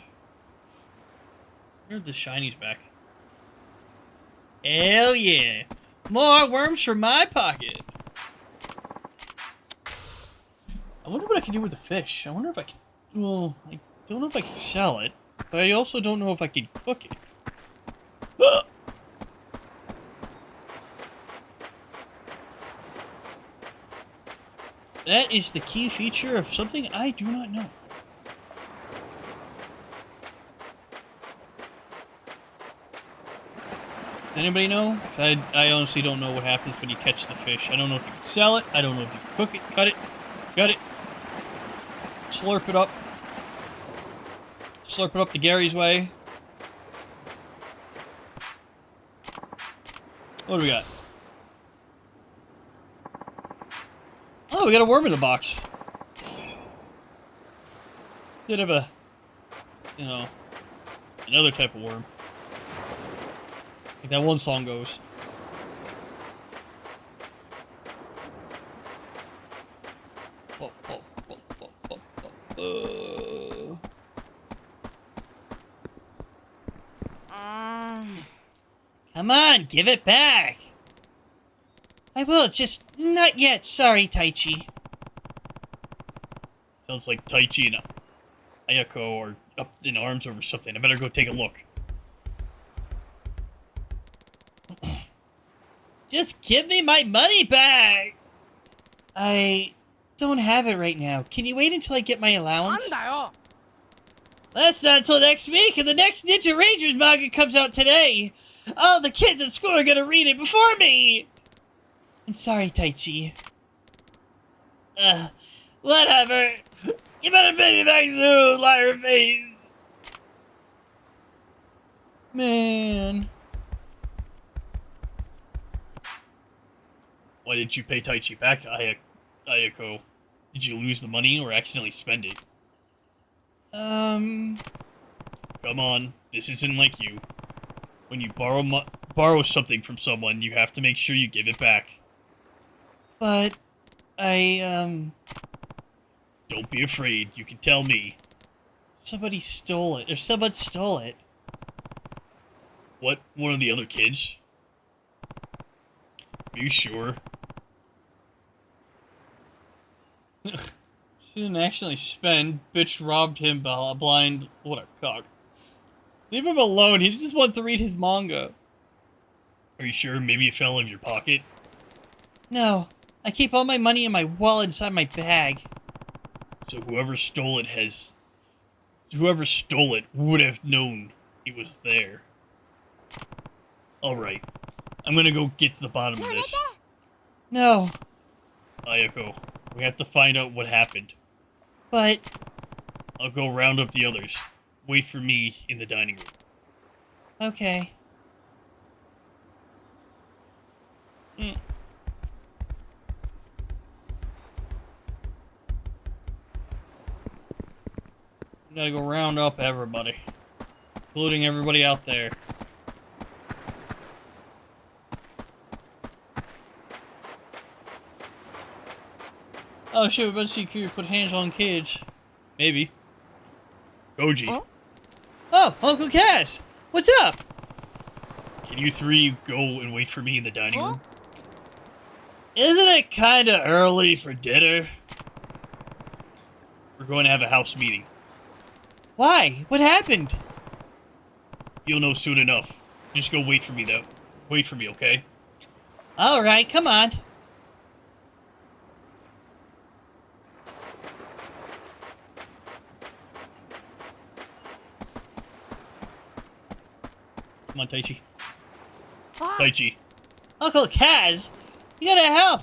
Where'd the shinies back? Hell yeah! More worms from my pocket! I wonder what I can do with the fish. I wonder if I can... Well, I don't know if I can sell it, but I also don't know if I can cook it. Ah! That is the key feature of something I do not know. Does anybody know? I honestly don't know what happens when you catch the fish. I don't know if you can sell it. I don't know if you can cook it, cut it, gut it, slurp it up. Slurp it up the Gary's way. What do we got? Oh, we got a worm in the box. Instead of a, you know, another type of worm. Like that one song goes. Oh, oh, oh, oh, oh, oh. Come on, give it back! I will, just not yet. Sorry, Taichi. Sounds like Taichi and Ayako are up in arms over something. I better go take a look. Just give me my money back! I don't have it right now. Can you wait until I get my allowance? That's not until next week, and the next Ninja Rangers manga comes out today. All the kids at school are gonna read it before me! I'm sorry, Taichi. Whatever. You better pay me back soon, liar face. Man. Why didn't you pay Taichi back, Ayako? Did you lose the money or accidentally spend it? Come on, this isn't like you. When you borrow something from someone, you have to make sure you give it back. But, Don't be afraid, you can tell me. Somebody stole it, or someone stole it. What, one of the other kids? Are you sure? She didn't actually spend. Bitch robbed him blind. What a cock. Leave him alone. He just wants to read his manga. Are you sure? Maybe it fell out of your pocket? No. I keep all my money in my wallet inside my bag. So whoever stole it would have known it was there. Alright. I'm gonna go get to the bottom of this. No. Ayako, we have to find out what happened. But... I'll go round up the others. Wait for me in the dining room. Okay. Gotta go round up everybody. Including everybody out there. Oh shit, we better see Kiryu put hands on kids. Maybe. Goji. Oh, Uncle Cass! What's up? Can you three go and wait for me in the dining room? Isn't it kinda early for dinner? We're going to have a house meeting. Why? What happened? You'll know soon enough. Just go wait for me, though. Wait for me, okay? Alright, come on. Come on, Taichi. Taichi. Uncle Kaz, you gotta help.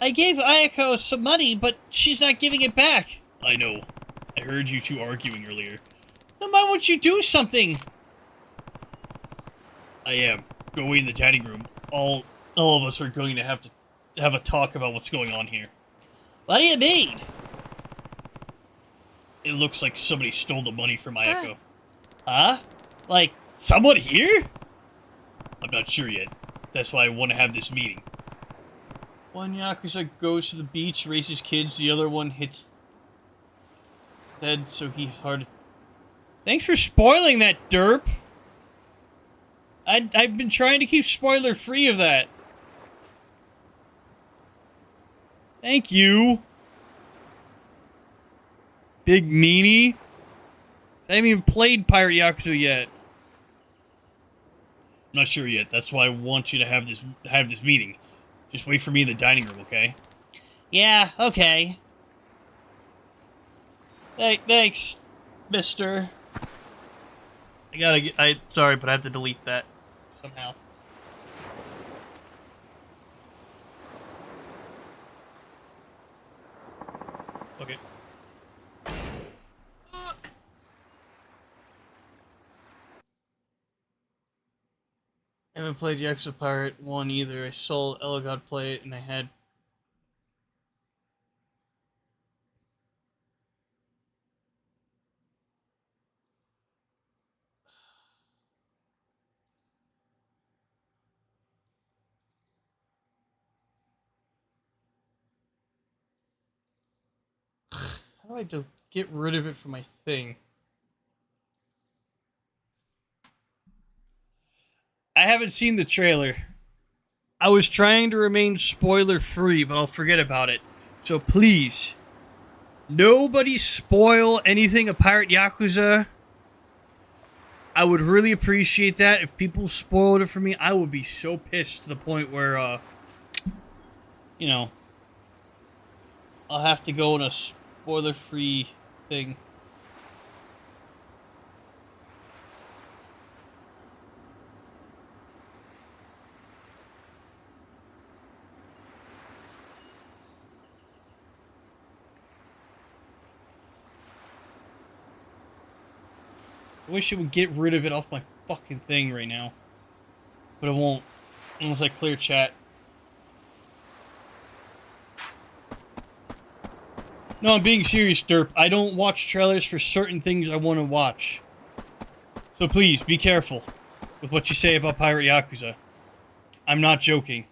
I gave Ayako some money, but she's not giving it back. I know. I heard you two arguing earlier. Then why won't you do something? I am. Go in the dining room. All of us are going to have a talk about what's going on here. What do you mean? It looks like somebody stole the money from Ayako. Huh? Like, someone here? I'm not sure yet. That's why I want to have this meeting. One Yakuza goes to the beach, raises kids, the other one hits head, so he's hard to... Thanks for spoiling that, derp. I've been trying to keep spoiler-free of that. Thank you. Big meanie. I haven't even played Pirate Yakuza yet. I'm not sure yet. That's why I want you to have this meeting. Just wait for me in the dining room, okay? Yeah, okay. Thanks, mister. Sorry, but I have to delete that somehow. Okay. I haven't played Yakuza Pirate 1 either. I saw Elgod play it, and I had... How do I just get rid of it from my thing? I haven't seen the trailer. I was trying to remain spoiler-free, but I'll forget about it. So please, nobody spoil anything of Pirate Yakuza. I would really appreciate that. If people spoiled it for me, I would be so pissed to the point where, you know, I'll have to go on a spoiler-free thing. I wish it would get rid of it off my fucking thing right now. But it won't. Unless I clear chat. No, I'm being serious, derp. I don't watch trailers for certain things I want to watch. So please, be careful with what you say about Pirate Yakuza. I'm not joking.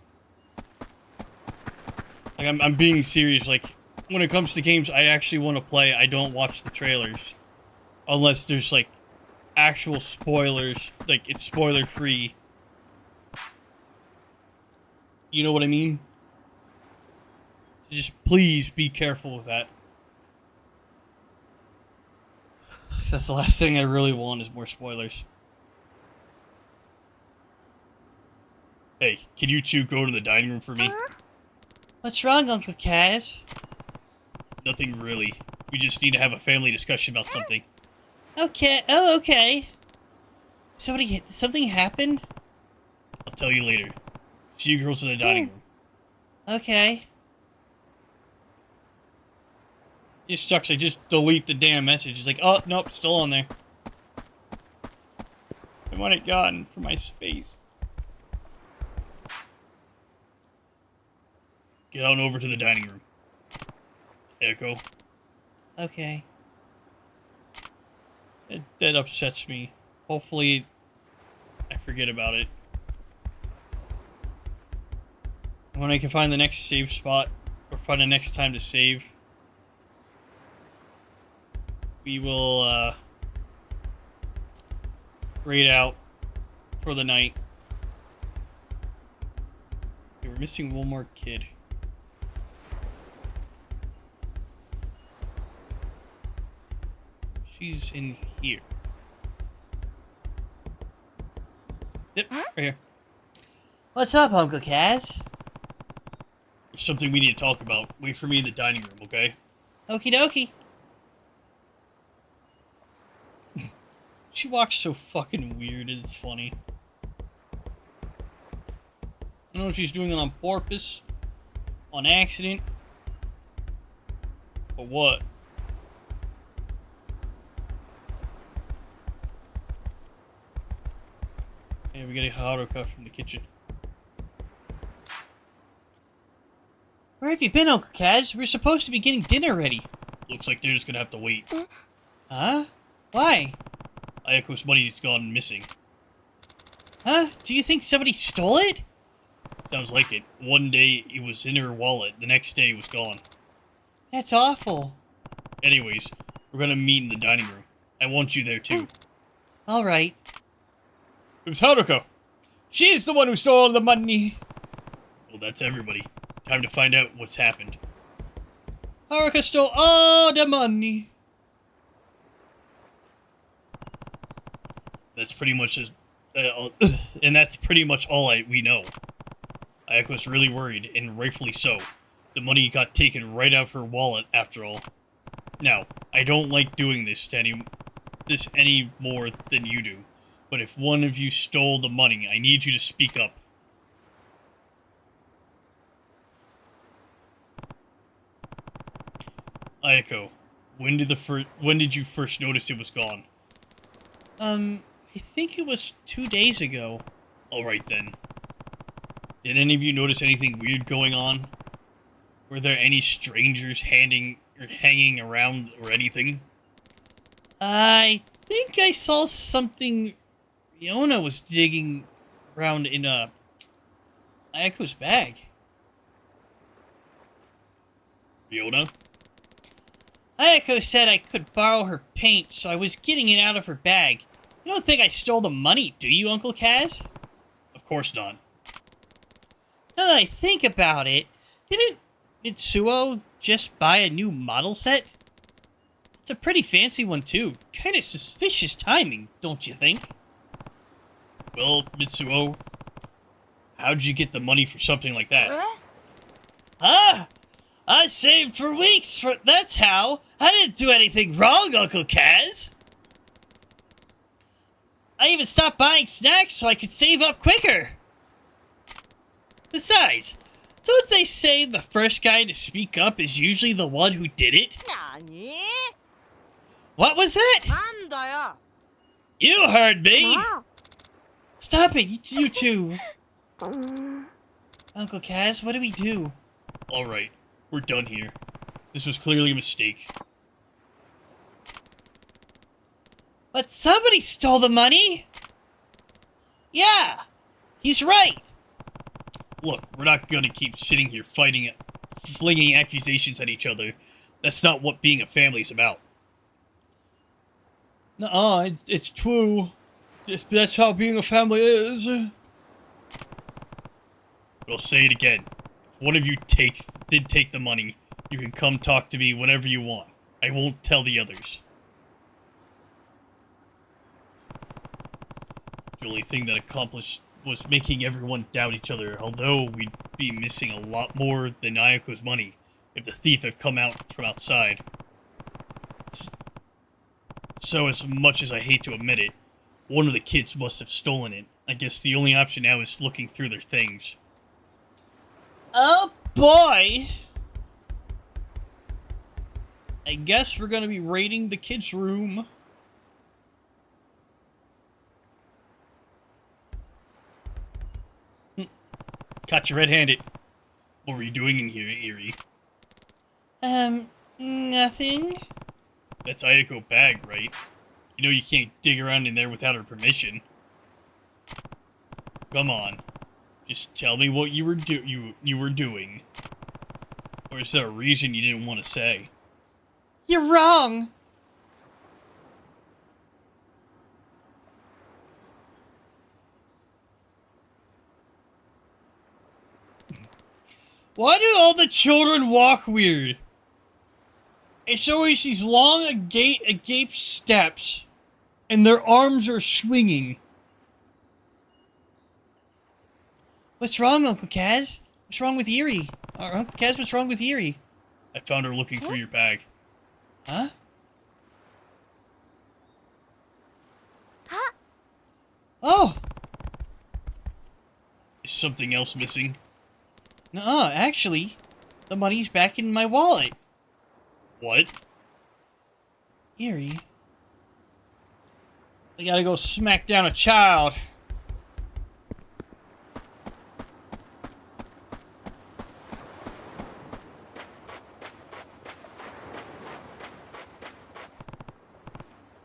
Like, I'm being serious. Like, when it comes to games I actually want to play, I don't watch the trailers. Unless there's, like, actual spoilers. Like, it's spoiler-free. You know what I mean? Just please be careful with that. That's the last thing I really want is more spoilers. Hey, can you two go to the dining room for me? What's wrong, Uncle Kaz? Nothing really. We just need to have a family discussion about something. Okay, oh, okay. Something happened? I'll tell you later. See you girls in the dining room. Okay. It sucks, I just delete the damn message. It's like, oh, nope, still on there. I want it gone for my space. Get on over to the dining room. Echo. Okay. That upsets me. Hopefully, I forget about it. When I can find the next save spot, or find the next time to save, we will, raid out for the night. Okay, we're missing one more kid. She's in here. Yep, right here. What's up, Uncle Kaz? There's something we need to talk about. Wait for me in the dining room, okay? Okie dokie. She walks so fucking weird, and it's funny. I don't know if she's doing it on purpose, on accident, or what. Yeah, we get a Haruka from the kitchen. Where have you been, Uncle Kaz? We're supposed to be getting dinner ready. Looks like they're just gonna have to wait. Huh? Why? Ayako's money's gone missing. Huh? Do you think somebody stole it? Sounds like it. One day it was in her wallet, the next day it was gone. That's awful. Anyways, we're gonna meet in the dining room. I want you there too. Alright. It was Haruka. She's the one who stole the money. Well, that's everybody. Time to find out what's happened. Haruka stole all the money. That's pretty much and that's pretty much all we know. Ayako's really worried, and rightfully so. The money got taken right out of her wallet, after all. Now, I don't like doing this any more than you do, but if one of you stole the money, I need you to speak up. Ayako, when did you first notice it was gone? I think it was 2 days ago. Alright then. Did any of you notice anything weird going on? Were there any strangers hanging around or anything? I think I saw something. Yona was digging around in Ayako's bag. Fiona? Ayako said I could borrow her paint, so I was getting it out of her bag. You don't think I stole the money, do you, Uncle Kaz? Of course not. Now that I think about it, didn't Mitsuo just buy a new model set? It's a pretty fancy one, too. Kinda suspicious timing, don't you think? Well, Mitsuo, how'd you get the money for something like that? Huh? I saved for weeks that's how. I didn't do anything wrong, Uncle Kaz. I even stopped buying snacks so I could save up quicker. Besides, don't they say the first guy to speak up is usually the one who did it? What was that? You heard me. Stop it, you two. Uncle Kaz, what do we do? Alright, we're done here. This was clearly a mistake. But somebody stole the money! Yeah! He's right! Look, we're not gonna keep sitting here flinging accusations at each other. That's not what being a family is about. Nuh-uh, it's true. That's how being a family is. But I'll say it again. If one of you did take the money, you can come talk to me whenever you want. I won't tell the others. The only thing that accomplished was making everyone doubt each other, although we'd be missing a lot more than Ayako's money if the thief had come out from outside. So as much as I hate to admit it, One of the kids must have stolen it. I guess the only option now is looking through their things. Oh boy! I guess we're gonna be raiding the kids' room. Caught you red-handed. What were you doing in here, Eerie? Nothing. That's Ayako bag, right? You know you can't dig around in there without her permission. Come on. Just tell me what you were doing. Or is there a reason you didn't want to say? You're wrong. Why do all the children walk weird? It's always these long agape steps, and their arms are swinging. What's wrong, Uncle Kaz? What's wrong with Eerie? Uncle Kaz, what's wrong with Eerie? I found her looking through your bag. Huh? Huh? Oh! Is something else missing? No, actually, the money's back in my wallet. What? Eerie. I gotta go smack down a child.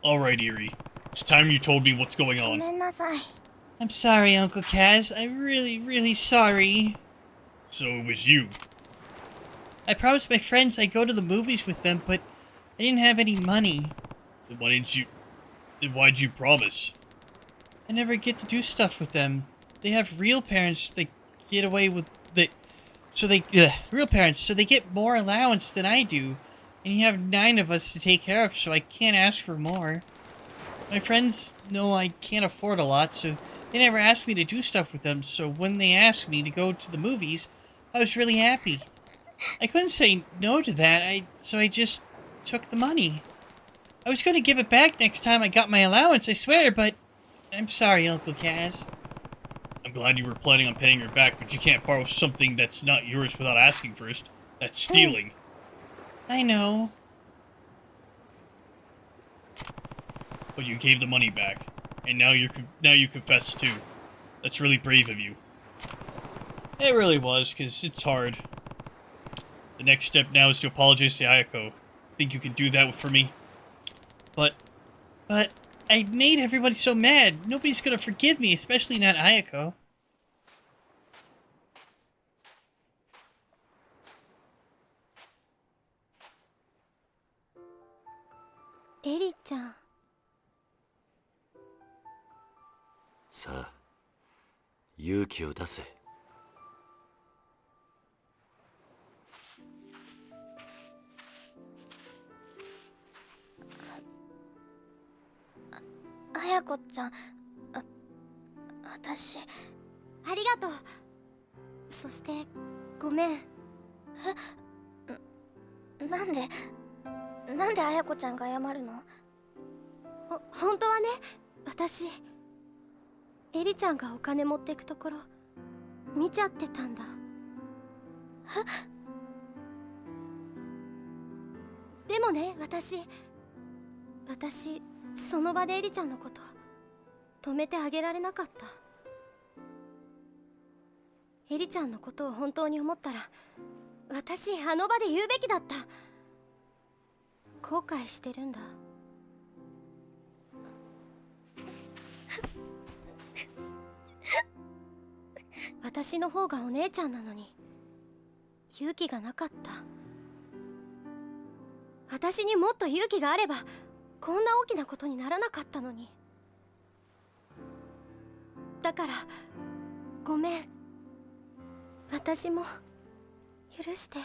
Alright, Eerie. It's time you told me what's going on. ごめんなさい。 I'm sorry, Uncle Kaz. I'm really sorry. So it was you. I promised my friends I'd go to the movies with them, but I didn't have any money. Then why'd you promise? I never get to do stuff with them. They have real parents that get away with real parents, so they get more allowance than I do. And you have 9 of us to take care of, so I can't ask for more. My friends know I can't afford a lot, so they never asked me to do stuff with them, so when they asked me to go to the movies, I was really happy. I couldn't say no to that, so I just took the money. I was going to give it back next time I got my allowance, I swear, but I'm sorry, Uncle Kaz. I'm glad you were planning on paying her back, but you can't borrow something that's not yours without asking first. That's stealing. I know. But you gave the money back, and now you confess too. That's really brave of you. It really was, because it's hard. The next step now is to apologize to Ayako. Think you can do that for me? But I made everybody so mad. Nobody's gonna forgive me, especially not Ayako. Eri ちゃん。さあ、勇気を出せ。綾子ちゃん、私ありがとう。そしてごめん。なんで綾子ちゃんが謝るの？本当はね、私エリちゃんがお金持ってくところ見ちゃってたんだ。でもね、私その場でエリちゃんのこと止めてあげられなかった。エリちゃんのことを本当に思ったら、私あの場で言うべきだった。後悔してるんだ。私の方がお姉ちゃんなのに勇気がなかった。私にもっと勇気があればこんな大きなことにならなかったのに。だからごめん。私も許して。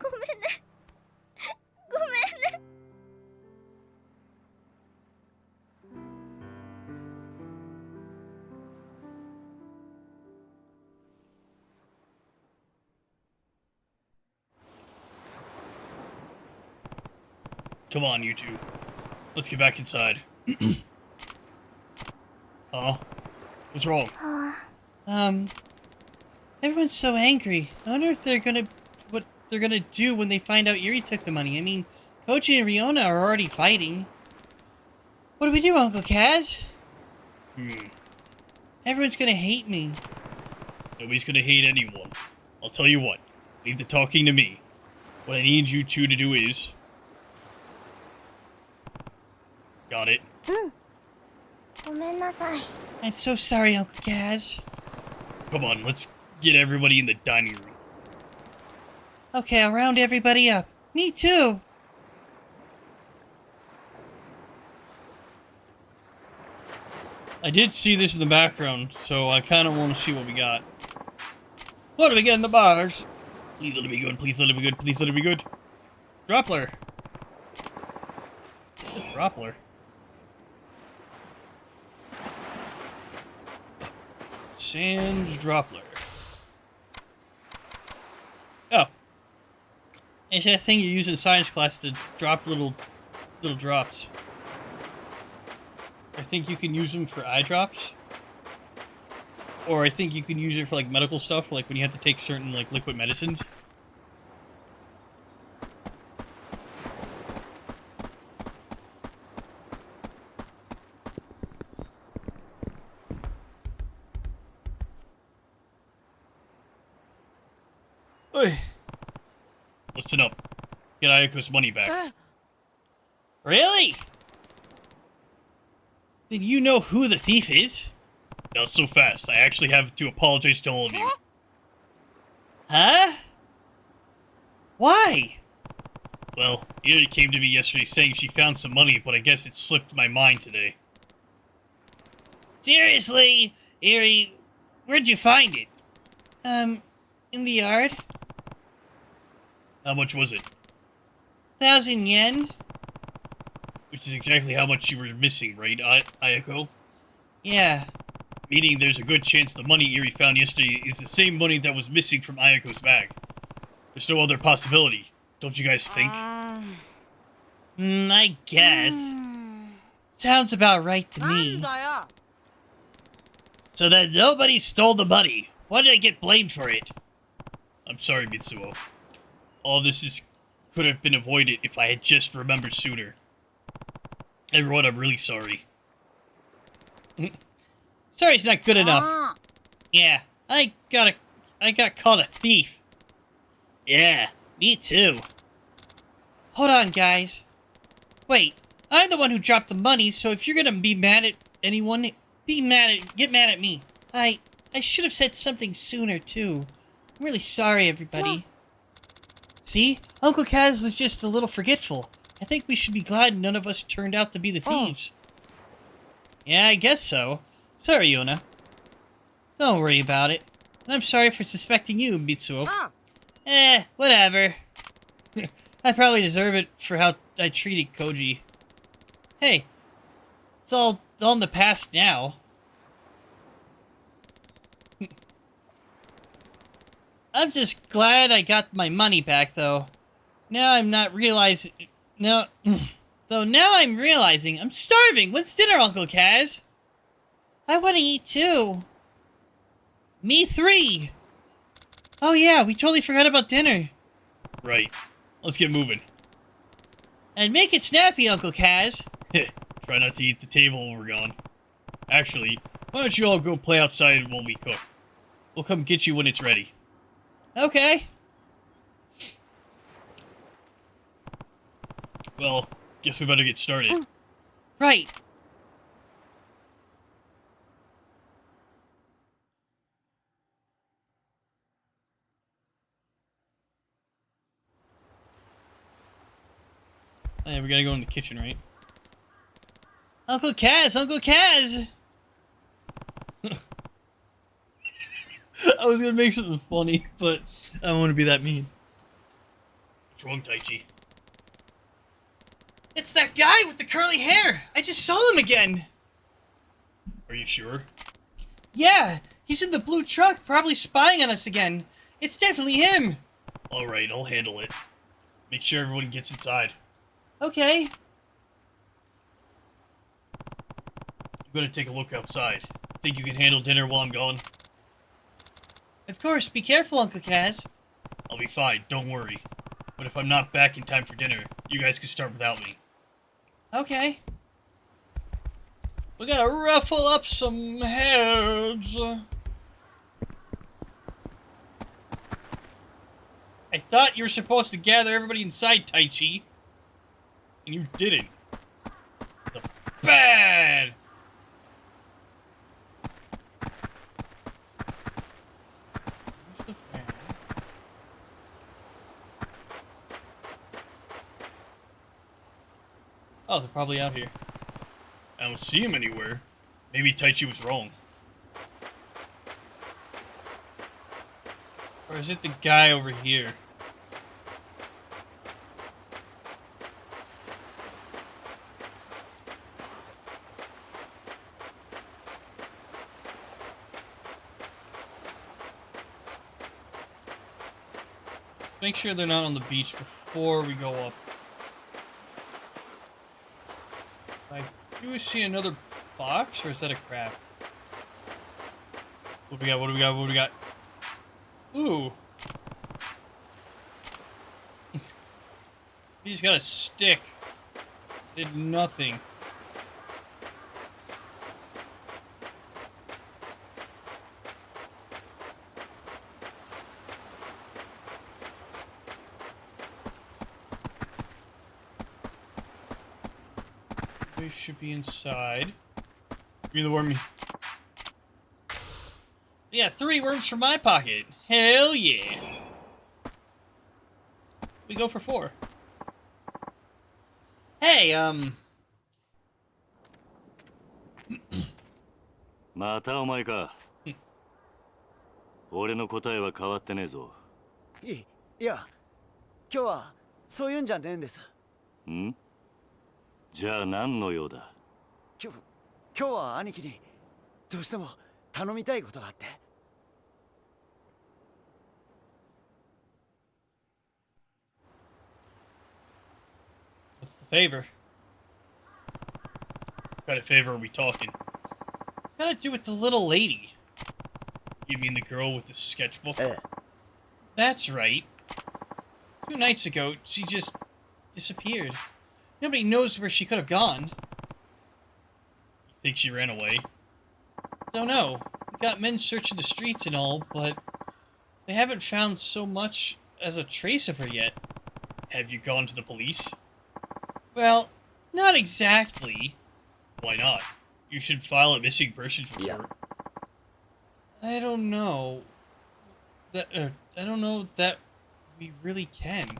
ごめんね。ごめんね。Come on, you two. let's get back inside. Oh, what's wrong? Everyone's so angry. I wonder if what they're gonna do when they find out Yuri took the money. I mean, Koji and Riona are already fighting. What do we do, Uncle Kaz? Everyone's gonna hate me. Nobody's gonna hate anyone. I'll tell you what. Leave the talking to me. What I need you two to do is... Got it. ごめんなさい。 I'm so sorry, Uncle Kaz. Come on, let's get everybody in the dining room. Okay, I'll round everybody up. Me too. I did see this in the background, so I kind of want to see what we got. What do we get in the bars? Please let it be good, please let it be good, please let it be good. Droppler. Droppler. Sans Droppler. Oh. It's that thing you use in science class to drop little drops. I think you can use them for eye drops. Or I think you can use it for like medical stuff, like when you have to take certain like liquid medicines. Oi. Listen up. Get Ayako's money back. Really? Then you know who the thief is? Not so fast. I actually have to apologize to all of you. Huh? Why? Well, Iri came to me yesterday saying she found some money, but I guess it slipped my mind today. Seriously? Iri, where'd you find it? In the yard. How much was it? 1,000 yen? Which is exactly how much you were missing, right, Ayako? Yeah. Meaning there's a good chance the money Iri found yesterday is the same money that was missing from Ayako's bag. There's no other possibility, don't you guys think? I guess. Sounds about right to me. So that nobody stole the money. Why did I get blamed for it? I'm sorry, Mitsuo. All this could have been avoided if I had just remembered sooner. Everyone, I'm really sorry. Sorry's not good enough. Yeah, I got called a thief. Yeah, me too. Hold on, guys. Wait, I'm the one who dropped the money, so if you're gonna be mad at anyone, get mad at me. I should have said something sooner, too. I'm really sorry, everybody. See? Uncle Kaz was just a little forgetful. I think we should be glad none of us turned out to be the thieves. Yeah, I guess so. Sorry, Yona. Don't worry about it. And I'm sorry for suspecting you, Mitsuo. Whatever. I probably deserve it for how I treated Koji. Hey, it's all in the past now. I'm just glad I got my money back, though. Now I'm not realizing... No... Though now I'm realizing I'm starving. When's dinner, Uncle Kaz? I want to eat, too. Me 3. Oh, yeah, we totally forgot about dinner. Right. Let's get moving. And make it snappy, Uncle Kaz. Try not to eat the table when we're gone. Actually, why don't you all go play outside while we cook? We'll come get you when it's ready. Okay. Well, guess we better get started. Right. Oh, yeah, we gotta go in the kitchen, right? Uncle Kaz! Uncle Kaz! I was gonna make something funny, but I don't want to be that mean. What's wrong, Taichi? It's that guy with the curly hair! I just saw him again! Are you sure? Yeah! He's in the blue truck, probably spying on us again. It's definitely him! Alright, I'll handle it. Make sure everyone gets inside. Okay. gonna take a look outside. Think you can handle dinner while I'm gone? Of course, be careful, Uncle Kaz. I'll be fine, don't worry. But if I'm not back in time for dinner, you guys can start without me. Okay. We gotta ruffle up some heads. I thought you were supposed to gather everybody inside, Taichi. And you didn't. The bad! Where's the fan? Oh, they're probably out here. I don't see him anywhere. Maybe Taichi was wrong. Or is it the guy over here? Make sure they're not on the beach before we go up. I do see another box, or is that a crab? What do we got? What do we got? What do we got? Ooh. He's got a stick. Did nothing. We should be inside. Give me the worm. Yeah, 3 worms from my pocket. Hell yeah. We go for 4. Hey, またお前か。俺の答えは変わってねえぞ。いや、今日はそういうんじゃねえんです。ん？じゃあ何の用だ？今日は兄貴にどうしても頼みたいことがあって。What's the favor? What kind of favor are we talking? It's got to do with the little lady. You mean the girl with the sketchbook? That's right. 2 nights ago, she just disappeared. Nobody knows where she could have gone. You think she ran away? Don't know. We got men searching the streets and all, but they haven't found so much as a trace of her yet. Have you gone to the police? Well, not exactly. Why not? You should file a missing persons report. I don't know. I don't know that we really can.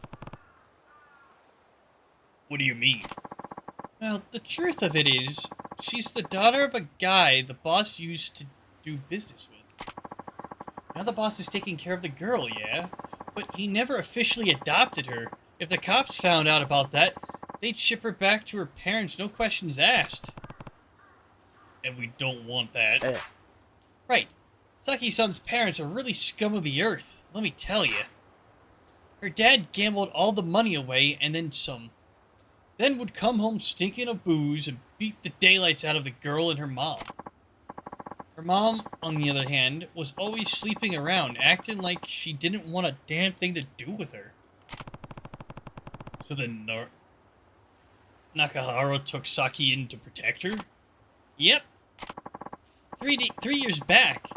What do you mean? Well, the truth of it is, she's the daughter of a guy the boss used to do business with. Now the boss is taking care of the girl, yeah? But he never officially adopted her. If the cops found out about that, they'd ship her back to her parents, no questions asked. And we don't want that. Right. Saki-san's parents are really scum of the earth, let me tell you. Her dad gambled all the money away and then some. Then would come home stinking of booze and beat the daylights out of the girl and her mom. Her mom, on the other hand, was always sleeping around, acting like she didn't want a damn thing to do with her. So then Nakahara took Saki in to protect her? Yep. 3 years back,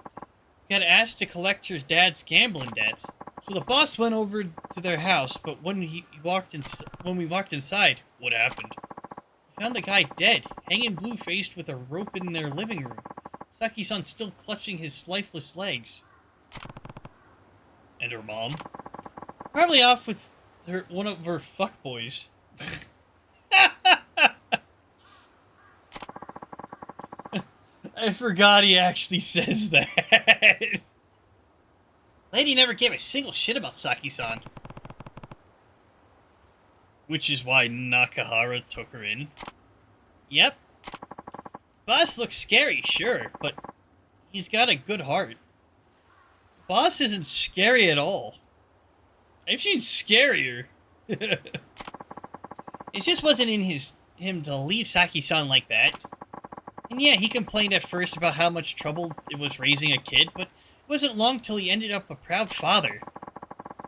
he got asked to collect her dad's gambling debts. So the boss went over to their house, but when we walked inside, what happened? We found the guy dead, hanging blue-faced with a rope in their living room. Saki-san still clutching his lifeless legs. And her mom? Probably off with one of her fuckboys. I forgot he actually says that. Lady never gave a single shit about Saki-san. Which is why Nakahara took her in. Yep. Boss looks scary, sure, but he's got a good heart. Boss isn't scary at all. I've seen scarier. It just wasn't in him to leave Saki-san like that. And yeah, he complained at first about how much trouble it was raising a kid, but it wasn't long till he ended up a proud father.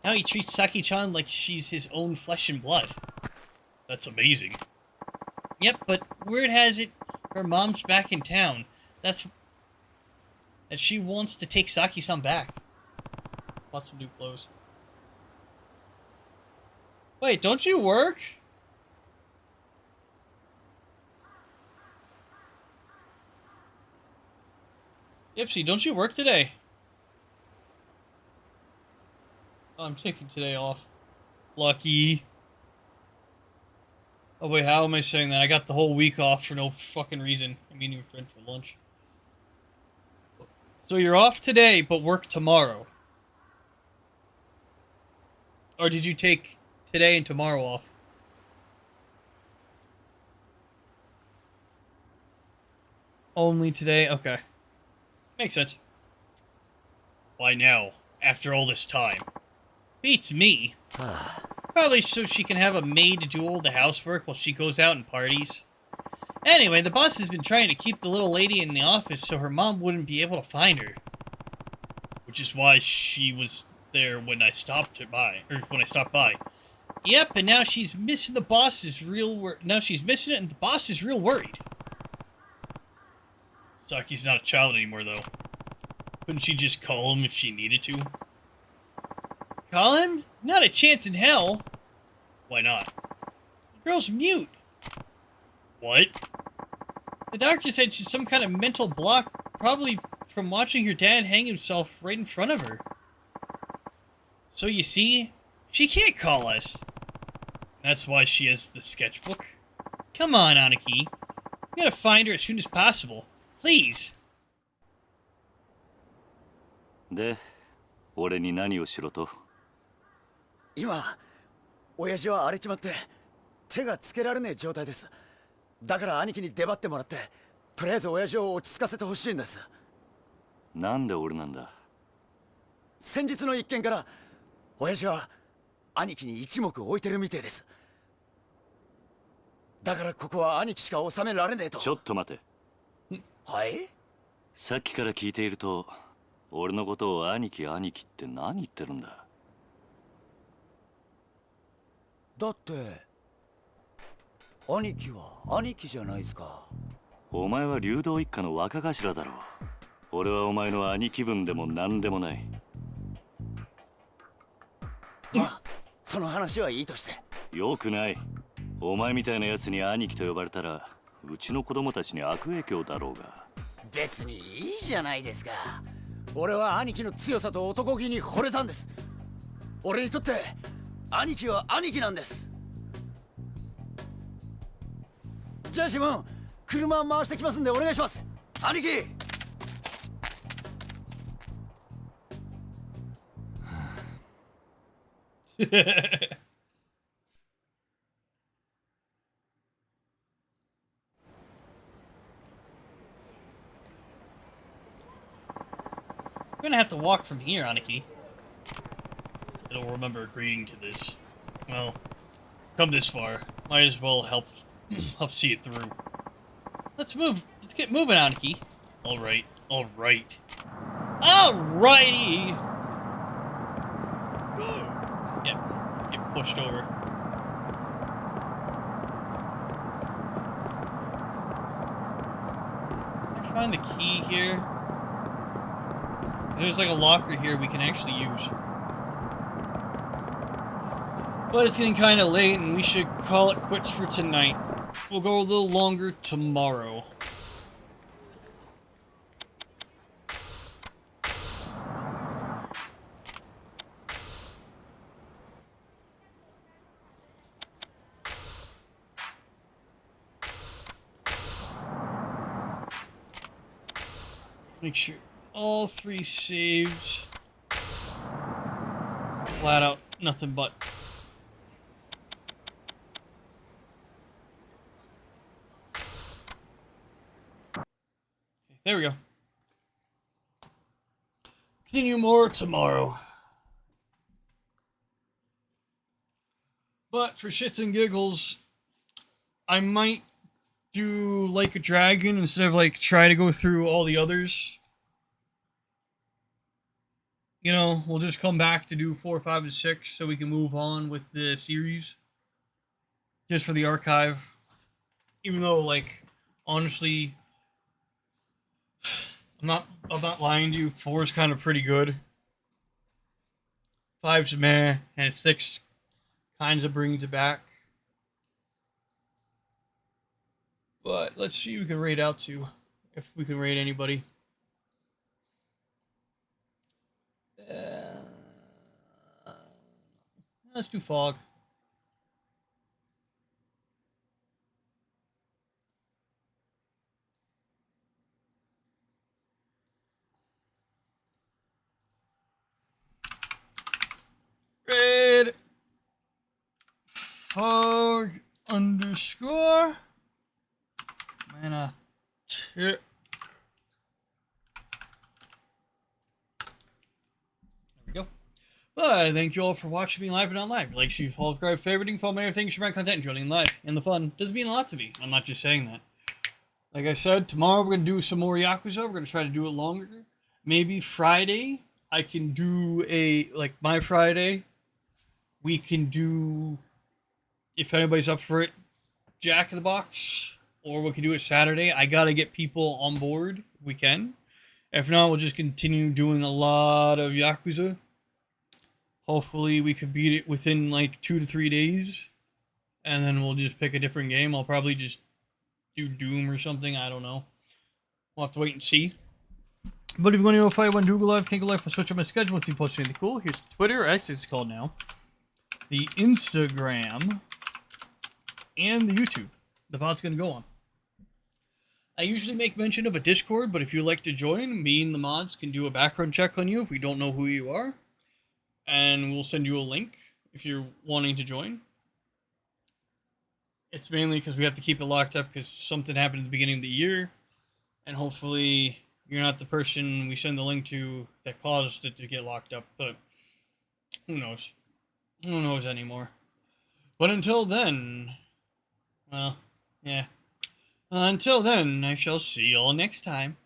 Now he treats Saki-chan like she's his own flesh and blood. That's amazing. Yep, but word has it her mom's back in town. That she wants to take Saki-san back. Lots of new clothes. Wait, don't you work? Ipsy, don't you work today? Oh, I'm taking today off. Lucky. Oh wait, how am I saying that? I got the whole week off for no fucking reason. I'm meeting a friend for lunch. So you're off today, but work tomorrow. Or did you take today and tomorrow off? Only today? Okay. Makes sense. Why now? After all this time? Beats me. Probably so she can have a maid to do all the housework while she goes out and parties. Anyway, the boss has been trying to keep the little lady in the office so her mom wouldn't be able to find her. Which is why she was there when I stopped by. Yep, and now she's missing the boss's now she's missing it and the boss is real worried. Saki's not a child anymore, though. Couldn't she just call him if she needed to? Call him? Not a chance in hell. Why not? The girl's mute. What? The doctor said she's some kind of mental block, probably from watching her dad hang himself right in front of her. So you see, she can't call us. That's why she has the sketchbook. Come on, Aniki. We gotta find her as soon as possible. Please. で、俺に何をしろと？今親父は荒れちまって手がつけられねえ状態です。だから兄貴に出張ってもらってとりあえず親父を落ち着かせてほしいんです。なんで俺なんだ？先日の一件から親父は兄貴に一目置いてるみてえです。だからここは兄貴しか収められねえと。ちょっと待て。はい？さっきから聞いていると俺のことを兄貴兄貴って何言ってるんだ？だって兄貴は兄貴じゃないですか。お前は流動一家の若頭だろう。俺はお前の兄貴分でも何でもない。まあその話はいいとして。よくない。お前みたいなやつに兄貴と呼ばれたらうちの子供たちに悪影響だろうが。別にいいじゃないですか。俺は兄貴の強さと男気に惚れたんです。俺にとって兄貴は兄貴なんです。じゃあシモン、車回してきますんでお願いします。兄貴。We're gonna have to walk from here, Aniki. I don't remember agreeing to this. Well, come this far. Might as well help see it through. Let's move. Let's get moving, Aniki. Alright. Alrighty. Yeah. Get pushed over. Can I find the key here? There's like a locker here we can actually use. But it's getting kind of late and we should call it quits for tonight. We'll go a little longer tomorrow. Make sure all 3 saves. Flat out, nothing but. There we go. Continue more tomorrow. But for shits and giggles, I might do Like a Dragon instead of like try to go through all the others. You know, we'll just come back to do 4, 5, and 6 so we can move on with the series. Just for the archive. Even though, like, honestly, I'm not lying to you, 4 is kind of pretty good. 5's meh, and 6 kind of brings it back. But let's see who we can rate out to. If we can rate anybody. Let's do Fog. Red Fog underscore mana tip. There we go. But thank you all for watching me live and on live. Like, follow, subscribe, favoriting, follow my everything, share my content, and joining live. And the fun does mean a lot to me. I'm not just saying that. Like I said, tomorrow we're going to do some more Yakuza. We're going to try to do it longer. Maybe Friday, I can do like my Friday. We can do, if anybody's up for it, Jack in the Box. Or we can do it Saturday. I got to get people on board if we can. If not, we'll just continue doing a lot of Yakuza. Hopefully we could beat it within like 2 to 3 days. And then we'll just pick a different game. I'll probably just do Doom or something. I don't know. We'll have to wait and see. But if you want to know if I want to Google Live, can't go live, I'll switch up my schedule and see post anything cool. Here's Twitter, X it's called now. The Instagram. And the YouTube. The pod's going to go on. I usually make mention of a Discord, but if you'd like to join, me and the mods can do a background check on you if we don't know who you are. And we'll send you a link if you're wanting to join. It's mainly because we have to keep it locked up because something happened at the beginning of the year. And hopefully you're not the person we send the link to that caused it to get locked up. But who knows? Who knows anymore? But until then, well, yeah. Until then, I shall see you all next time.